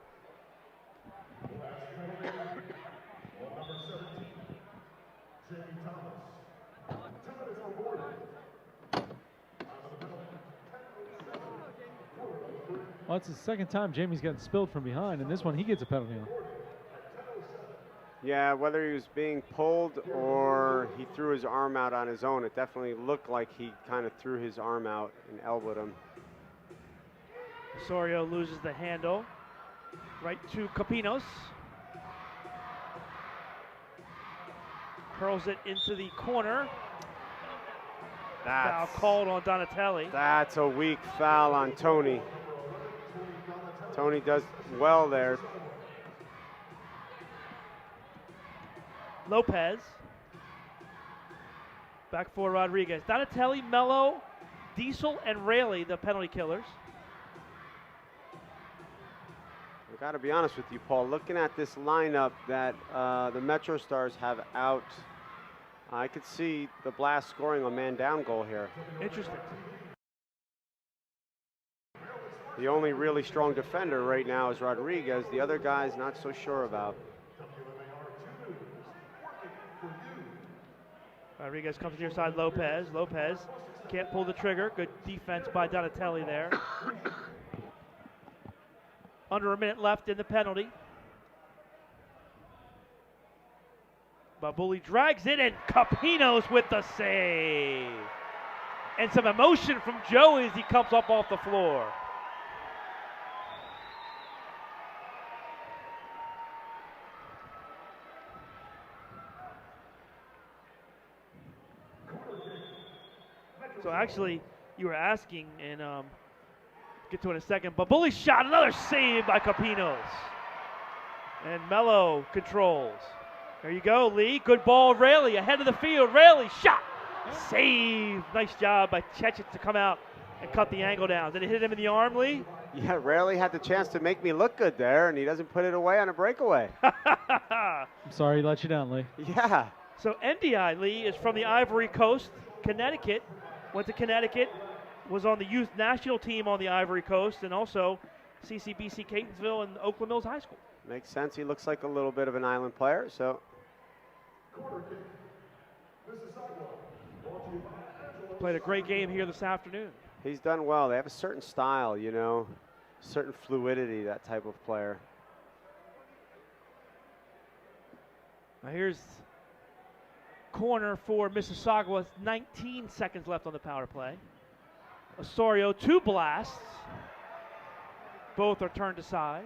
Well, it's the second time Jamie's gotten spilled from behind, and this one he gets a penalty on. Yeah, whether he was being pulled or he threw his arm out on his own, it definitely looked like he kind of threw his arm out and elbowed him. Osorio loses the handle. Right to Capinos. Curls it into the corner. Foul called on Donatelli. That's a weak foul on Tony. Tony does well there. Lopez. Back for Rodriguez. Donatelli, Mello, Diesel, and Rayleigh, the penalty killers. I got to be honest with you, Paul. Looking at this lineup that the MetroStars have out, I could see the Blast scoring a man-down goal here. Interesting. The only really strong defender right now is Rodriguez. The other guys, not so sure about. Rodriguez comes near side Lopez. Lopez can't pull the trigger. Good defense by Donatelli there. Under a minute left in the penalty. Babuli drags it, and Capinos with the save. And some emotion from Joey as he comes up off the floor. So actually, you were asking, and get to it in a second. Babuli shot, another save by Capinos. And Mello controls. There you go, Lee. Good ball, Rayleigh ahead of the field. Rayleigh shot, save. Nice job by Chechik to come out and cut the angle down. Did it hit him in the arm, Lee? Yeah, Rayleigh had the chance to make me look good there, and he doesn't put it away on a breakaway. I'm sorry he let you down, Lee. Yeah. So NDI, Lee, is from the Ivory Coast, Connecticut. Went to Connecticut, was on the youth national team on the Ivory Coast, and also CCBC Catonsville and Oakland Mills High School. Makes sense. He looks like a little bit of an island player, so. Played a great game here this afternoon. He's done well. They have a certain style, you know, certain fluidity, that type of player. Now here's corner for Mississauga with 19 seconds left on the power play. Osorio, two blasts. Both are turned aside.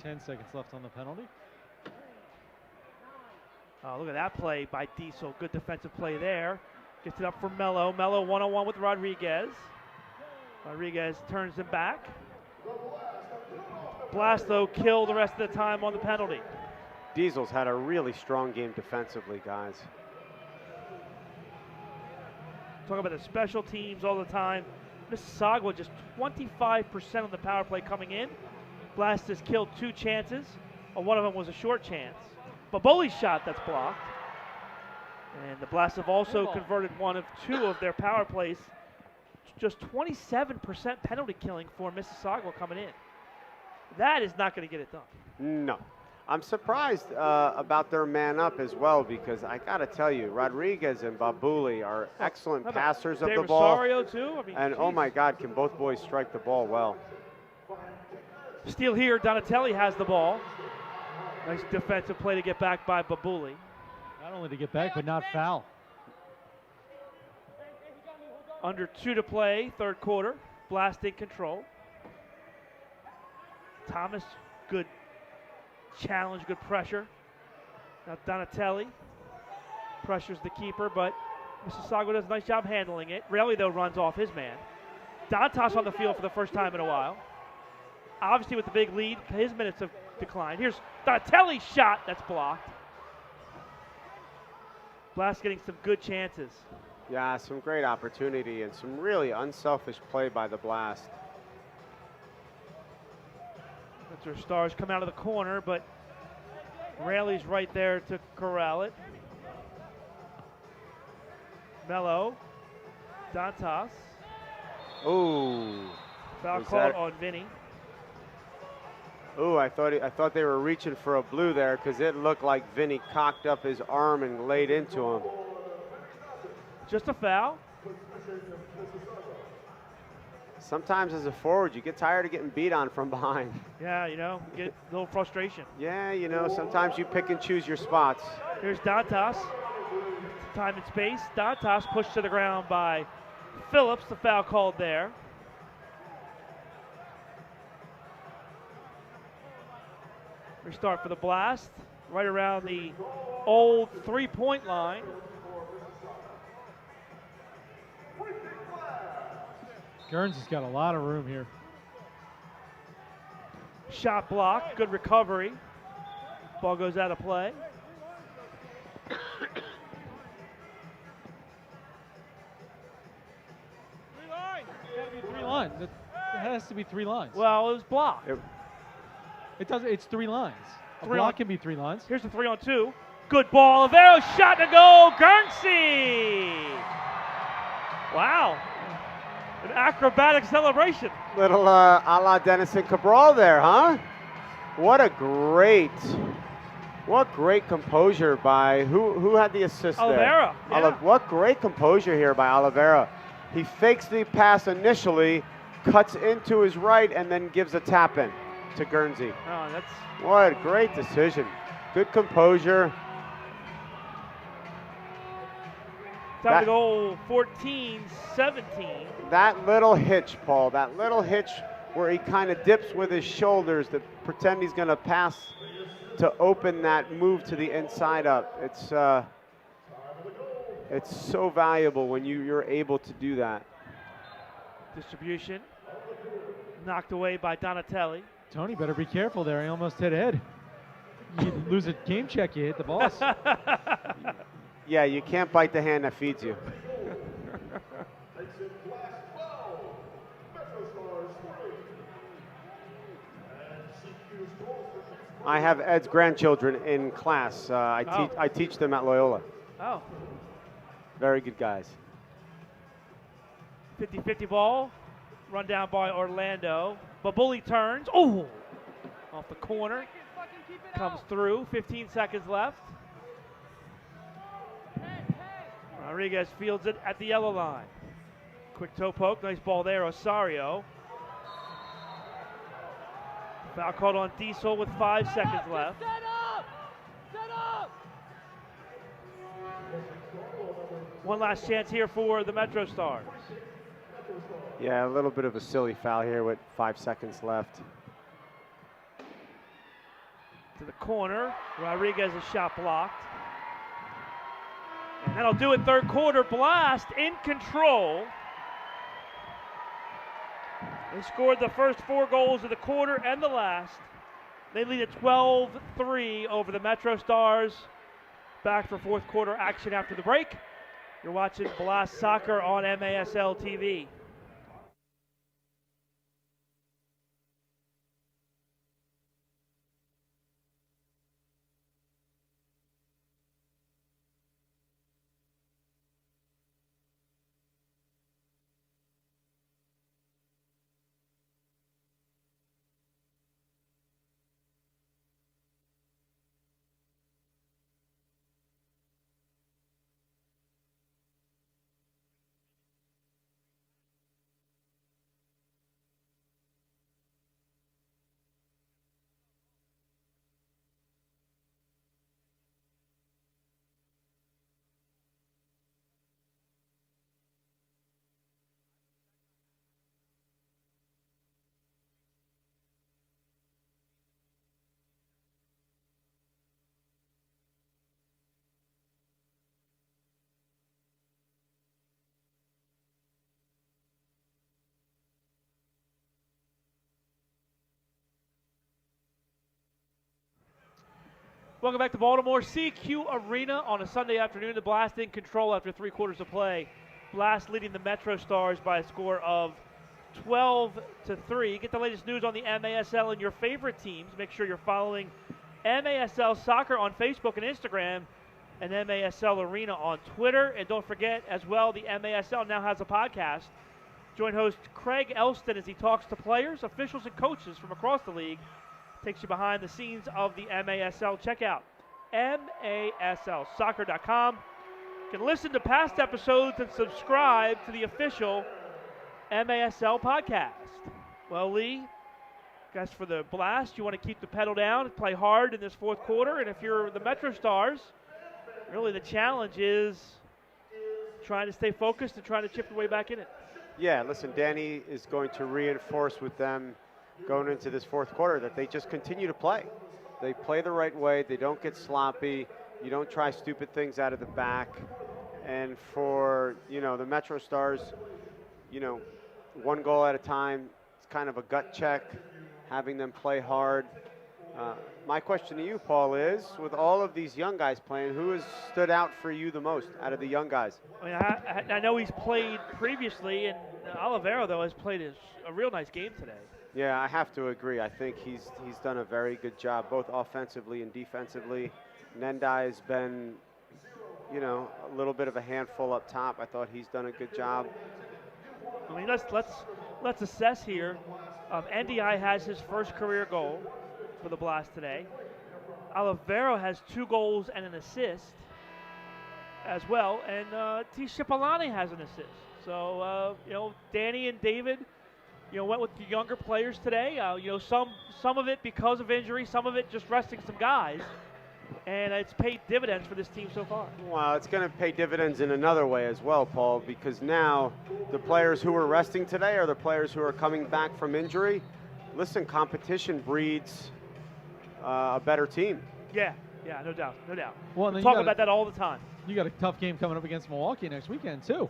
10 seconds left on the penalty. Oh, look at that play by Diesel. Good defensive play there. Gets it up for Mello. Mello one-on-one with Rodriguez. Rodriguez turns him back. Blast, though, killed the rest of the time on the penalty. Diesel's had a really strong game defensively, guys. Talk about the special teams all the time. Mississauga just 25% of the power play coming in. Blast has killed 2 chances. One of them was a short chance. Baboli's shot that's blocked. And the Blast have also converted 1 of 2 of their power plays. Just 27% penalty killing for Mississauga coming in. That is not going to get it done. No. I'm surprised about their man up as well, because I got to tell you, Rodriguez and Babuli are excellent passers of the ball. Rosario too? I mean, and geez. oh my God, can both boys strike the ball well. Steal here, Donatelli has the ball. Nice defensive play to get back by Babuli. Not only to get back, but not foul. Under 2 to play, third quarter. Blast in control. Thomas, good challenge, good pressure. Now Donatelli pressures the keeper, but Mississauga does a nice job handling it. Raley, though, runs off his man. Dantas on the field for the first time in a while. Obviously, with the big lead, his minutes have declined. Here's Donatelli's shot that's blocked. Blast getting some good chances. Yeah, some great opportunity and some really unselfish play by the Blast. MetroStars come out of the corner, but Raley's right there to corral it. Mello, Dantas. Ooh. Foul called on Vinny. Ooh, I thought they were reaching for a blue there, because it looked like Vinny cocked up his arm and laid into him. Just a foul. Sometimes as a forward, you get tired of getting beat on from behind. Yeah, you know, get a little frustration. Yeah, you know, sometimes you pick and choose your spots. Here's Dantas. Time and space. Dantas pushed to the ground by Phillips. The foul called there. Restart for the Blast. Right around the old 3-point line. Guernsey's got a lot of room here. Shot block, good recovery. Ball goes out of play. Three lines. It has to be 3 lines. Well, it was blocked. It does. It's 3 lines. A block can be 3 lines. Here's the 3-on-2. Good ball. Avero shot to goal. Guernsey. Wow. An acrobatic celebration. Little a la Denison Cabral there, huh? What great composure by, who had the assist Oliveira, there? yeah. What great composure here by Oliveira. He fakes the pass initially, cuts into his right, and then gives a tap in to Guernsey. Oh, that's what a great decision. Good composure. Down to goal 14-17. That little hitch, Paul, that little hitch where he kind of dips with his shoulders to pretend he's going to pass to open that move to the inside up. It's so valuable when you're able to do that. Distribution knocked away by Donatelli. Tony, better be careful there. He almost hit Ed. You lose a game check, you hit the balls. Yeah, you can't bite the hand that feeds you. I have Ed's grandchildren in class. I teach them at Loyola. Oh. Very good guys. 50-50 ball. Run down by Orlando. Babuli turns. Oh! Off the corner. Comes through. 15 seconds left. Rodriguez fields it at the yellow line. Quick toe poke. Nice ball there. Osario. Foul called on Diesel with 5 seconds left. Set up! Set up! One last chance here for the MetroStars. Yeah, a little bit of a silly foul here with 5 seconds left. to the corner. Rodriguez's shot blocked. And that'll do it third quarter. Blast in control. They scored the first 4 goals of the quarter and the last. They lead at 12-3 over the MetroStars. Back for fourth quarter action after the break. You're watching Blast Soccer on MASL TV. Welcome back to Baltimore CQ Arena on a Sunday afternoon. The Blast in control after 3 quarters of play. Blast leading the MetroStars by a score of 12-3. Get the latest news on the MASL and your favorite teams. Make sure you're following MASL Soccer on Facebook and Instagram and MASL Arena on Twitter. And don't forget as well, the MASL now has a podcast. Join host Craig Elston as he talks to players, officials, and coaches from across the league. Takes you behind the scenes of the MASL. Check out MASLsoccer.com. You can listen to past episodes and subscribe to the official MASL podcast. Well, Lee, guys, for the Blast, you want to keep the pedal down and play hard in this fourth quarter. And if you're the MetroStars, really the challenge is trying to stay focused and trying to chip your way back in it. Yeah, listen, Danny is going to reinforce with them going into this fourth quarter that they just continue to play. They play the right way. They don't get sloppy. You don't try stupid things out of the back. And for, the MetroStars, 1 goal at a time, it's kind of a gut check, having them play hard. My question to you, Paul, is with all of these young guys playing, who has stood out for you the most out of the young guys? I mean, I know he's played previously, and Olivero, though, has played a real nice game today. Yeah, I have to agree. I think he's done a very good job, both offensively and defensively. Nendai has been, a little bit of a handful up top. I thought he's done a good job. I mean, let's assess here. NDI has his first career goal for the Blast today. Olivero has 2 goals and an assist as well, and T. Shipalani has an assist. So, Danny and David, went with the younger players today. Some of it because of injury, some of it just resting some guys. And it's paid dividends for this team so far. Well, it's going to pay dividends in another way as well, Paul, because now the players who are resting today are the players who are coming back from injury. Listen, competition breeds a better team. Yeah, no doubt. Well, we talk about that all the time. You got a tough game coming up against Milwaukee next weekend, too.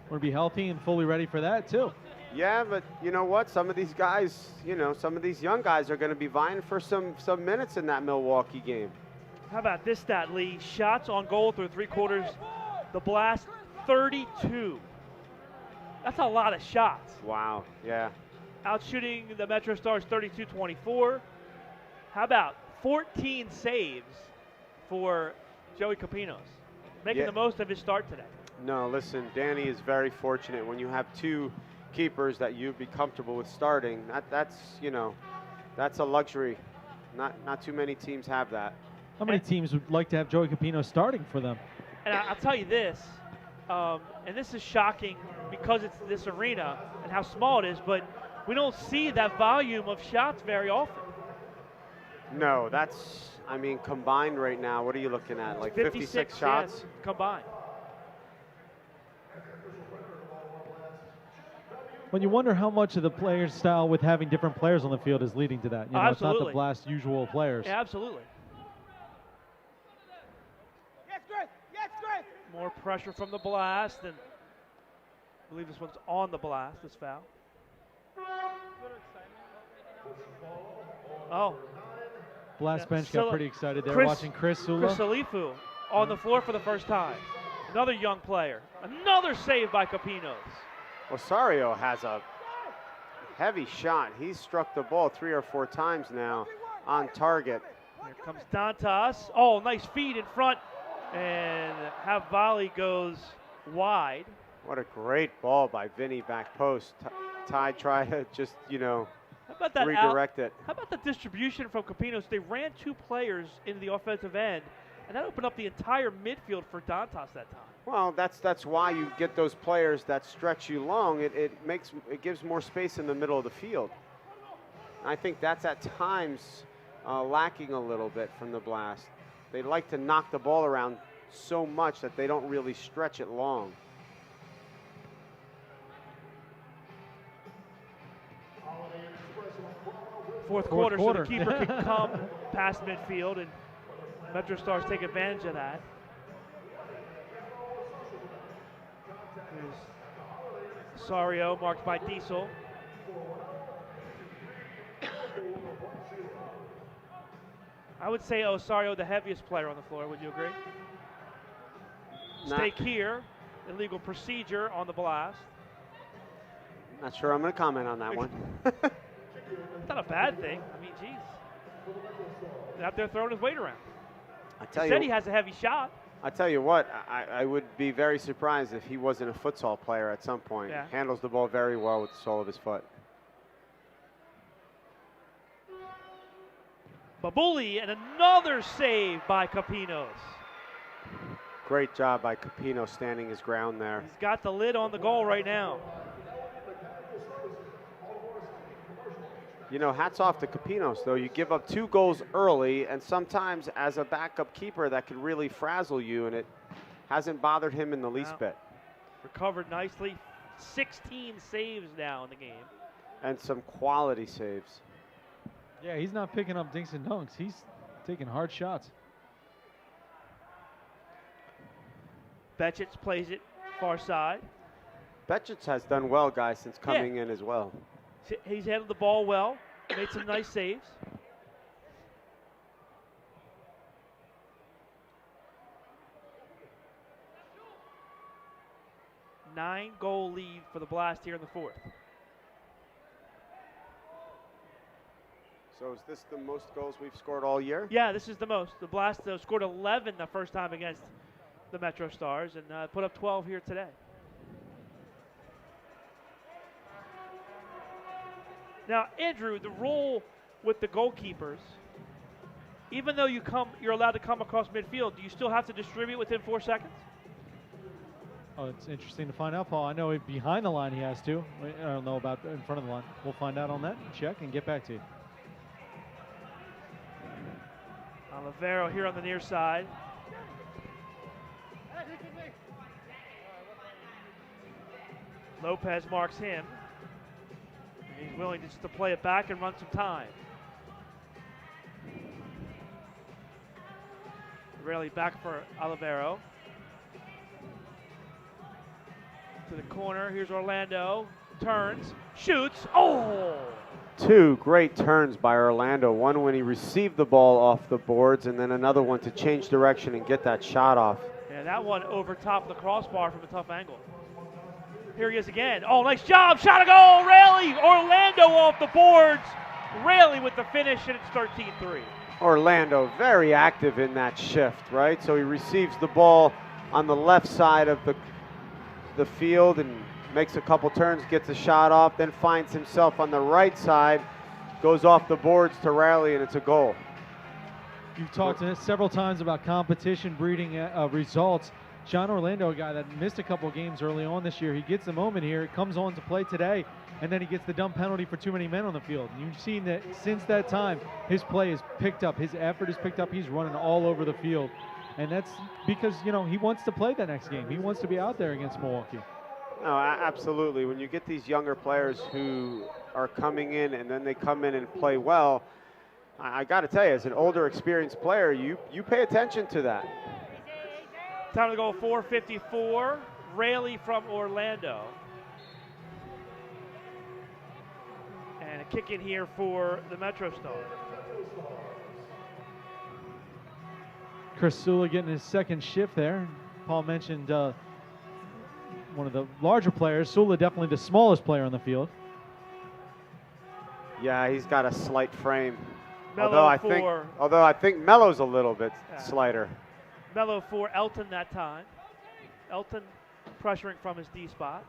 Want to be healthy and fully ready for that, too. Yeah, but you know what? Some of these guys, some of these young guys are going to be vying for some minutes in that Milwaukee game. How about this stat, Lee? Shots on goal through 3 quarters. The Blast, 32. That's a lot of shots. Wow, yeah. Outshooting the MetroStars 32-24. How about 14 saves for Joey Capinos, making the most of his start today? No, listen, Danny is very fortunate when you have 2 keepers that you'd be comfortable with starting. That's a luxury. Not too many teams have that. How many teams would like to have Joey Capino starting for them? And I'll tell you this, and this is shocking because it's this arena and how small it is, but we don't see that volume of shots very often. No, combined right now, what are you looking at? Like 56 shots? Combined. When you wonder how much of the player's style with having different players on the field is leading to that. It's not the Blast usual players. Yeah, absolutely. More pressure from the Blast, and I believe this one's on the Blast, this foul. Oh. Blast bench got pretty excited there, Chris, watching Chris Sula. Chris Salifu on the floor for the first time. Another young player. Another save by Capinos. Osorio has a heavy shot. He's struck the ball 3 or 4 times now on target. Here comes Dantas. Oh, nice feed in front. And half volley goes wide. What a great ball by Vinny back post. Ty tried to just, you know, how about that redirect it. How about the distribution from Capinos? They ran 2 players into the offensive end, and that opened up the entire midfield for Dantas that time. Well, that's why you get those players that stretch you long. It gives more space in the middle of the field. I think that's at times lacking a little bit from the Blast. They like to knock the ball around so much that they don't really stretch it long. Fourth quarter, so the keeper can come past midfield, and MetroStars take advantage of that. Here's Sario, marked by Diesel. I would say Osario the heaviest player on the floor. Would you agree? Stake here, illegal procedure on the Blast. Not sure I'm going to comment on that one. It's not a bad thing. I mean, geez. Out there throwing his weight around. He said he has a heavy shot. I tell you what, I would be very surprised if he wasn't a futsal player at some point. Yeah. Handles the ball very well with the sole of his foot. Babuli, and another save by Capinos. Great job by Capino standing his ground there. He's got the lid on the goal right now. You know, hats off to Capinos, though. You give up 2 goals early, and sometimes as a backup keeper that can really frazzle you, and it hasn't bothered him in the least bit. Recovered nicely. 16 saves now in the game. And some quality saves. Yeah, he's not picking up dinks and dunks. He's taking hard shots. Betchitz plays it far side. Betchitz has done well, guys, since coming in as well. He's handled the ball well, made some nice saves. Nine-goal lead for the Blast here in the fourth. So is this the most goals we've scored all year? Yeah, this is the most. The Blast scored 11 the first time against the MetroStars and put up 12 here today. Now, Andrew, the rule with the goalkeepers, even though you're allowed to come across midfield, do you still have to distribute within 4 seconds? Oh, it's interesting to find out, Paul. I know behind the line he has to. I don't know about in front of the line. We'll find out on that, check, and get back to you. Olivero here on the near side. Lopez marks him. He's willing just to play it back and run some time. Rarely back for Olivero. To the corner, here's Orlando. Turns, shoots, oh! 2 great turns by Orlando. One when he received the ball off the boards, and then another one to change direction and get that shot off. Yeah, that one over top of the crossbar from a tough angle. Here he is again. Oh, nice job. Shot a goal. Raley. Orlando off the boards. Raley with the finish, and it's 13-3. Orlando very active in that shift, right? So he receives the ball on the left side of the field and makes a couple turns, gets a shot off, then finds himself on the right side, goes off the boards to Raley, and it's a goal. You've talked several times about competition breeding results. John Orlando, a guy that missed a couple games early on this year, he gets the moment here. It comes on to play today, and then he gets the dumb penalty for too many men on the field. And you've seen that since that time, his play is picked up. His effort is picked up. He's running all over the field. And that's because, you know, he wants to play the next game. He wants to be out there against Milwaukee. No, absolutely. When you get these younger players who are coming in and then they come in and play well, I got to tell you, as an older, experienced player, you pay attention to that. Time to go 4:54. Rayleigh from Orlando. And a kick in here for the MetroStars. Chris Sula getting his second shift there. Paul mentioned one of the larger players. Sula definitely the smallest player on the field. Yeah, he's got a slight frame. Mello Although I think Mello's a little bit slighter. Mello for Elton that time. Elton pressuring from his D spot.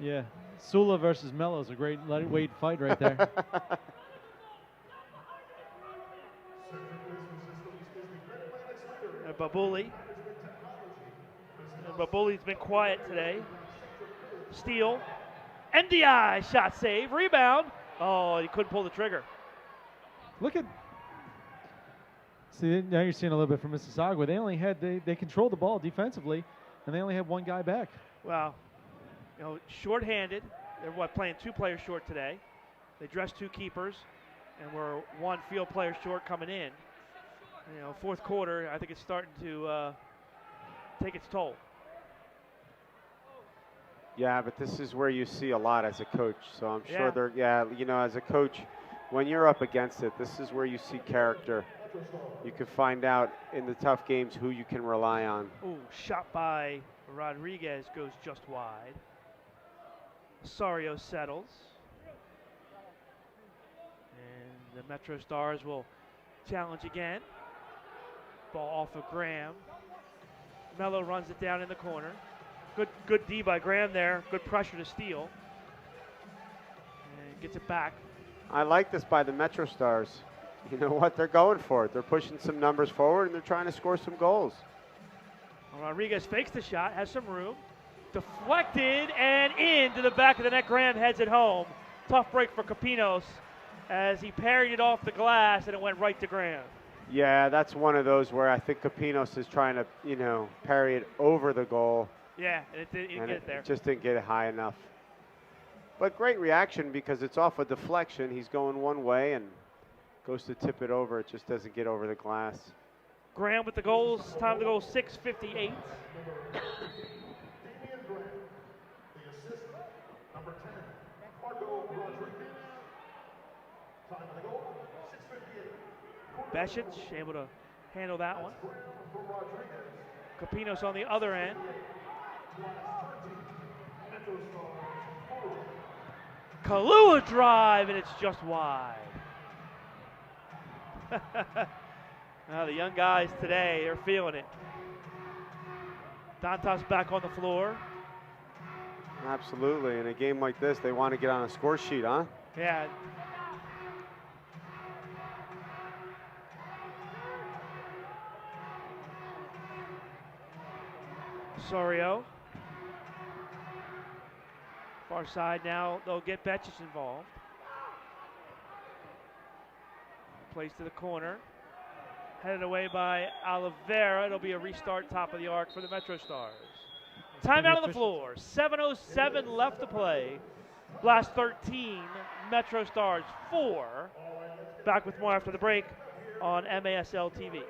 Yeah, Sula versus Mello is a great lightweight fight right there. Babuli. Babuli's been quiet today. Steal. NDI shot save. Rebound. Oh, he couldn't pull the trigger. Look at. See, now you're seeing a little bit from Mississauga. They only had they controlled the ball defensively, and they only had one guy back. Well, you know, short-handed. They're playing 2 players short today. They dressed 2 keepers, and we're 1 field player short coming in. You know, fourth quarter, I think it's starting to take its toll. Yeah, but this is where you see a lot as a coach. So I'm sure you know, as a coach, when you're up against it, this is where you see character. You can find out in the tough games who you can rely on. Ooh, shot by Rodriguez goes just wide. Sario settles. And the MetroStars will challenge again. Ball off of Graham. Mello runs it down in the corner. Good D by Graham there. Good pressure to steal. And gets it back. I like this by the MetroStars. You know what? They're going for it. They're pushing some numbers forward, and they're trying to score some goals. Well, Rodriguez fakes the shot, has some room. Deflected and into the back of the net. Graham heads it home. Tough break for Capinos as he parried it off the glass, and it went right to Graham. Yeah, that's one of those where I think Capinos is trying to, you know, parry it over the goal. Yeah, and it didn't get it there. Just didn't get it high enough. But great reaction because it's off a deflection. He's going one way and goes to tip it over. It just doesn't get over the glass. Graham with the goals. Time to go 6:58. Besic able to handle that one. Capinos on the other end. Kalua drive, and it's just wide. Now the young guys today are feeling it. Dantas back on the floor. Absolutely. In a game like this, they want to get on a score sheet, huh? Yeah. Sorio. Far side now, they'll get Besic involved. Plays to the corner. Headed away by Oliveira. It'll be a restart top of the arc for the MetroStars. Timeout on the floor. 7:07 left to play. Blast 13, MetroStars 4. Back with more after the break on MASL TV.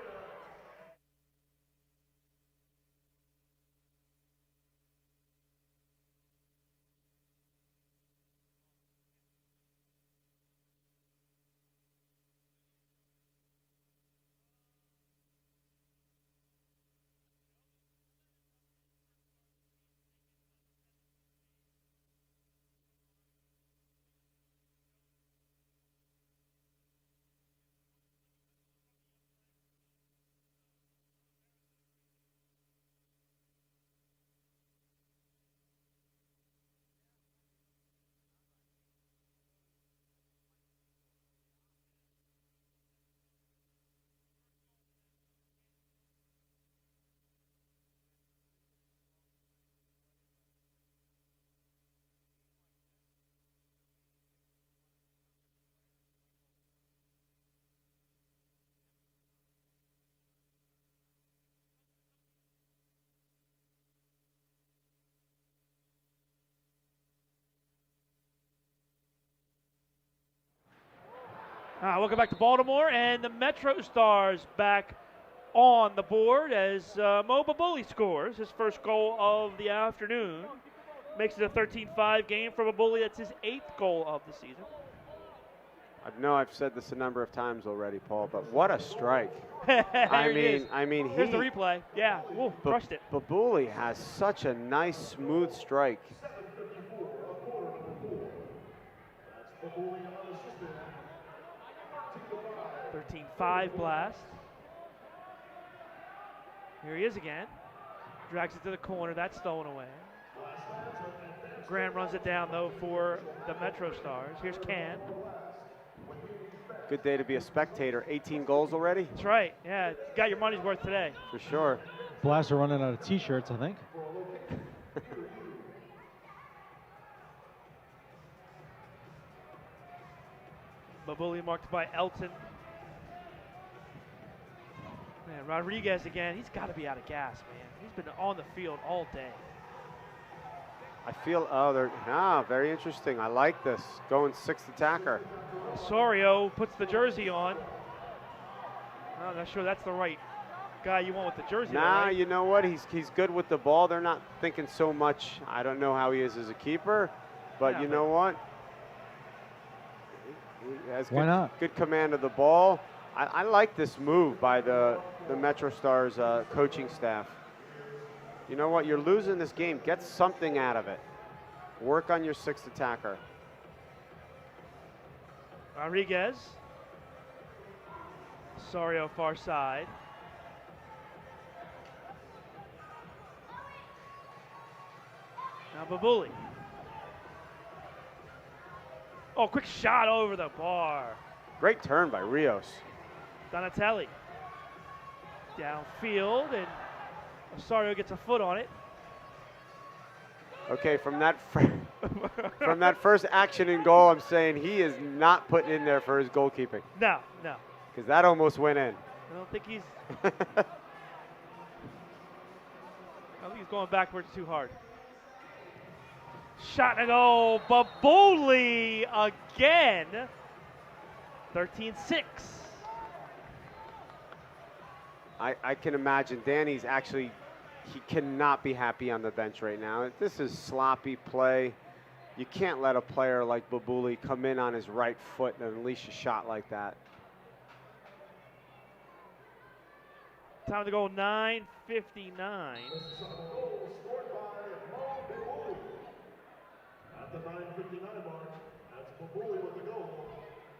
Welcome back to Baltimore, and the MetroStars back on the board as Mo Babuli scores his first goal of the afternoon. Makes it a 13-5 game for Babuli. That's his 8th goal of the season. I know I've said this a number of times already, Paul, but what a strike. I mean, here's the replay. Yeah, ooh, crushed it. Babuli has such a nice, smooth strike. .5 blast. Here he is again. Drags it to the corner. That's stolen away. Graham runs it down, though, for the MetroStars. Here's Can. Good day to be a spectator. 18 goals already? That's right. Yeah, got your money's worth today. For sure. Blast are running out of T-shirts, I think. Babuli marked by Elton. Man, Rodriguez again. He's got to be out of gas, man. He's been on the field all day. I feel, very interesting. I like this. Going 6th attacker. Osorio puts the jersey on. I'm not sure that's the right guy you want with the jersey. Nah, right? you know what? He's good with the ball. They're not thinking so much. I don't know how he is as a keeper, but yeah, you know what? He has good command of the ball. I like this move by the MetroStars coaching staff. You know what? You're losing this game. Get something out of it. Work on your 6th attacker. Rodriguez. Osorio far side. Now Babuli. Oh, quick shot over the bar. Great turn by Rios. Donatelli. Downfield, and Osorio gets a foot on it. Okay, from that from that first action in goal, I'm saying he is not putting in there for his goalkeeping. No. Because that almost went in. I don't think he's. I think he's going backwards too hard. Shot and goal. Babuli again. 13-6. I can imagine Danny's actually, he cannot be happy on the bench right now. This is sloppy play. You can't let a player like Babuli come in on his right foot and unleash a shot like that. Time to go 9:59. At the 9:59 mark, that's Babuli with the goal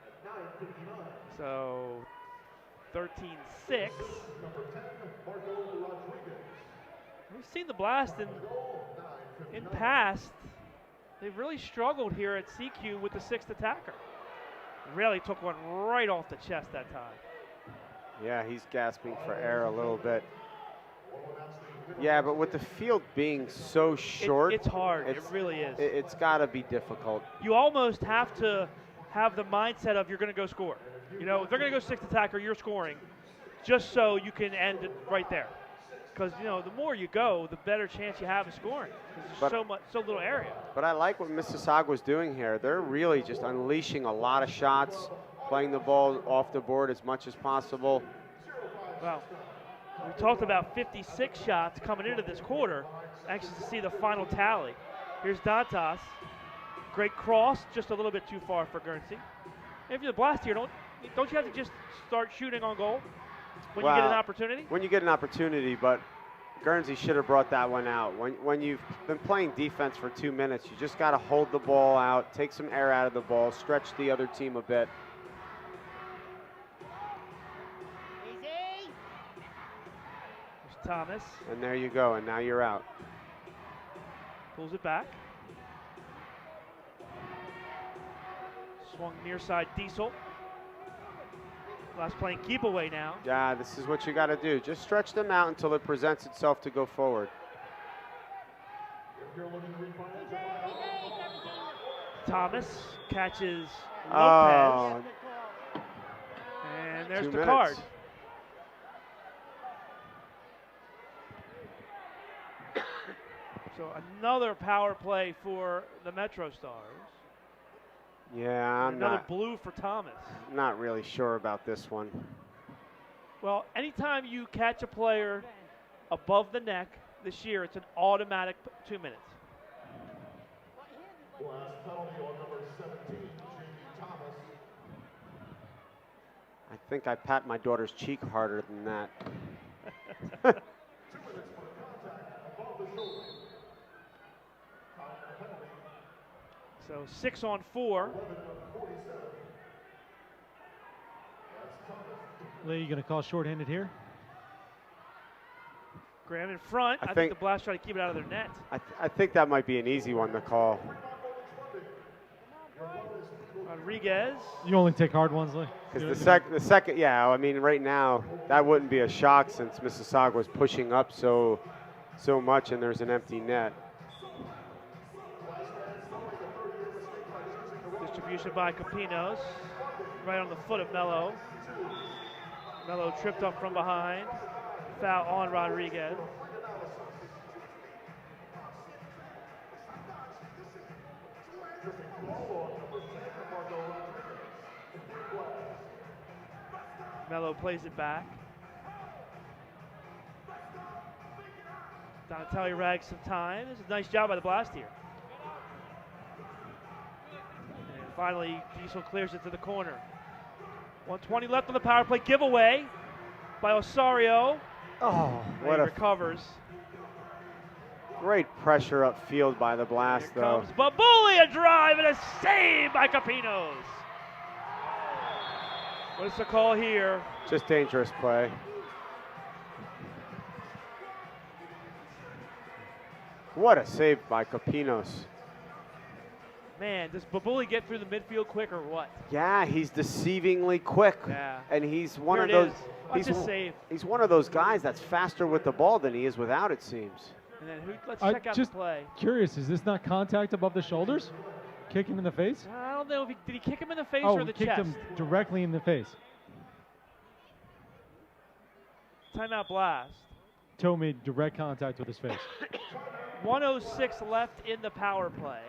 at 9:59. So 13-6. We've seen the Blast in past. They've really struggled here at CQ with the 6th attacker. Really took one right off the chest that time. Yeah, he's gasping for air a little bit. Yeah, but with the field being so short. It's hard. It really is. It's got to be difficult. You almost have to have the mindset of you're going to go score. You know, if they're going to go 6th attacker, you're scoring just so you can end it right there. Because, you know, the more you go, the better chance you have of scoring. Because there's so little area. But I like what Mississauga was doing here. They're really just unleashing a lot of shots, playing the ball off the board as much as possible. Well, we talked about 56 shots coming into this quarter. Anxious to see the final tally. Here's Dantas. Great cross, just a little bit too far for Guernsey. If you're the Blast here, don't you have to just start shooting on goal when you get an opportunity? When you get an opportunity, but Guernsey should have brought that one out. When you've been playing defense for 2 minutes, you just got to hold the ball out, take some air out of the ball, stretch the other team a bit. There's Thomas. And there you go, and now you're out. Pulls it back. Swung near side Diesel. Last playing keep away now. Yeah, this is what you got to do. Just stretch them out until it presents itself to go forward. Thomas catches Lopez. Oh. And there's 2 the minutes. card. So another power play for the MetroStars. Yeah, Another blue for Thomas. not really sure about this one. Well, anytime you catch a player above the neck this year, it's an automatic 2 minutes. Last penalty on number 17, J.D. Thomas. I think I pat my daughter's cheek harder than that. 2 minutes for contact above the shoulder. Penalty. So 6 on 4. 11-47. Lee, you going to call shorthanded here? Graham in front. I think the Blast try to keep it out of their net. I think that might be an easy one to call. Rodriguez. You only take hard ones, Lee? Because the second, yeah, I mean, right now, that wouldn't be a shock since Mississauga was pushing up so much and there's an empty net. Distribution by Capinos. Right on the foot of Mello. Mello tripped up from behind. Foul on Rodriguez. Mello plays it back. Donatelli rags some time. This is a nice job by the Blast here. And finally, Diesel clears it to the corner. 1:20 left on the power play. Giveaway by Osorio. Oh, what he a recovers. Great pressure upfield by the Blast, Here though. comes Babuli, a drive and a save by Capinos. What's the call here? Just dangerous play. What a save by Capinos. Man, does Babuli get through the midfield quick or what? Yeah, he's deceivingly quick. Yeah. And he's one Here of it those. is. Watch this save. He's one of those guys that's faster with the ball than he is without, it seems. And then let's check out the play. Curious, is this not contact above the shoulders? Kick him in the face? I don't know if did he kick him in the face Oh, or the kicked chest? him directly in the face. Timeout Blast. Toe made direct contact with his face. 1:06 left in the power play.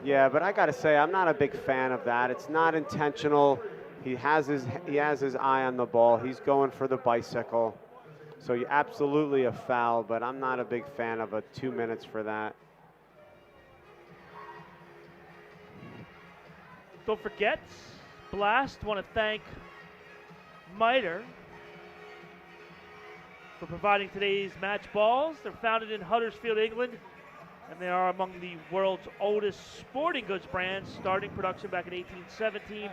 Yeah, but I got to say, I'm not a big fan of that. It's not intentional. He has his eye on the ball. He's going for the bicycle. So absolutely a foul, but I'm not a big fan of a 2 minutes for that. Don't forget, Blast want to thank Miter for providing today's match balls. They're founded in Huddersfield, England, and they are among the world's oldest sporting goods brands, starting production back in 1817.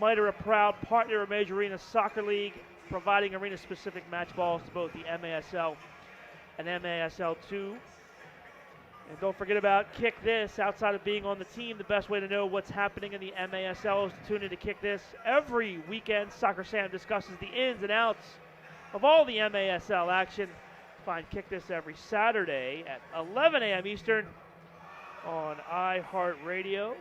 Miter, a proud partner of Major Arena Soccer League, providing arena-specific match balls to both the MASL and MASL2. And don't forget about Kick This. Outside of being on the team, the best way to know what's happening in the MASL is to tune in to Kick This. Every weekend, Soccer Sam discusses the ins and outs of all the MASL action. Find Kick This every Saturday at 11 a.m. Eastern on iHeartRadio.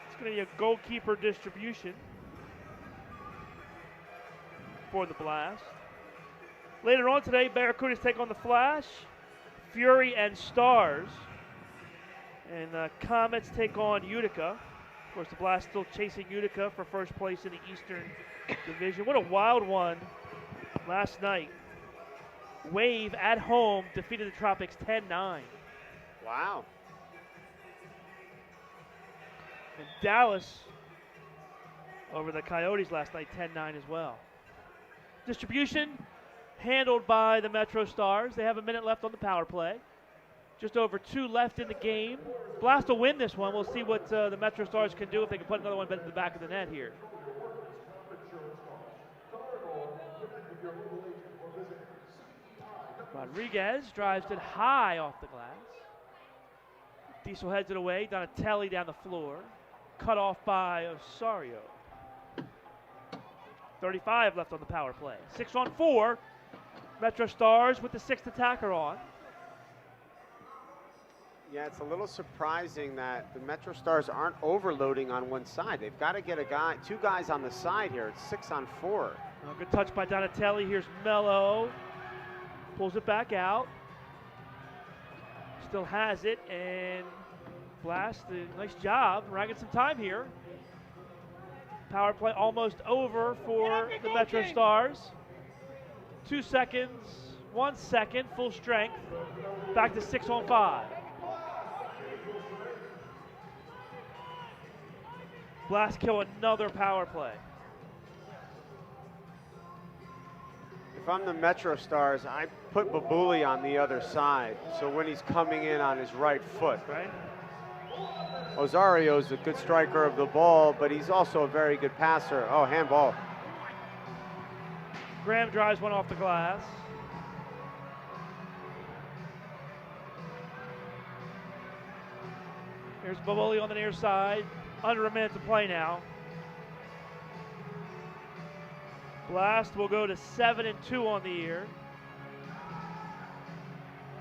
It's going to be a goalkeeper distribution for the Blast. Later on today, Barracudas take on the Flash, Fury and Stars, and Comets take on Utica. Of course, the Blast still chasing Utica for first place in the Eastern Division. What a wild one last night. Wave at home defeated the Tropics 10-9. Wow. And Dallas over the Coyotes last night, 10-9 as well. Distribution handled by the MetroStars. They have a minute left on the power play. Just over 2 left in the game. Blast will win this one. We'll see what the MetroStars can do if they can put another one in the back of the net here. Rodriguez drives it high off the glass. Diesel heads it away. Donatelli down the floor. Cut off by Osorio. 35 left on the power play. 6 on 4. MetroStars with the 6th attacker on. Yeah, it's a little surprising that the MetroStars aren't overloading on one side. They've got to get two guys on the side here. It's 6 on 4. Good touch by Donatelli. Here's Mello. Pulls it back out. Still has it, and Blast, nice job, ragging some time here. Power play almost over for the MetroStars. 2 seconds, 1 second, full strength. Back to 6 on 5. Blast kill another power play. If I'm the MetroStars, I put Babuli on the other side. So when he's coming in on his right foot. Right. Osario's a good striker of the ball, but he's also a very good passer. Oh, handball. Graham drives one off the glass. Here's Babuli on the near side. Under a minute to play now. Blast will go to 7-2 on the year.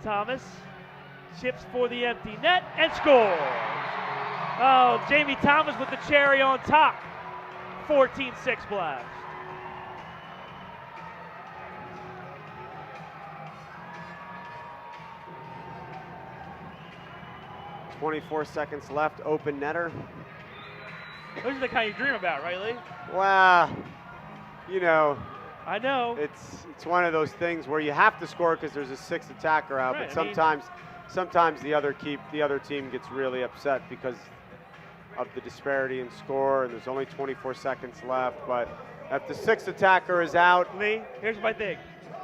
Thomas chips for the empty net and scores. Oh, Jamie Thomas with the cherry on top. 14-6 Blast. .24 seconds left, open netter. Those are the kind you dream about, right, Lee? Well, you know. I know. It's one of those things where you have to score because there's a sixth attacker out, right, but sometimes the other team gets really upset because of the disparity in score, and there's only 24 seconds left. But if the sixth attacker is out, Lee, here's my thing.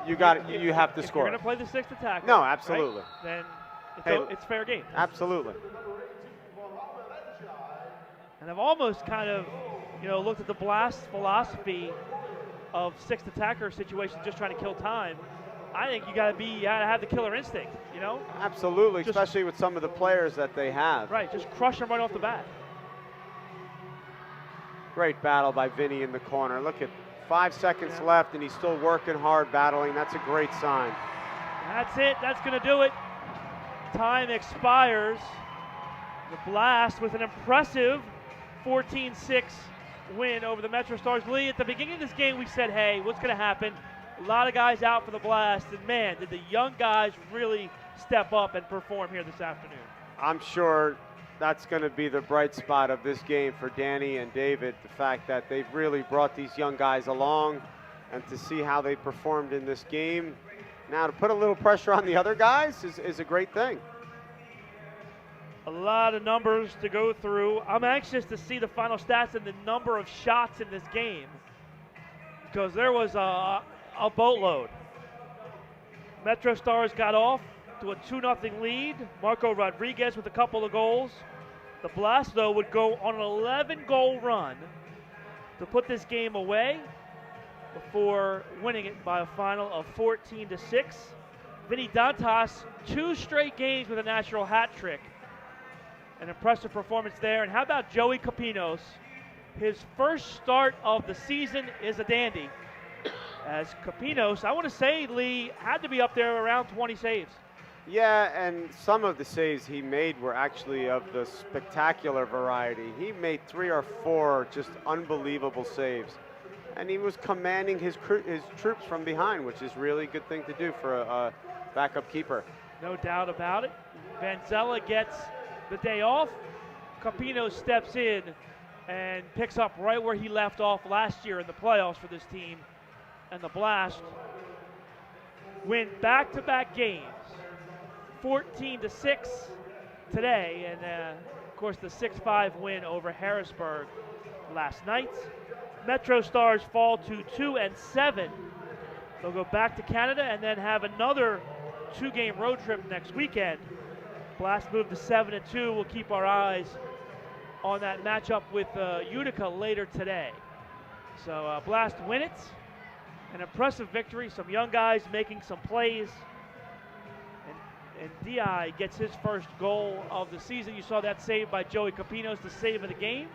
You have to score. If you're going to play the sixth attacker, no, absolutely. Right, then it's fair game. Absolutely. And I've almost kind of, looked at the Blast philosophy of sixth attacker situations, just trying to kill time. I think you gotta have the killer instinct, Absolutely, especially with some of the players that they have. Right, just crush them right off the bat. Great battle by Vinny in the corner. Look at 5 seconds left, and he's still working hard, battling. That's a great sign. That's it. That's gonna do it. Time expires. The Blast with an impressive 14-6 win over the MetroStars. Lee, at the beginning of this game, we said, hey, what's going to happen? A lot of guys out for the Blast, and man, did the young guys really step up and perform here this afternoon. I'm sure that's going to be the bright spot of this game for Danny and David, the fact that they've really brought these young guys along, and to see how they performed in this game. Now, to put a little pressure on the other guys is a great thing. A lot of numbers to go through. I'm anxious to see the final stats and the number of shots in this game, because there was a boatload. MetroStars got off to a 2-0 lead. Marco Rodriguez with a couple of goals. The Blast, though, would go on an 11-goal run to put this game away before winning it by a final of 14-6. Vinny Dantas, 2 straight games with a natural hat trick. An impressive performance there. And how about Joey Capinos? His first start of the season is a dandy. As Capinos, I want to say, Lee, had to be up there around 20 saves. Yeah, and some of the saves he made were actually of the spectacular variety. He made 3 or 4 just unbelievable saves. And he was commanding his troops from behind, which is really a good thing to do for a backup keeper. No doubt about it. Vanzella gets the day off. Capinos steps in and picks up right where he left off last year in the playoffs for this team. And the Blast win back-to-back games, 14-6 today, and of course the 6-5 win over Harrisburg last night. MetroStars fall to 2-7. They'll go back to Canada and then have another 2-game road trip next weekend. Blast move to 7-2. We'll keep our eyes on that matchup with Utica later today. So Blast win it. An impressive victory. Some young guys making some plays. And D.I. gets his first goal of the season. You saw that save by Joey Capinos, the save of the game.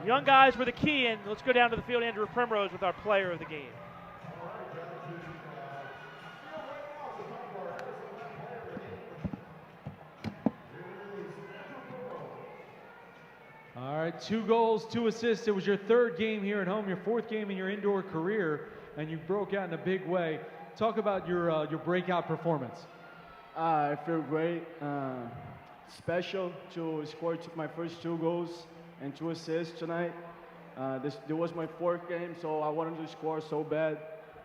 Young guys were the key, and let's go down to the field. Andrew Primrose with our player of the game. All right, 2 goals, 2 assists. It was your 3rd game here at home, your 4th game in your indoor career, and you broke out in a big way. Talk about your breakout performance. I feel great. Special to score my first 2 goals and 2 assists tonight. This was my fourth game, so I wanted to score so bad.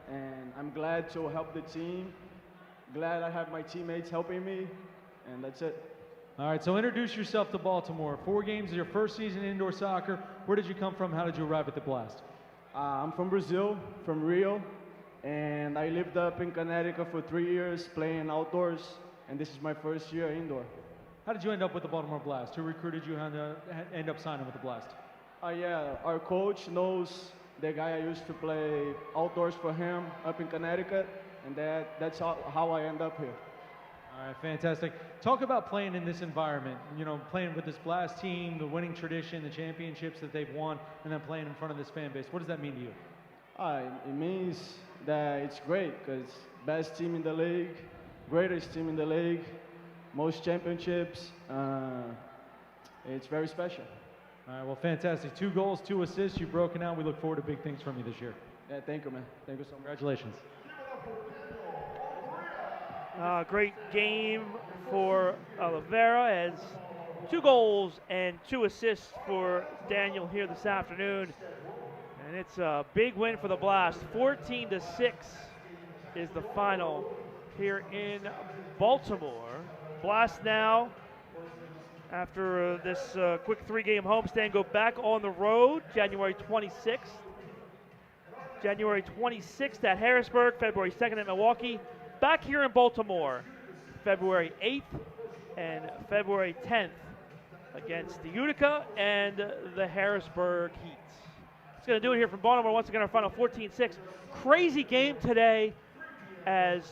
And I'm glad to help the team. Glad I have my teammates helping me, and that's it. All right, so introduce yourself to Baltimore. 4 games, your first season in indoor soccer. Where did you come from? How did you arrive at the Blast? I'm from Brazil, from Rio, and I lived up in Connecticut for 3 years playing outdoors, and this is my first year indoor. How did you end up with the Baltimore Blast? Who recruited you and end up signing with the Blast? Yeah, our coach knows the guy I used to play outdoors for him up in Connecticut, and that's how I end up here. All right, fantastic. Talk about playing in this environment, you know, playing with this Blast team, the winning tradition, the championships that they've won, and then playing in front of this fan base. What does that mean to you? It means that it's great because best team in the league, greatest team in the league, most championships. It's very special. All right, well, fantastic. 2 goals, 2 assists. You've broken out. We look forward to big things from you this year. Yeah, thank you, man. Thank you so much. Congratulations. Great game for Oliveira, as 2 goals and 2 assists for Daniel here this afternoon. And it's a big win for the Blast. 14-6 is the final here in Baltimore. Blast now, after this quick 3-game homestand, go back on the road January 26th. January 26th at Harrisburg, February 2nd at Milwaukee. Back here in Baltimore, February 8th and February 10th against the Utica and the Harrisburg Heat. It's going to do it here from Baltimore. Once again, our final 14-6. Crazy game today, as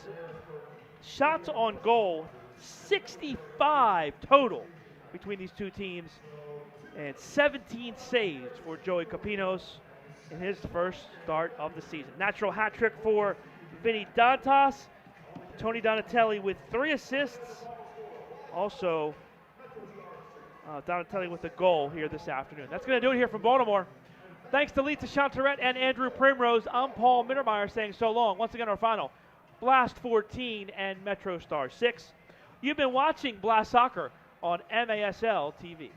shots on goal, 65 total between these 2 teams, and 17 saves for Joey Capinos in his first start of the season. Natural hat trick for Vinny Dantas. Tony Donatelli with 3 assists. Also, Donatelli with a goal here this afternoon. That's going to do it here from Baltimore. Thanks to Lisa Chantarette and Andrew Primrose. I'm Paul Mittermeier saying so long. Once again, our final, Blast 14 and MetroStars 6. You've been watching Blast Soccer on MASL TV.